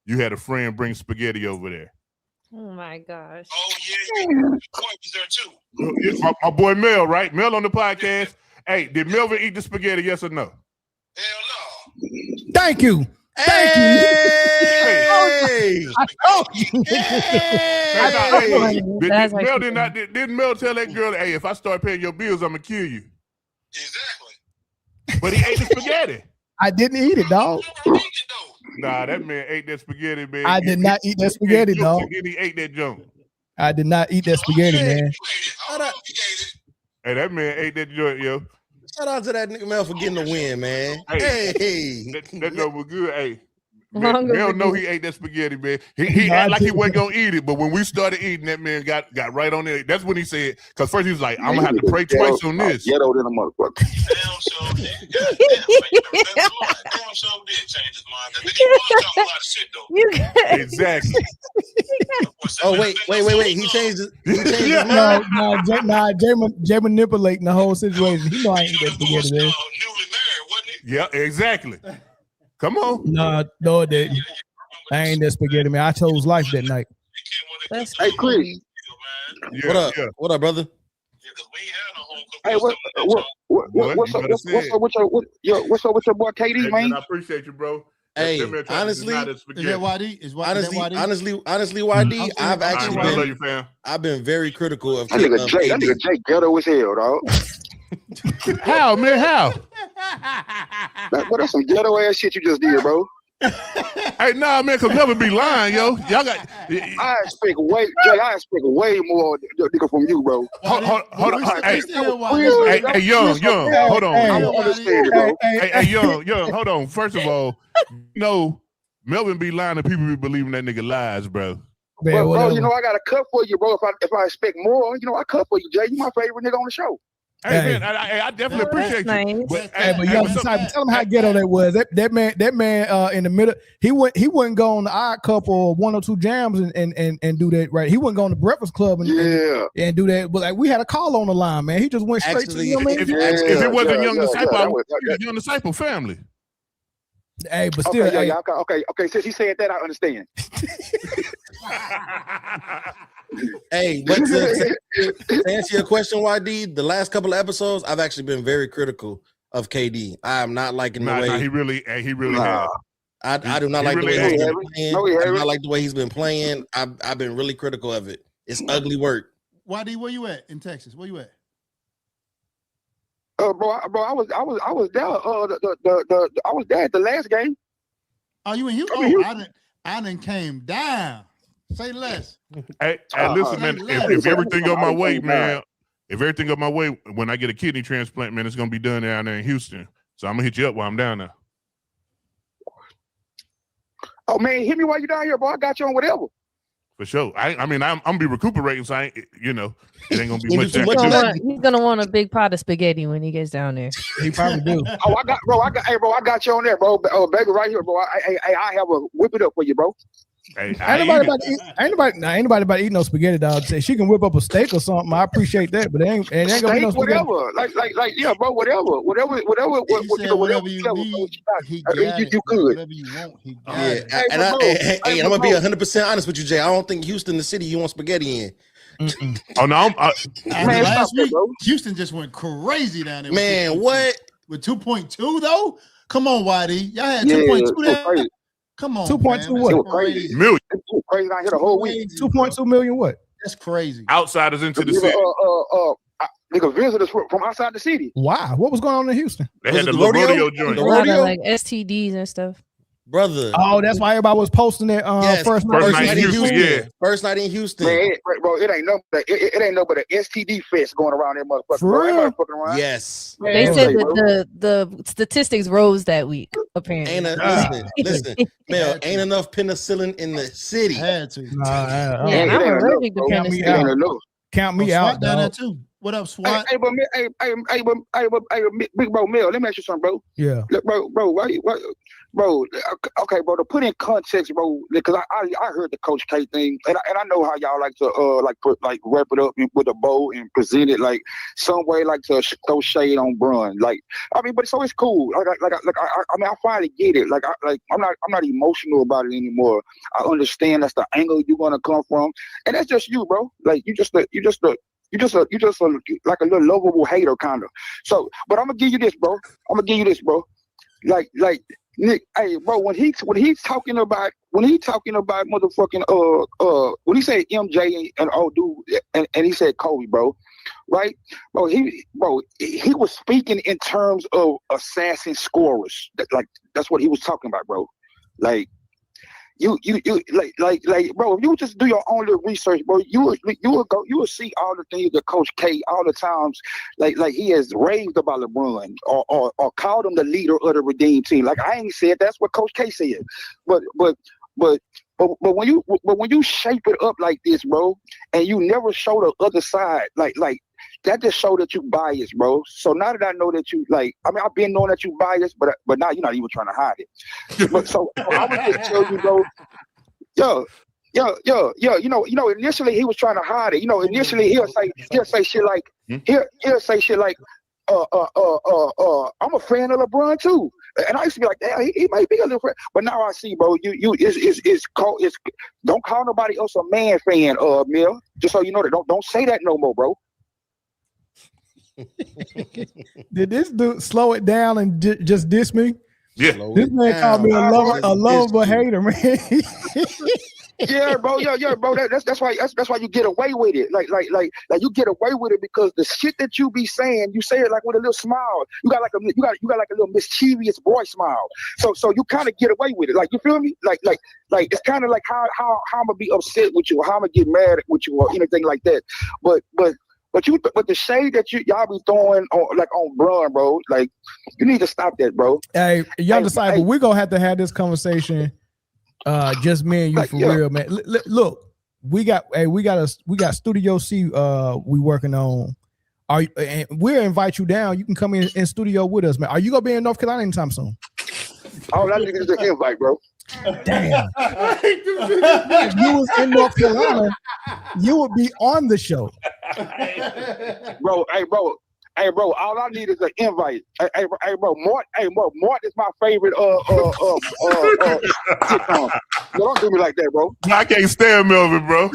you had a friend bring spaghetti over there. Oh my gosh. Oh yeah, boy was there too. My boy Mel, right? Mel on the podcast. Hey, did Melvin eat the spaghetti? Yes or no? Hell no. Thank you. Thank you. I told you. Didn't Mel tell that girl, hey, if I start paying your bills, I'm gonna kill you? Exactly. But he ate the spaghetti. I didn't eat it, dog. Nah, that man ate that spaghetti, man. I did not eat that spaghetti, dog. He ate that junk. I did not eat that spaghetti, man. Hey, that man ate that joint, yo. Shout out to that nigga Mel for getting the win, man. Hey. That joint was good. Hey. Mel know he ate that spaghetti, man. He acted like he wasn't gonna eat it, but when we started eating, that man got right on there. That's when he said, because first he was like, I'm gonna have to pray twice on this. Ghetto than a motherfucker. Damn sure did. Damn sure did change his mind. He was talking a lot of shit though. Exactly. Oh wait. He changed his mind. Jay manipulating the whole situation. He know I ain't eat that spaghetti, man. Yeah, exactly. Come on. No, it didn't. I ain't that spaghetti, man. I chose life that night. Hey, Chris. What up, brother? Hey, what's up with your boy KD, man? I appreciate you, bro. Hey, honestly, honestly, YD, I've actually I've been very critical of that nigga Jay ghetto as hell, dog. How, man? How? That's some ghetto ass shit you just did, bro. Hey, nah, man, cause never be lying, yo. Y'all got. I expect way more nigga from you, bro. Hold on. Hey, young. Hold on. I don't understand it, bro. Hey, young. Hold on. First of all, Melvin be lying and people be believing that nigga lies, bro. Bro, I got a cut for you, bro. If I expect more, I cut for you, Jay. You my favorite nigga on the show. Hey, man, I definitely appreciate you. But young disciple, tell him how ghetto that was. That man in the middle, he wouldn't go on the Odd Couple or 1 or 2 Jams and do that, right? He wouldn't go on the Breakfast Club and do that. But like we had a call on the line, man. He just went straight to you. If it wasn't Young Disciple, I would Young Disciple family. Hey, but still, okay. Since he said that, I understand. Hey, but to answer your question, YD, the last couple of episodes, I've actually been very critical of KD. I am not liking the way he really has. I do not like the way he's been playing. I do not like the way he's been playing. I've been really critical of it. It's ugly work. YD, where you at in Texas? Where you at? Bro, I was there. I was there at the last game. Oh, you in Houston? I done came down. Say less. Hey, listen, man. If everything go my way, man. If everything go my way, when I get a kidney transplant, man, it's gonna be done down there in Houston. So I'm gonna hit you up while I'm down there. Oh man, hit me while you're down here, bro. I got you on whatever. For sure. I'm gonna be recuperating, so it ain't gonna be much. He's gonna want a big pot of spaghetti when he gets down there. He probably do. Oh, I got you on there, bro. Baby, right here, bro. I have a whip it up for you, bro. Hey, ain't nobody about to eat no spaghetti, dog. Say she can whip up a steak or something. I appreciate that, but it ain't gonna be no spaghetti. Whatever, like, yeah, bro, whatever you need, he got it. You could. Whatever you want, he got it. And I'm gonna be 100% honest with you, Jay. I don't think Houston, the city, you want spaghetti in. Oh no! Last week, Houston just went crazy down there. Man, what? With 2.2 though? Come on, YD. Y'all had 2.2 there. Come on, 2.2 what? Crazy. Million. Crazy out here the whole week. 2.2 million what? That's crazy. Outsiders into the city. Nigga, visitors from outside the city. Wow, what was going on in Houston? They had the rodeo joint. A lot of like STDs and stuff. Brother. Oh, that's why everybody was posting that first night in Houston. Yeah. First night in Houston. Man, bro, it ain't no but an STD fest going around there, motherfucker. For real? Around. Yes. Man, they said that the statistics rose that week, apparently. Listen, Mel, ain't enough penicillin in the city. Had to. I'm allergic to penicillin. Count me out, down there too. What up, SWAT? Hey, big bro, Mel. Let me ask you something, bro. Yeah. Look, bro, bro. Okay, bro. To put in context, bro, because I heard the Coach K thing, and I know how y'all like to wrap it up with a bow and present it like some way, like to throw shade on Bron. Like, I mean, but so it's cool. I mean, I finally get it. I'm not emotional about it anymore. I understand that's the angle you're gonna come from, and that's just you, bro. Like, you just like a little lovable hater kind of. So, but I'm gonna give you this, bro. Like Nick, hey, bro. When he's talking about motherfucking when he said MJ and old dude and he said Kobe, bro, right? Bro, he was speaking in terms of assassin scorers. That's what he was talking about, bro. Like. You bro, if you just do your own little research, bro, you will see all the things that Coach K, all the times, like he has raved about LeBron or called him the leader of the redeemed team. Like, I ain't said that's what Coach K said, but when you shape it up like this, bro, and you never show the other side, like that just show that you biased, bro. So now that I know that you I've been knowing that you biased, but now you're not even trying to hide it. But so I would just tell you, bro, initially he was trying to hide it. Initially he'll say shit like I'm a fan of LeBron too. And I used to be like, damn, he might be a little friend. But now I see, bro, it's don't call nobody else a man fan, Mill. Just so you know that don't say that no more, bro. Did this dude slow it down and just diss me? Yeah. This man called me a lovable hater, man. Yeah, bro. Yeah, bro. That's why you get away with it. Like you get away with it because the shit that you be saying, you say it like with a little smile. You got like a little mischievous boy smile. So you kind of get away with it. Like, you feel me? Like it's kind of like how I'm gonna be upset with you, or how I'm gonna get mad with you, or anything like that. But the shade that y'all be throwing on Bron, bro, like, you need to stop that, bro. Hey, young disciple, we're gonna have to have this conversation, just me and you, for real, man. Look, we got Studio C we working on. And we'll invite you down. You can come in studio with us, man. Are you gonna be in North Carolina anytime soon? All I need is an invite, bro. Damn. If you was in North Carolina, you would be on the show. Bro, all I need is an invite. Hey, bro, Mort is my favorite sitcom. Don't do me like that, bro. I can't stand Melvin, bro.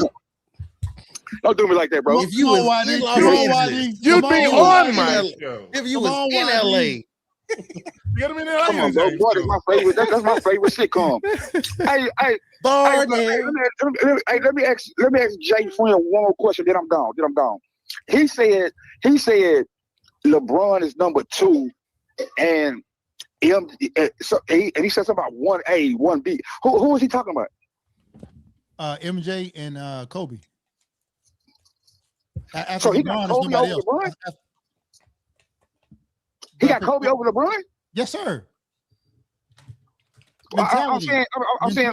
Don't do me like that, bro. If you was in Los Angeles, you'd be on my show. If you was in LA. Get him in there. Come on, bro. Mort is my favorite. That's my favorite sitcom. Hey, let me ask Jay Friend one more question. Then I'm gone. He said LeBron is number 2, and he said something about 1A, 1B. Who was he talking about? MJ and Kobe. So he got Kobe over LeBron? He got Kobe over LeBron? Yes, sir. I'm saying,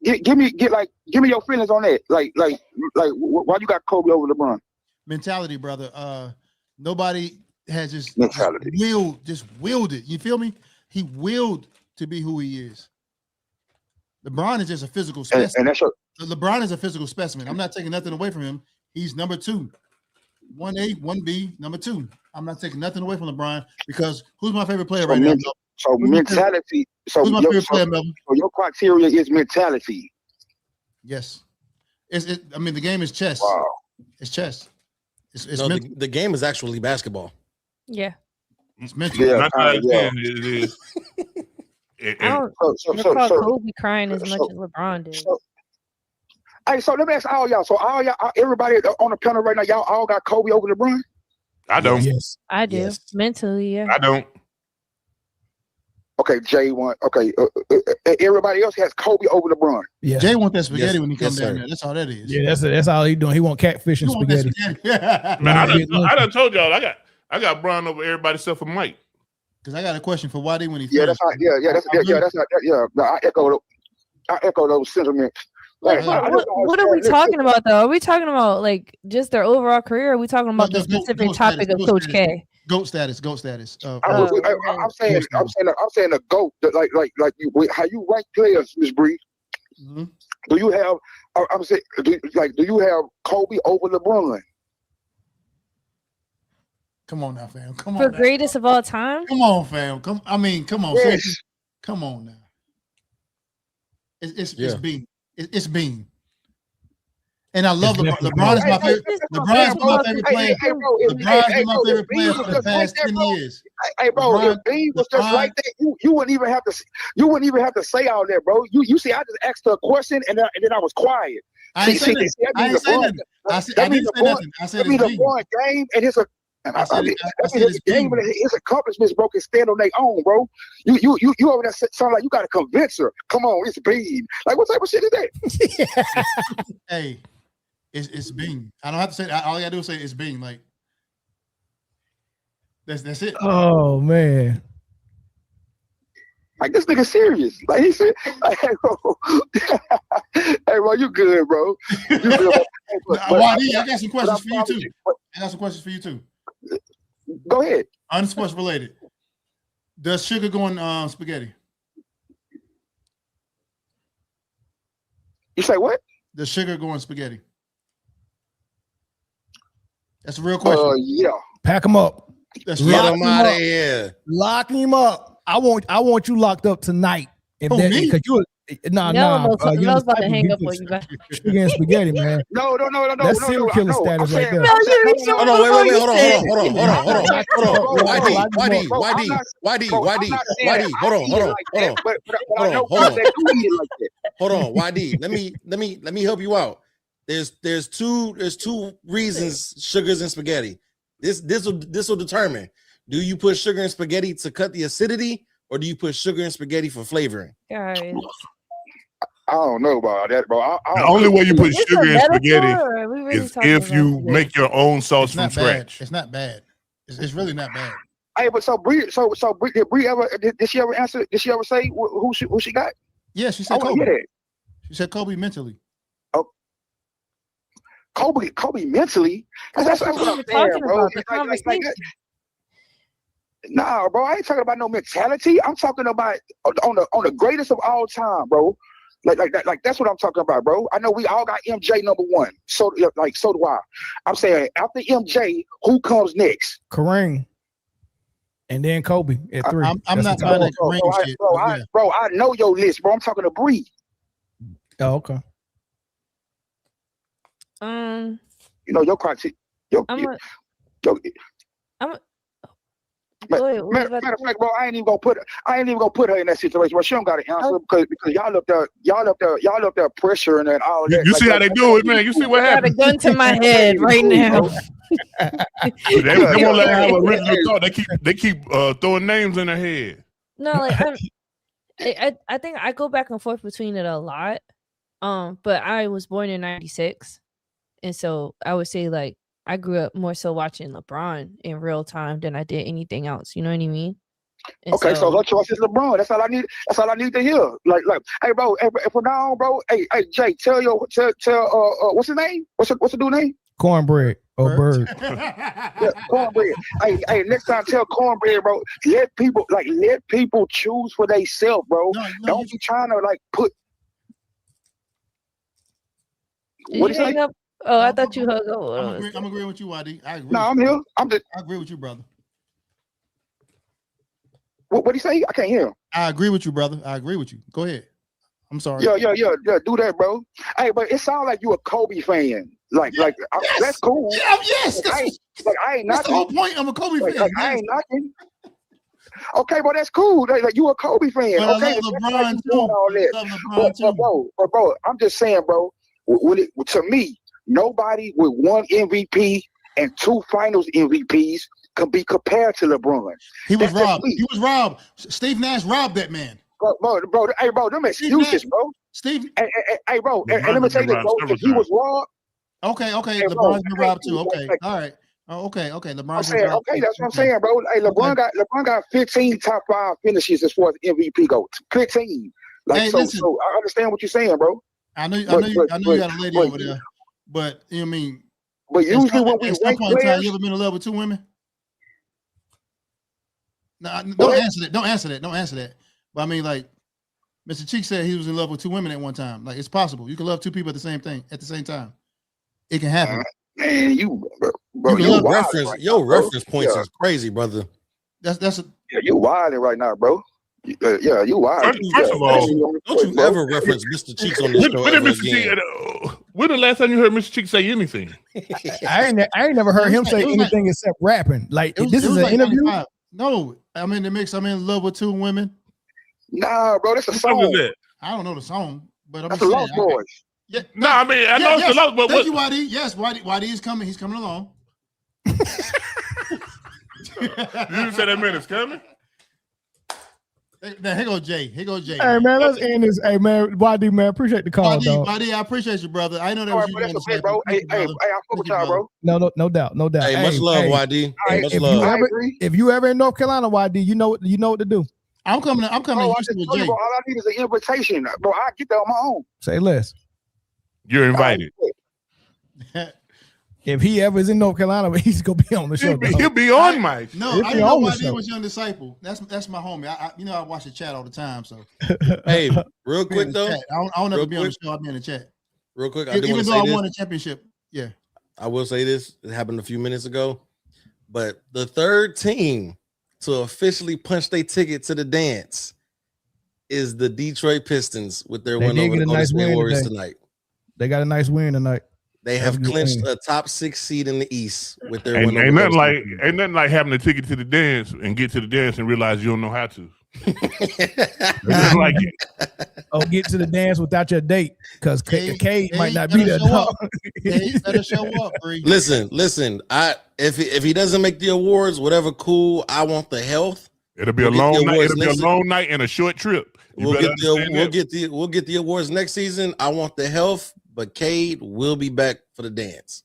give me your feelings on that. Like, why you got Kobe over LeBron? Mentality, brother. Nobody has just mentality. Willed it. You feel me? He willed to be who he is. LeBron is just a physical specimen. And that's LeBron is a physical specimen. I'm not taking nothing away from him. He's number 2. 1A, 1B, number 2. I'm not taking nothing away from LeBron, because who's my favorite player right now? So mentality. Who's my favorite player, Melvin? So your criteria is mentality. Yes. I mean, the game is chess. Wow. It's chess. The game is actually basketball. Yeah. It's mental. Yeah, it is. I don't recall Kobe crying as much as LeBron did. Hey, so let me ask all y'all. So all y'all, everybody on the panel right now, y'all all got Kobe over LeBron? I don't. Yes. I do. Yes. Mentally, yeah. I don't. Okay, Jay won. Okay, everybody else has Kobe over LeBron. Yeah. Jay want that spaghetti when he comes yes, down sir. there. That's all that is. Yeah, that's all he doing. He want catfish and spaghetti. Man, I done told y'all I got Bron over everybody except for Mike. Because I got a question for Waddy when he I echo those sentiments. Like, what are we talking about though? Are we talking about like just their overall career? Or are we talking about the specific topic of Coach K? GOAT status. I'm saying the GOAT. Like how you rank players, Ms. Bree. Mm-hmm. Do you have? I'm saying, do you have Kobe over LeBron? Come on now, fam. Come on. For greatest of all time? Come on, fam. Come on. Yes. Come on now. It's Bean. It's Bean. And I love LeBron. LeBron is my favorite. LeBron's my favorite player. LeBron's been my favorite player for the past 10 years. Hey, bro, if Bean was just like that, you wouldn't even have to. You wouldn't even have to say all that, bro. You see, I just asked her a question and then I was quiet. I ain't say nothing. I didn't say nothing. I said it's Bean. LeBron game and his. I said his game and his accomplishments, bro, can stand on their own, bro. You over there sound like you got to convince her. Come on, it's Bean. Like, what type of shit is that? Hey, it's Bean. I don't have to say. All I gotta do is say it's Bean. Like, that's it. Oh man. Like, this nigga serious. Like, he said, like, hey, bro, you good, bro. You good. I got some questions for you too. I got some questions for you too. Go ahead. Unsports related. Does sugar go in spaghetti? You say what? Does sugar go in spaghetti? That's a real question. Yeah. Pack him up. Get him out of here. Lock him up. I want you locked up tonight. If that, because you Mel's about to hang up on you. Sugar and spaghetti, man. No. That's serial killer status right there. Hold on, wait. YD. Hold on, YD. Let me help you out. There's two reasons sugars and spaghetti. This will determine. Do you put sugar in spaghetti to cut the acidity, or do you put sugar in spaghetti for flavoring? Guys. I don't know about that, bro. The only way you put sugar in spaghetti is if you make your own sauce from scratch. It's not bad. It's really not bad. Hey, but so Bree, did Bree ever? Did she ever answer? Did she ever say who she got? Yeah, she said Kobe. She said Kobe mentally. Oh, Kobe mentally. That's what I'm saying, bro. Nah, bro, I ain't talking about no mentality. I'm talking about on the greatest of all time, bro. Like that's what I'm talking about, bro. I know we all got MJ number one. So do I. I'm saying after MJ, who comes next? Kareem. And then Kobe at 3. I'm not buying that Kareem shit. Bro, I know your list, bro. I'm talking to Bree. Oh, okay. You know your criteria. Matter of fact, bro, I ain't even gonna put her in that situation. Well, she don't got to answer because y'all up there pressuring and all that. You see how they do it, man. You see what happens. Got a gun to my head right now. They won't let her have a original thought. They keep throwing names in her head. No, like I think I go back and forth between it a lot. But I was born in '96, and so I would say like I grew up more so watching LeBron in real time than I did anything else. You know what I mean? And okay, so her choice is LeBron. That's all I need. That's all I need to hear. Like, hey, bro. If from now on, bro. Hey, Jay, tell what's his name? What's the dude name? Cornbread or Bird. Yeah, Cornbread. Hey, next time tell Cornbread, bro. Let people choose for themselves, bro. Don't be trying to like put. What do you say? Oh, I thought you hung up. I'm agreeing with you, YD. I agree. No, I'm here. I agree with you, brother. What do you say? I can't hear him. I agree with you, brother. I agree with you. Go ahead. I'm sorry. Yeah. Do that, bro. Hey, but it sounds like you a Kobe fan. Yes. That's cool. Yeah, yes. I ain't knocking. That's the whole point. I'm a Kobe fan. I ain't knocking. Okay, bro, that's cool. Like you a Kobe fan. But okay, I love LeBron too. All that. But bro, I'm just saying, bro. To me, nobody with 1 MVP and 2 Finals MVPs can be compared to LeBron. He was robbed. He was robbed. Steve Nash robbed that man. Bro, hey, bro, them excuses, bro. Steve. Hey, bro, and let me tell you this, bro. If he was robbed. Okay. Hey, LeBron's been robbed too. Okay, all right. Oh, okay. LeBron's been robbed. Okay, that's what I'm saying, bro. Hey, LeBron got 15 top 5 finishes as far as MVP goes. 15. Like, hey, so I understand what you're saying, bro. I know you got a lady over there, but you know what I mean. But usually when we at some rank point in time, players, you ever been in love with two women? No, don't answer that. Don't answer that. But I mean, like, Mr. Cheek said he was in love with two women at one time. Like, it's possible. You can love two people at the same time. It can happen. Man, your reference points is crazy, brother. That's you wilding right now, bro. Yeah, you wilding. First of all, don't you ever reference Mr. Cheeks on this show ever again. When the last time you heard Mr. Cheek say anything? I ain't never heard him say anything except rapping. Like, this is an interview. 95. No, I'm in the mix. I'm in love with two women. Nah, bro, that's a song. What is that? I don't know the song, but I'm That's the Lost Boys. Yeah, no, I mean I know it's the Lost Boys. Thank you, YD. Yes, YD is coming. He's coming along. You didn't say that man is coming. Here go Jay. Hey man, let's end this. Hey man, YD man, appreciate the call, dog. YD, I appreciate you, brother. I know that was you, bro. Hey, I fuck with y'all, bro. No doubt. Hey, much love, YD. Much love. If you ever in North Carolina, YD, you know what to do. I'm coming. Bro, I just told you, bro, all I need is an invitation, bro. I get that on my own. Say less. You're invited. If he ever is in North Carolina, he's gonna be on the show. He'll be on Mike. No, I know YD was Young Disciple. That's my homie. I watch the chat all the time. So hey, real quick though, I don't ever be on the show. I'll be in the chat. Real quick, even though I won a championship. Yeah, I will say this. It happened a few minutes ago, but the third team to officially punch their ticket to the dance is the Detroit Pistons with their win over the Golden State Warriors tonight. They got a nice win tonight. They have clinched a top 6 seed in the East with their win. Ain't nothing like having a ticket to the dance and get to the dance and realize you don't know how to. Like it. Oh, get to the dance without your date because Cade might not be there. Cade better show up. Listen. If he doesn't make the awards, whatever, cool. I want the health. It'll be a long night. It'll be a long night and a short trip. We'll get the awards next season. I want the health, but Cade will be back for the dance.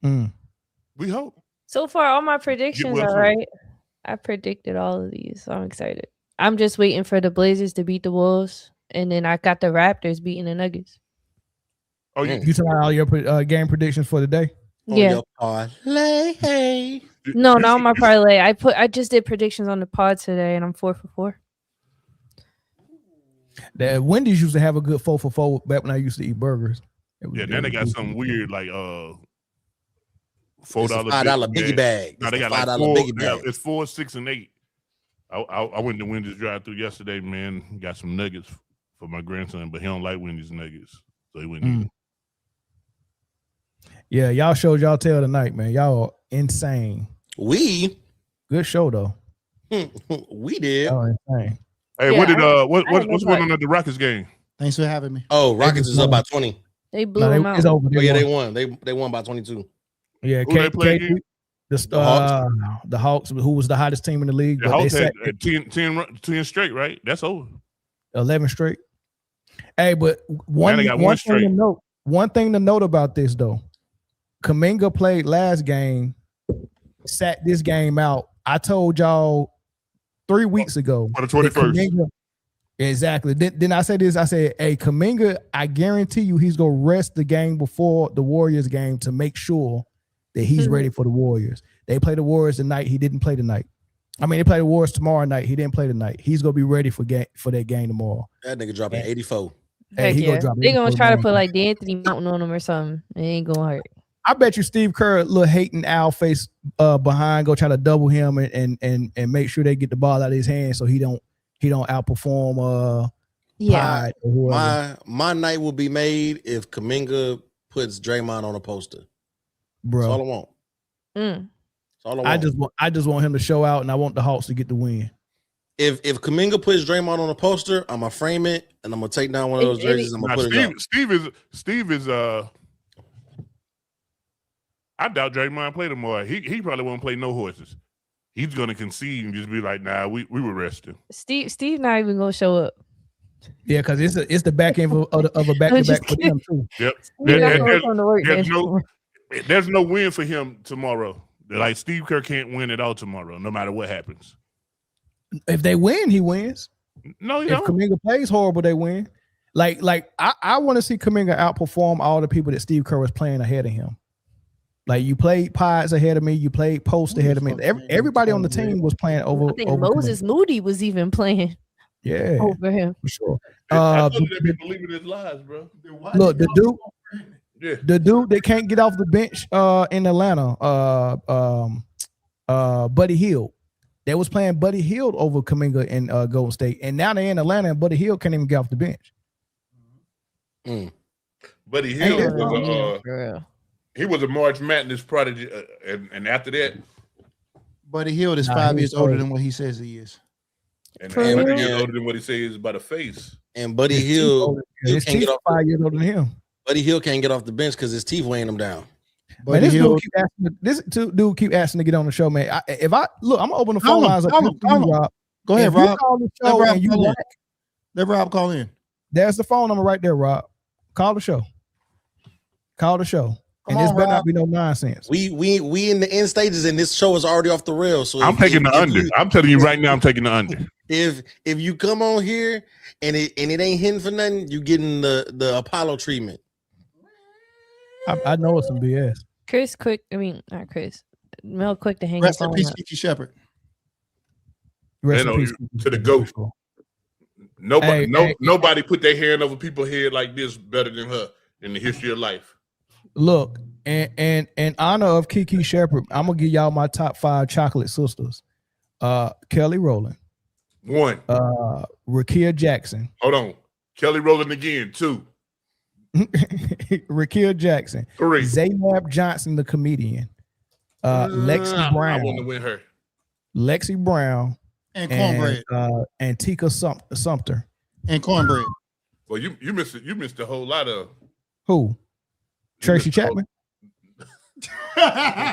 We hope. So far, all my predictions are right. I predicted all of these, so I'm excited. I'm just waiting for the Blazers to beat the Wolves, and then I got the Raptors beating the Nuggets. Oh, you talking about all your game predictions for the day? Yeah. No, not on my parlay. I just did predictions on the pod today, and I'm 4 for 4. The Wendy's used to have a good 4 for 4 back when I used to eat burgers. Then they got something weird like $4 biggie bag. No, they got like $4 bag. It's 4, 6, and 8. I went to Wendy's drive-through yesterday, man. Got some nuggets for my grandson, but he don't like Wendy's nuggets, so he went. Yeah, y'all showed y'all tail tonight, man. Y'all insane. Good show though. We did. Y'all insane. Hey, what's going on at the Rockets game? Thanks for having me. Oh, Rockets is up by 20. They blew them out. It's over. They won. They won by 22. Yeah, the Hawks, who was the hottest team in the league. The Hawks had 10 straight, right? That's over. 11 straight. Hey, but one thing to note about this though, Kuminga played last game, sat this game out. I told y'all 3 weeks ago. On the 21st. Exactly. Then I said this. I said, hey, Kuminga, I guarantee you he's going to rest the game before the Warriors game to make sure that he's ready for the Warriors. They play the Warriors tonight. He didn't play tonight. I mean, they play the Warriors tomorrow night. He didn't play tonight. He's going to be ready for that game tomorrow. That nigga dropping 84. Heck yeah. They're going to try to put like D'Anthony Mountain on him or something. It ain't going to hurt. I bet you Steve Kerr, little hating owl face behind, go try to double him and make sure they get the ball out of his hands so he don't outperform Pride or whoever. My night will be made if Kuminga puts Draymond on a poster. Bro. That's all I want. That's all I want. I just want him to show out, and I want the Hawks to get the win. If Kuminga puts Draymond on a poster, I'm gonna frame it and I'm gonna take down one of those jerseys. I'm gonna put it up. Steve is I doubt Draymond play tomorrow. He probably won't play no horses. He's gonna concede and just be like, nah, we were resting. Steve not even gonna show up. Yeah, because it's the back end of a back-to-back for them too. Yep. There's no win for him tomorrow. Like Steve Kerr can't win at all tomorrow, no matter what happens. If they win, he wins. No, if Kuminga plays horrible, they win. Like I want to see Kuminga outperform all the people that Steve Kerr was playing ahead of him. Like you played pods ahead of me, you played post ahead of me. Everybody on the team was playing over. I think over Moses Kuminga. Moody was even playing. Yeah, over him for sure. I told you that people believe in his lies, bro. Look, the dude that can't get off the bench in Atlanta, Buddy Hield. They was playing Buddy Hield over Kuminga in Golden State, and now they're in Atlanta, and Buddy Hield can't even get off the bench. Buddy Hield was he was a March Madness prodigy, and after that, Buddy Hield is 5 years older than what he says he is. And 100 years older than what he says is by the face. And Buddy Hield, his can't get off 5 years older than him. Buddy Hield can't get off the bench because his teeth weighing him down. Man, this dude keep asking to get on the show, man. I'm gonna open the phone lines up. Rob. Go ahead, Rob. Let Rob call in. There's the phone number right there, Rob. Call the show. And this better not be no nonsense. We in the end stages, and this show is already off the rails. So I'm taking the under. I'm telling you right now, I'm taking the under. If you come on here and it ain't hitting for nothing, you getting the Apollo treatment. I know it's some BS. Not Chris. Mel quick to hang Rest up in peace, Kiki Shepard. Rest in peace. To the GOAT. Nobody put their hand over people's head like this better than her in the history of life. Look, and in honor of Kiki Shepard, I'm gonna give y'all my top 5 chocolate sisters. Kelly Rowland. 1. Rakia Jackson. Hold on. Kelly Rowland again. 2. Rakia Jackson. 3. Zaynab Johnson, the comedian. Lexi Brown. I want to win her. Lexi Brown. And Cornbread. And Tika Sumter. And Cornbread. Well, you missed a whole lot of who? Tracy Chapman. I'd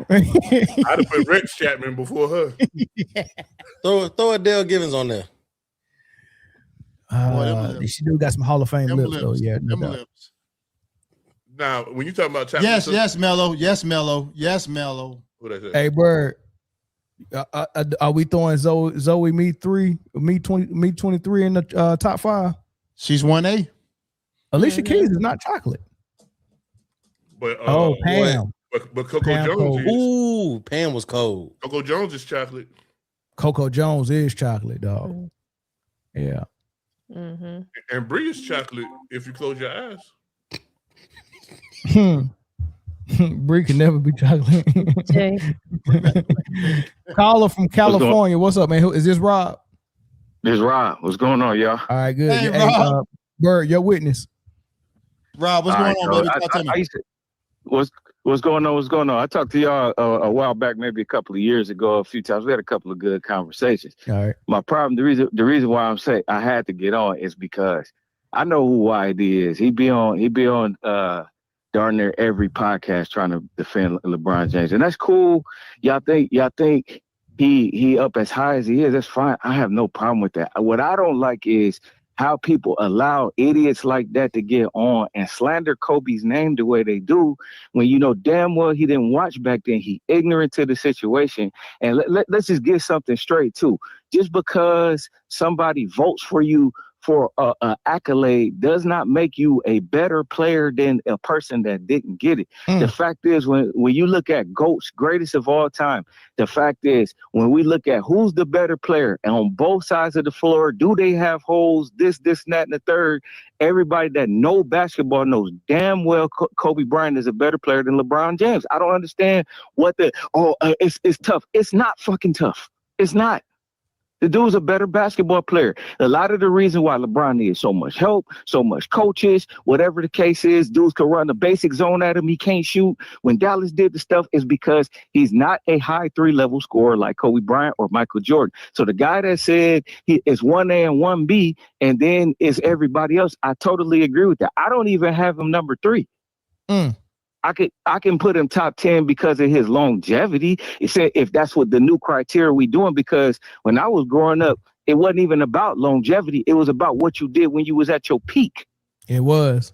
have put Rex Chapman before her. Throw a Dale Givens on there. She do got some Hall of Fame lips, though. Yeah, no doubt. Now, when you talk about Chapman, yes, Mello. What I say? Hey, Bird. Are we throwing Zoe me 23 in the top 5? She's 1A. Alicia Keys is not chocolate. But Pam. But Coco Pam Jones cold. is. Ooh, Pam was cold. Coco Jones is chocolate. Coco Jones is chocolate, dog. Yeah. Mm-hmm. And Bree is chocolate if you close your eyes. Bree can never be chocolate. Caller from California. What's up, man? Is this Rob? This is Rob. What's going on, y'all? All right, good. Hey, Rob. Bird, your witness. Rob, what's going on, baby? Talk to me. What's going on? What's going on? I talked to y'all a while back, maybe a couple of years ago, a few times. We had a couple of good conversations. All right. My problem, the reason why I'm saying I had to get on is because I know who YD is. He be on darn near every podcast trying to defend LeBron James, and that's cool. Y'all think he up as high as he is? That's fine. I have no problem with that. What I don't like is how people allow idiots like that to get on and slander Kobe's name the way they do when you know damn well he didn't watch back then. He ignorant to the situation. And let's just get something straight too. Just because somebody votes for you for an accolade does not make you a better player than a person that didn't get it. The fact is, when you look at GOATs, greatest of all time, the fact is, when we look at who's the better player and on both sides of the floor, do they have holes, this, and that, and the third, everybody that know basketball knows damn well Kobe Bryant is a better player than LeBron James. I don't understand it's tough. It's not fucking tough. It's not. The dude's a better basketball player. A lot of the reason why LeBron needs so much help, so much coaches, whatever the case is, dudes can run the basic zone at him. He can't shoot. When Dallas did the stuff, is because he's not a high 3-level scorer like Kobe Bryant or Michael Jordan. So the guy that said he is 1A and 1B and then is everybody else, I totally agree with that. I don't even have him number 3. I can put him top 10 because of his longevity. It said if that's what the new criteria we doing, because when I was growing up, it wasn't even about longevity. It was about what you did when you was at your peak. It was.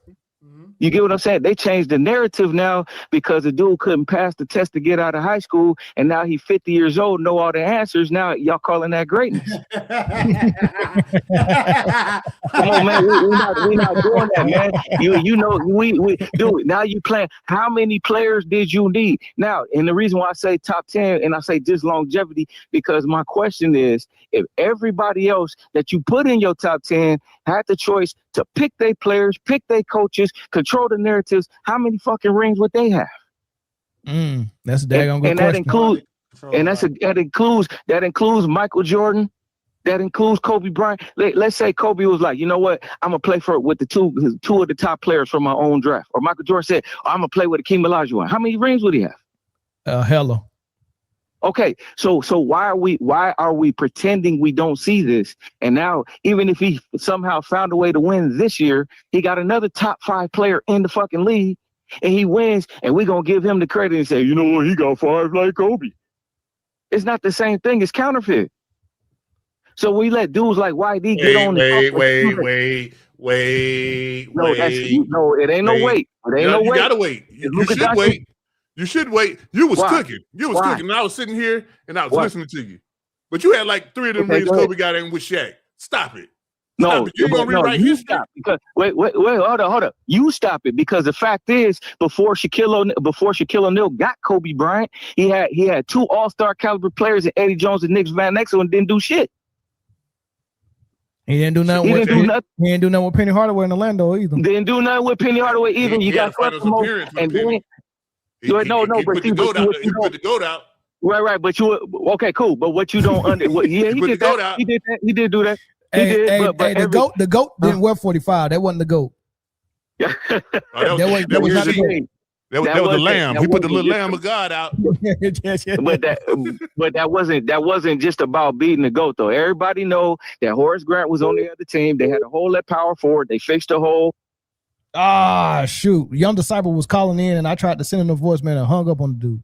You get what I'm saying? They changed the narrative now because the dude couldn't pass the test to get out of high school, and now he's 50 years old, know all the answers. Now y'all calling that greatness? Come on, man. We're not doing that, man. You know we do it. Now you playing. How many players did you need? Now, and the reason why I say top 10 and I say just longevity, because my question is, if everybody else that you put in your top 10 had the choice to pick their players, pick their coaches, control the narratives, how many fucking rings would they have? That's a daggone good question. That includes Michael Jordan. That includes Kobe Bryant. Let's say Kobe was like, you know what? I'm gonna play with the two of the top players from my own draft. Or Michael Jordan said, I'm gonna play with Akeem Olajuwon. How many rings would he have? Hella. Okay, so why are we pretending we don't see this? And now, even if he somehow found a way to win this year, he got another top 5 player in the fucking league, and he wins, and we're gonna give him the credit and say, you know what, he got 5 like Kobe. It's not the same thing. It's counterfeit. So we let dudes like YD get on. Wait. No, it ain't no wait. It ain't no wait. You gotta wait. You should wait. You should wait. You was cooking. You was cooking. And I was sitting here and I was listening to you. But you had like 3 of them rings Kobe got in with Shaq. Stop it. No, you gonna rewrite history? Stop. Because wait, hold up. You stop it, because the fact is, before Shaquille O'Neal got Kobe Bryant, he had 2 all-star caliber players in Eddie Jones and Nick Van Exel, and didn't do shit. He didn't do nothing. He didn't do nothing with Penny Hardaway in Orlando either. Didn't do nothing with Penny Hardaway either. You got finals appearance with Penny. He put the GOAT out. Right. But okay, cool. But what you don't under? He did that. He did do that. The GOAT didn't wear 45. That wasn't the GOAT. That was not the GOAT. That was the lamb. He put the little lamb of God out. But that wasn't just about beating the GOAT though. Everybody know that Horace Grant was on the other team. They had a hole at power forward. They fixed the hole. Shoot. Young Disciple was calling in, and I tried to send him a voicemail and hung up on the dude.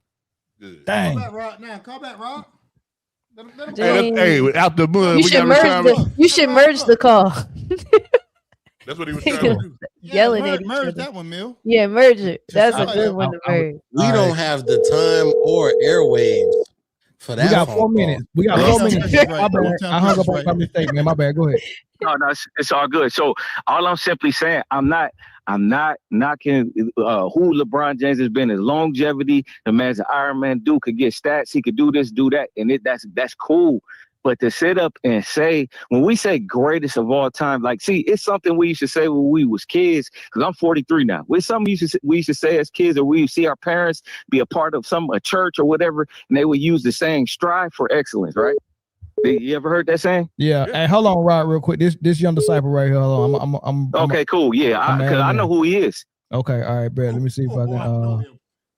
Dang. Call back, Rob. Hey, out the mud. You should merge the call. That's what he was trying to do. Yelling at each other. Merge that one, Mill. Yeah, merge it. That's a good one to merge. We don't have the time or airwaves for that. We got 4 minutes. My bad. I hung up on my mistake, man. My bad. Go ahead. No, it's all good. So all I'm simply saying, I'm not knocking who LeBron James has been. His longevity, the man's an Iron Man dude, could get stats. He could do this, do that, and that's cool. But to sit up and say, when we say greatest of all time, like, see, it's something we used to say when we was kids, because I'm 43 now. It's something we used to say as kids, or we see our parents be a part of a church or whatever, and they would use the saying, strive for excellence, right? You ever heard that saying? Yeah. Hey, hold on, Rod, real quick. This Young Disciple right here. Hold on. Okay, cool. Yeah, because I know who he is. Okay, all right, Brad. Let me see if I can.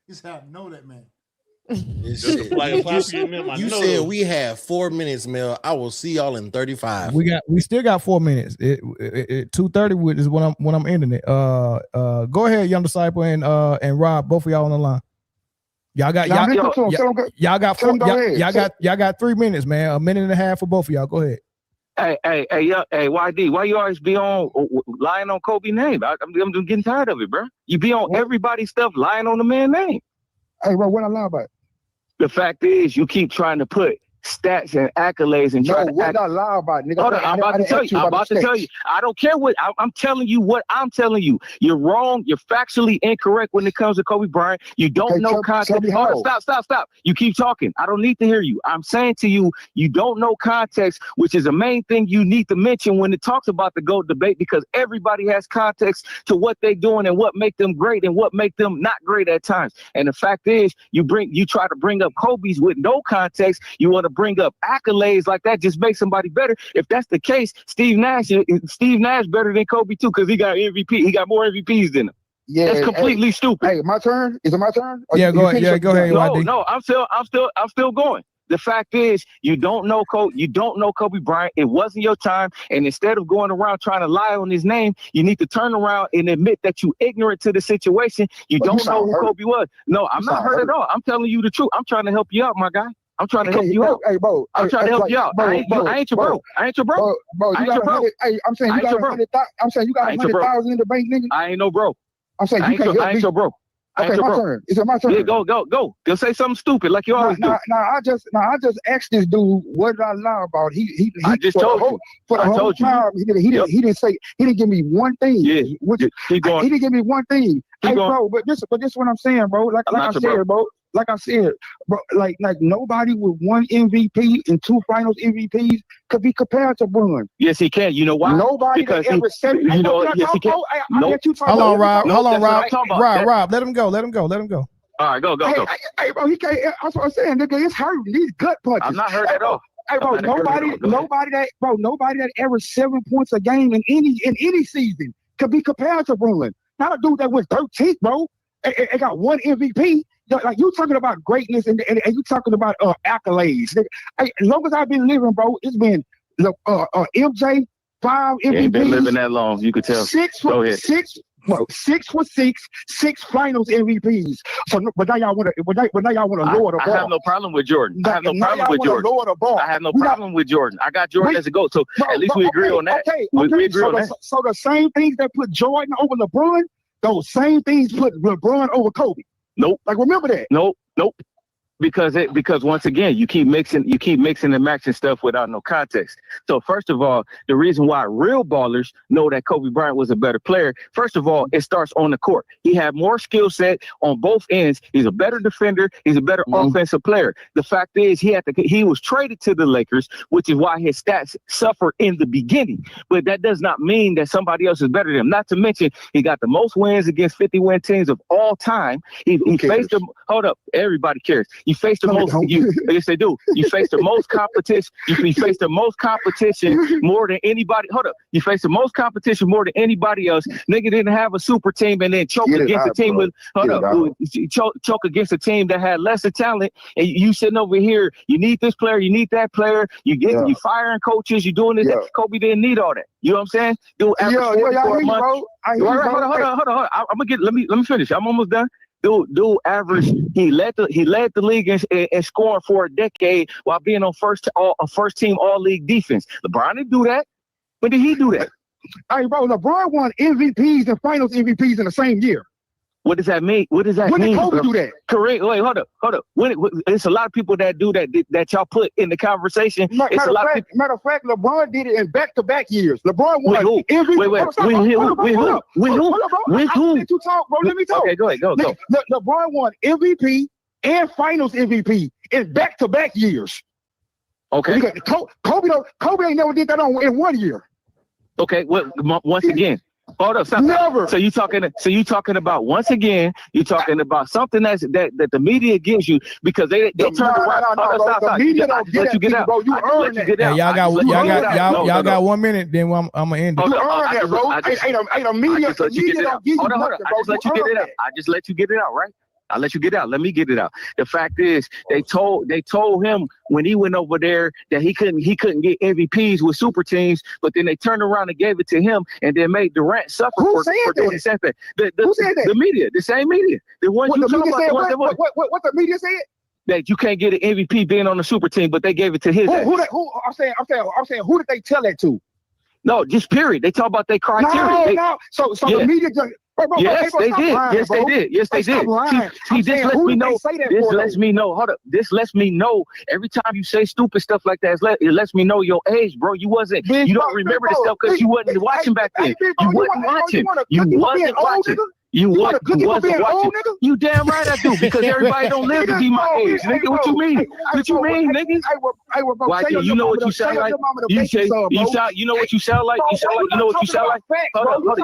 He said, I know that man. You said we have 4 minutes, Mel. I will see y'all in 35. We still got 4 minutes. 2:30 is when I'm ending it. Go ahead, Young Disciple and Rob, both of y'all on the line. Y'all got 3 minutes, man. A minute and a half for both of y'all. Go ahead. Hey, YD, why you always be on lying on Kobe's name? I'm getting tired of it, bro. You be on everybody's stuff lying on the man's name. Hey, bro, what I lie about? The fact is, you keep trying to put stats and accolades and try to what I lie about, nigga. Hold on, I'm about to tell you. I don't care what I'm telling you. What I'm telling you, you're wrong. You're factually incorrect when it comes to Kobe Bryant. You don't know context. Hold on, stop. You keep talking. I don't need to hear you. I'm saying to you, you don't know context, which is the main thing you need to mention when it talks about the GOAT debate, because everybody has context to what they're doing and what make them great and what make them not great at times. And the fact is, you try to bring up Kobe's with no context. You want to bring up accolades like that, just make somebody better. If that's the case, Steve Nash better than Kobe too, because he got MVP. He got more MVPs than him. Yeah, that's completely stupid. Hey, my turn. Is it my turn? Yeah, go ahead. Yeah, go ahead. No, I'm still going. The fact is, you don't know Kobe Bryant. It wasn't your time. And instead of going around trying to lie on his name, you need to turn around and admit that you ignorant to the situation. You don't know who Kobe was. No, I'm not hurt at all. I'm telling you the truth. I'm trying to help you out, my guy. I'm trying to help you out. Hey, bro. I'm trying to help you out. I ain't your bro. Bro, you got 100,000 in the bank, nigga. I ain't no bro. I'm saying I you ain't can't your, I help ain't me. your bro. I ain't Okay, your my bro. turn. Is it my turn? Yeah, go. Go say something stupid like you always do. I just asked this dude what did I lie about. He I just told you. For the I whole told you. time he didn't say, he didn't give me one thing. Yeah, keep going. He didn't give me one thing. Hey, going. bro, but this is what I'm saying, bro. Like I said, bro. Like I said, bro, like nobody with one MVP and 2 finals MVPs could be compared to Bron. Yes, he can. You know why? Nobody Because that ever said, you know, yes, he can. Hold on, Rob. That's Rob. Let him go. All right, go. Hey, bro, he can't. That's what I'm saying, nigga. It's hurting. These gut punches. I'm not hurt at all. Hey, bro, nobody that averaged 7 points a game in any season could be compared to Bron. Not a dude that was 13th, bro. And got 1 MVP. Like you talking about greatness and you talking about accolades. As long as I've been living, bro, it's been MJ 5 MVPs. You ain't been living that long. You could tell. 6 for 6, 6 finals MVPs. So, but now y'all want to lower the bar. I have no problem with Jordan. I have no problem with Jordan. I got Jordan as a GOAT. So at least we agree on that. We agree on that. So the same things that put Jordan over LeBron, those same things put LeBron over Kobe. Nope. Like remember that. Nope. Because once again you keep mixing and matching stuff without no context. So first of all, the reason why real ballers know that Kobe Bryant was a better player, first of all, it starts on the court. He had more skill set on both ends. He's a better defender. He's a better offensive player. The fact is he was traded to the Lakers, which is why his stats suffer in the beginning. But that does not mean that somebody else is better than him. Not to mention he got the most wins against 50-win teams of all time. He faced them. Hold up, everybody cares. You face the most. Yes, they do. You face the most competition. You face the most competition more than anybody. Hold up. You face the most competition more than anybody else. Nigga didn't have a super team and then choke against a team choke against a team that had lesser talent. And you sitting over here. You need this player. You need that player. You firing coaches. You doing this. Yeah. Kobe didn't need all that. You know what I'm saying? Do average 44 a month. Hold on. I'm gonna get. Let me finish. I'm almost done. Dude average. He led the league in scoring for a decade while being on first team all league defense. LeBron didn't do that. When did he do that? Hey, bro, LeBron won MVPs and Finals MVPs in the same year. What does that mean? When did Kobe do that? Correct. Wait, hold up. It's a lot of people that do that y'all put in the conversation. Matter of fact, LeBron did it in back-to-back years. LeBron won MVP. With who? Let you talk, bro. Let me talk. Okay, go ahead. Go. LeBron won MVP and Finals MVP in back-to-back years. Okay. Kobe ain't never did that in 1 year. Okay. Once again. Hold up, stop. Never. So you talking about once again, you're talking about something that the media gives you because they turn around. The media don't get that, bro. You earn that. Hey, y'all got 1 minute. Then I'm gonna end it. You earn that, bro. Ain't a media don't give you nothing, bro. I just let you get it out. I just let you get it out, right? I'll let you get it out. Let me get it out. The fact is, they told him when he went over there that he couldn't get MVPs with super teams, but then they turned around and gave it to him and then made Durant suffer for doing the same thing. Who said that? The media, the same media. The one you talking about. What the media said? That you can't get an MVP being on the super team, but they gave it to his. I'm saying, who did they tell that to? No, just period. They talk about their criteria. No. So the media just. Bro, yes, they did. Yes, they did. Yes, they did. See, this lets me know. This lets me know. Hold up. This lets me know. Every time you say stupid stuff like that, it lets me know your age, bro. You don't remember this stuff because you wasn't watching back then. You wasn't watching. You wasn't watching. You wasn't watching. You damn right I do because everybody don't live to be my age, nigga. What you mean? What you mean, nigga? Why? You know what you sound like? You know what you sound like? You know what you sound like? Hold up.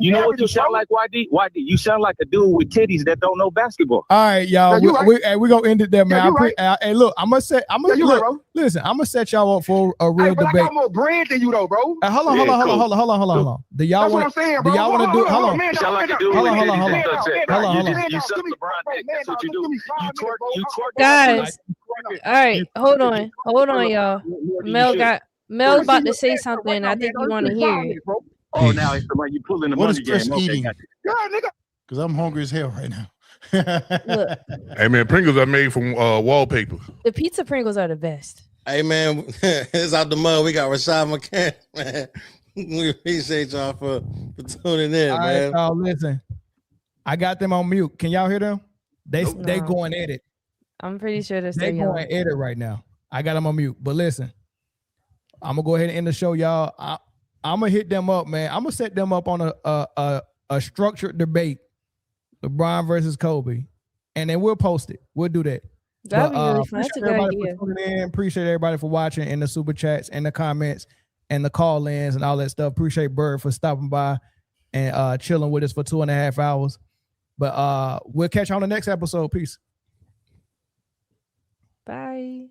You know what you sound like? YD? You sound like a dude with titties that don't know basketball. All right, y'all. We gonna end it there, man. Hey, look, I'm gonna set y'all up for a real debate. I got more brand than you, though, bro. Hold on. Do y'all want to do? Hold on. Hold on. You suck LeBron dick. That's what you do. You twerk. Guys, all right, hold on, y'all. Mel's about to say something. I think you want to hear it. Oh, now it's like you pulling the money game. What is Chris eating? Yeah, nigga. Because I'm hungry as hell right now. Look, hey man, Pringles are made from wallpaper. the pizza Pringles are the best. Hey man, it's out the mud. We got Rashad McCann, man. We appreciate y'all for tuning in, All man. right, y'all, listen. I got them on mute. Can y'all hear them? They No. going at it. I'm pretty sure they're They still going yelling. at it right now. I got them on mute. But listen, I'm gonna go ahead and end the show, y'all. I'm gonna hit them up, man. I'm gonna set them up on a structured debate, LeBron versus Kobe, and then we'll post it. We'll do that. That'd be really fun. That's a Appreciate good everybody idea. for tuning in. Appreciate everybody for watching, and the super chats and the comments and the call-ins and all that stuff. Appreciate Bird for stopping by and chilling with us for 2.5 hours. But we'll catch you on the next episode. Peace. Bye.